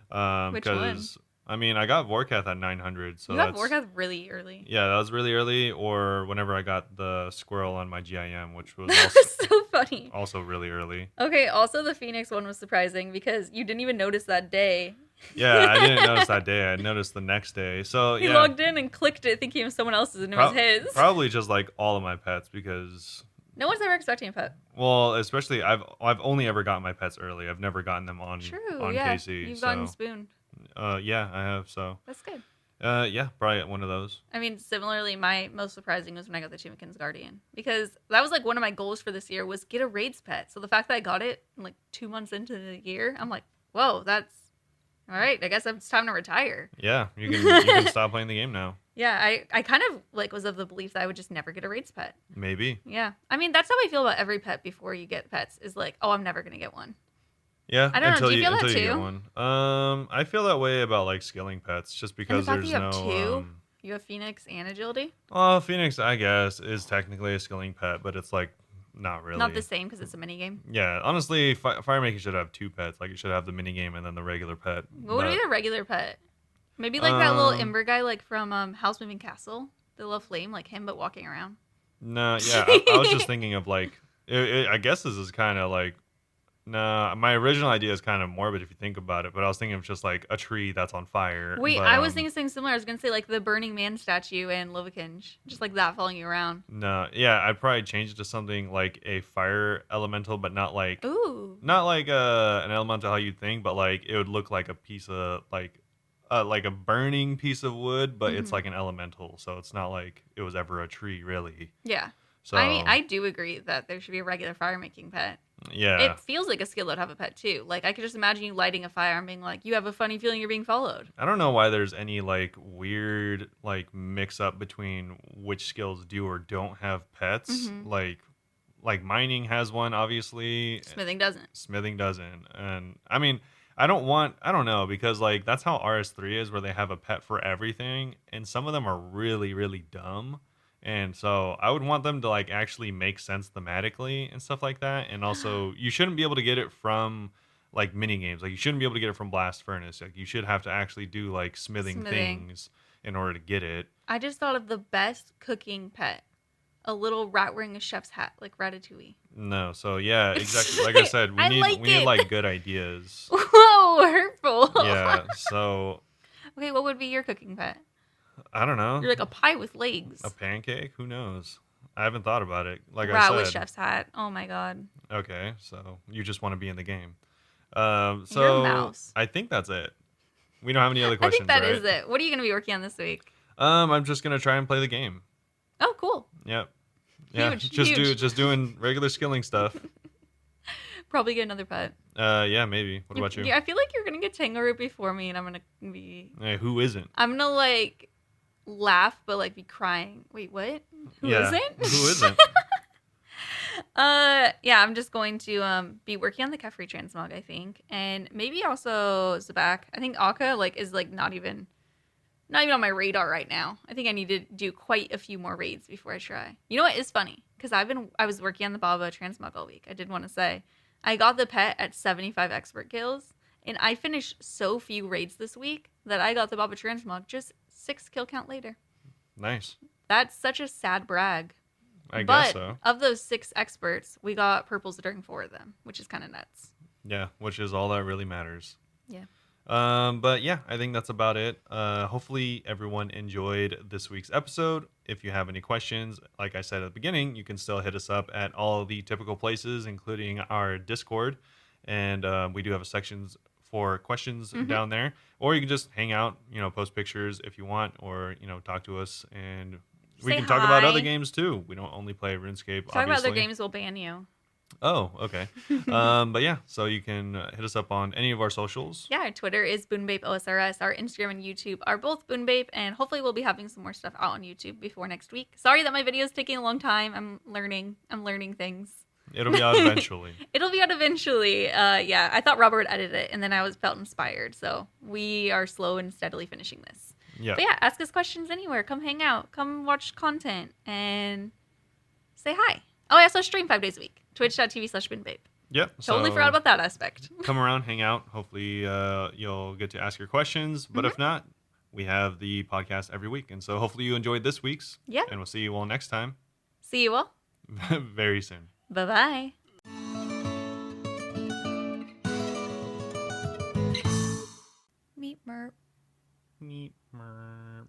Which one? Because I mean, I got Vorkath at 900, so You got that's Vorkath really early. yeah, that was really early. Or whenever I got the squirrel on my GIM, which was That also, was so funny. also really early. Okay, also the Phoenix one was surprising because you didn't even notice that day. Yeah, I didn't notice that day. I noticed the next day. So He yeah, logged in and clicked it thinking it was someone else's and it was his. probably just like all of my pets because No one's ever expecting a pet. well, especially I've only ever gotten my pets early. I've never gotten them on True, on yeah. KC. You've so gotten spooned. yeah, I have. So That's good. yeah, probably one of those. I mean, similarly, my most surprising was when I got the Chimikins Guardian because that was like one of my goals for this year was get a raids pet. So the fact that I got it like 2 months into the year, I'm like, whoa, that's all right. I guess it's time to retire. Yeah, you can stop playing the game now. Yeah, I kind of like was of the belief that I would just never get a raids pet. Maybe. Yeah, I mean that's how I feel about every pet before you get pets is like, oh, I'm never gonna get one. Yeah, I don't know. Do you feel that until you get too? one. I feel that way about like skilling pets, just And the because fact that there's you have no two, you have Phoenix and Agility, well, Phoenix, I guess, is technically a skilling pet, but it's like not not the really. same because it's a mini game. Yeah, honestly, fire making should have two pets. Like, it should have the mini game and then the regular pet. What would be But the regular pet? Maybe like that little um, Ember guy, like from House Moving Castle, the little flame, like him, but walking around. no, yeah, I was just thinking of like, I guess this is kind of like, nah, my original idea is kind of morbid if you think about it, but I was thinking of just like a tree that's on fire. Wait, But I was thinking something similar. I was gonna say like the Burning Man statue in Lovekinge, just like that following you around. no, yeah, I'd probably change it to something like a fire elemental, but not like Ooh. an elemental how you think, but like it would look like a piece of like a burning piece of wood, but it's Hmm. like an elemental, so it's not like it was ever a tree really. Yeah. So I mean, I do agree that there should be a regular fire making pet. yeah, It feels like a skill to have a pet too. Like I could just imagine you lighting a fire and being like, you have a funny feeling you're being followed. I don't know why there's any like weird like mix up between which skills do or don't have pets. Hmm. Like mining has one, obviously. Smithing doesn't. Smithing doesn't. And I mean, I don't know, because like that's how RS3 is, where they have a pet for everything, and some of them are really really dumb. And so I would want them to like actually make sense thematically and stuff like that. And also, you shouldn't be able to get it from like mini games. Like, you shouldn't be able to get it from Blast Furnace. Like, you should have to actually do like smithing Smithing. things in order to get it. I just thought of the best cooking pet. A little rat wearing a chef's hat, like Ratatouille. No, so yeah, exactly. Like I said, I like we need it. like good ideas. Whoa, hurtful. Yeah, so Okay, what would be your cooking pet? I don't know. You're like a pie with legs. A pancake? Who knows? I haven't thought about it. Like I Rat with said. chef's hat. Oh my god. Okay, so you just want to be in the game. You're a So mouse. I think that's it. We don't have any other I questions, think that right? is it. What are you going to be working on this week? I'm just gonna try and play the game. Oh, cool. Yep. Yeah, Huge, just huge. doing regular skilling stuff. Probably get another pet. Yeah, maybe. What about you? Yeah, I feel like you're going to get Tangle before me, and I'm going to be. Hey, who isn't? I'm going to like laugh, but like be crying. Wait, what? Who Yeah, isn't? Who isn't? Yeah, I'm just going to be working on the Caffrey transmog, I think, and maybe also Zabak. I think Akka like is like not even on my radar right now. I think I need to do quite a few more raids before I try. You know what is funny? Because I was working on the Baba transmog all week. I did want to say I got the pet at 75 expert kills, and I finished so few raids this week that I got the Baba transmog just 6 kill count later. Nice. That's such a sad brag. I But guess so. of those 6 experts, we got purples during 4 of them, which is kind of nuts. Yeah, which is all that really matters. Yeah. But yeah, I think that's about it. Hopefully everyone enjoyed this week's episode. If you have any questions, like I said at the beginning, you can still hit us up at all the typical places, including our Discord. And we do have a sections for questions down there. Or you can just hang out, post pictures if you want, or, talk to us, and we Say can talk about hi. other games too. We don't only play RuneScape, Talk about obviously. other games, we'll ban you. Oh, okay. But yeah, so you can hit us up on any of our socials. Yeah, our Twitter is Bunebapeosrs. Our Instagram and YouTube are both Bunebape, and hopefully we'll be having some more stuff out on YouTube before next week. Sorry that my video is taking a long time. I'm learning things. It'll be out eventually. It'll be out eventually. Yeah, I thought Robert would edit it, and then I felt inspired. So we are slow and steadily finishing this. Yeah. But yeah, ask us questions anywhere. Come hang out. Come watch content and say hi. Oh, I also stream 5 days a week. Twitch.tv/Bunebape. Yep. Totally so forgot about that aspect. come around, hang out. Hopefully, you'll get to ask your questions. But if not, we have the podcast every week, and so hopefully you enjoyed this week's. Yeah. And we'll see you all next time, See you all. very soon. Bye-bye. Meet Merp. Meep, merp.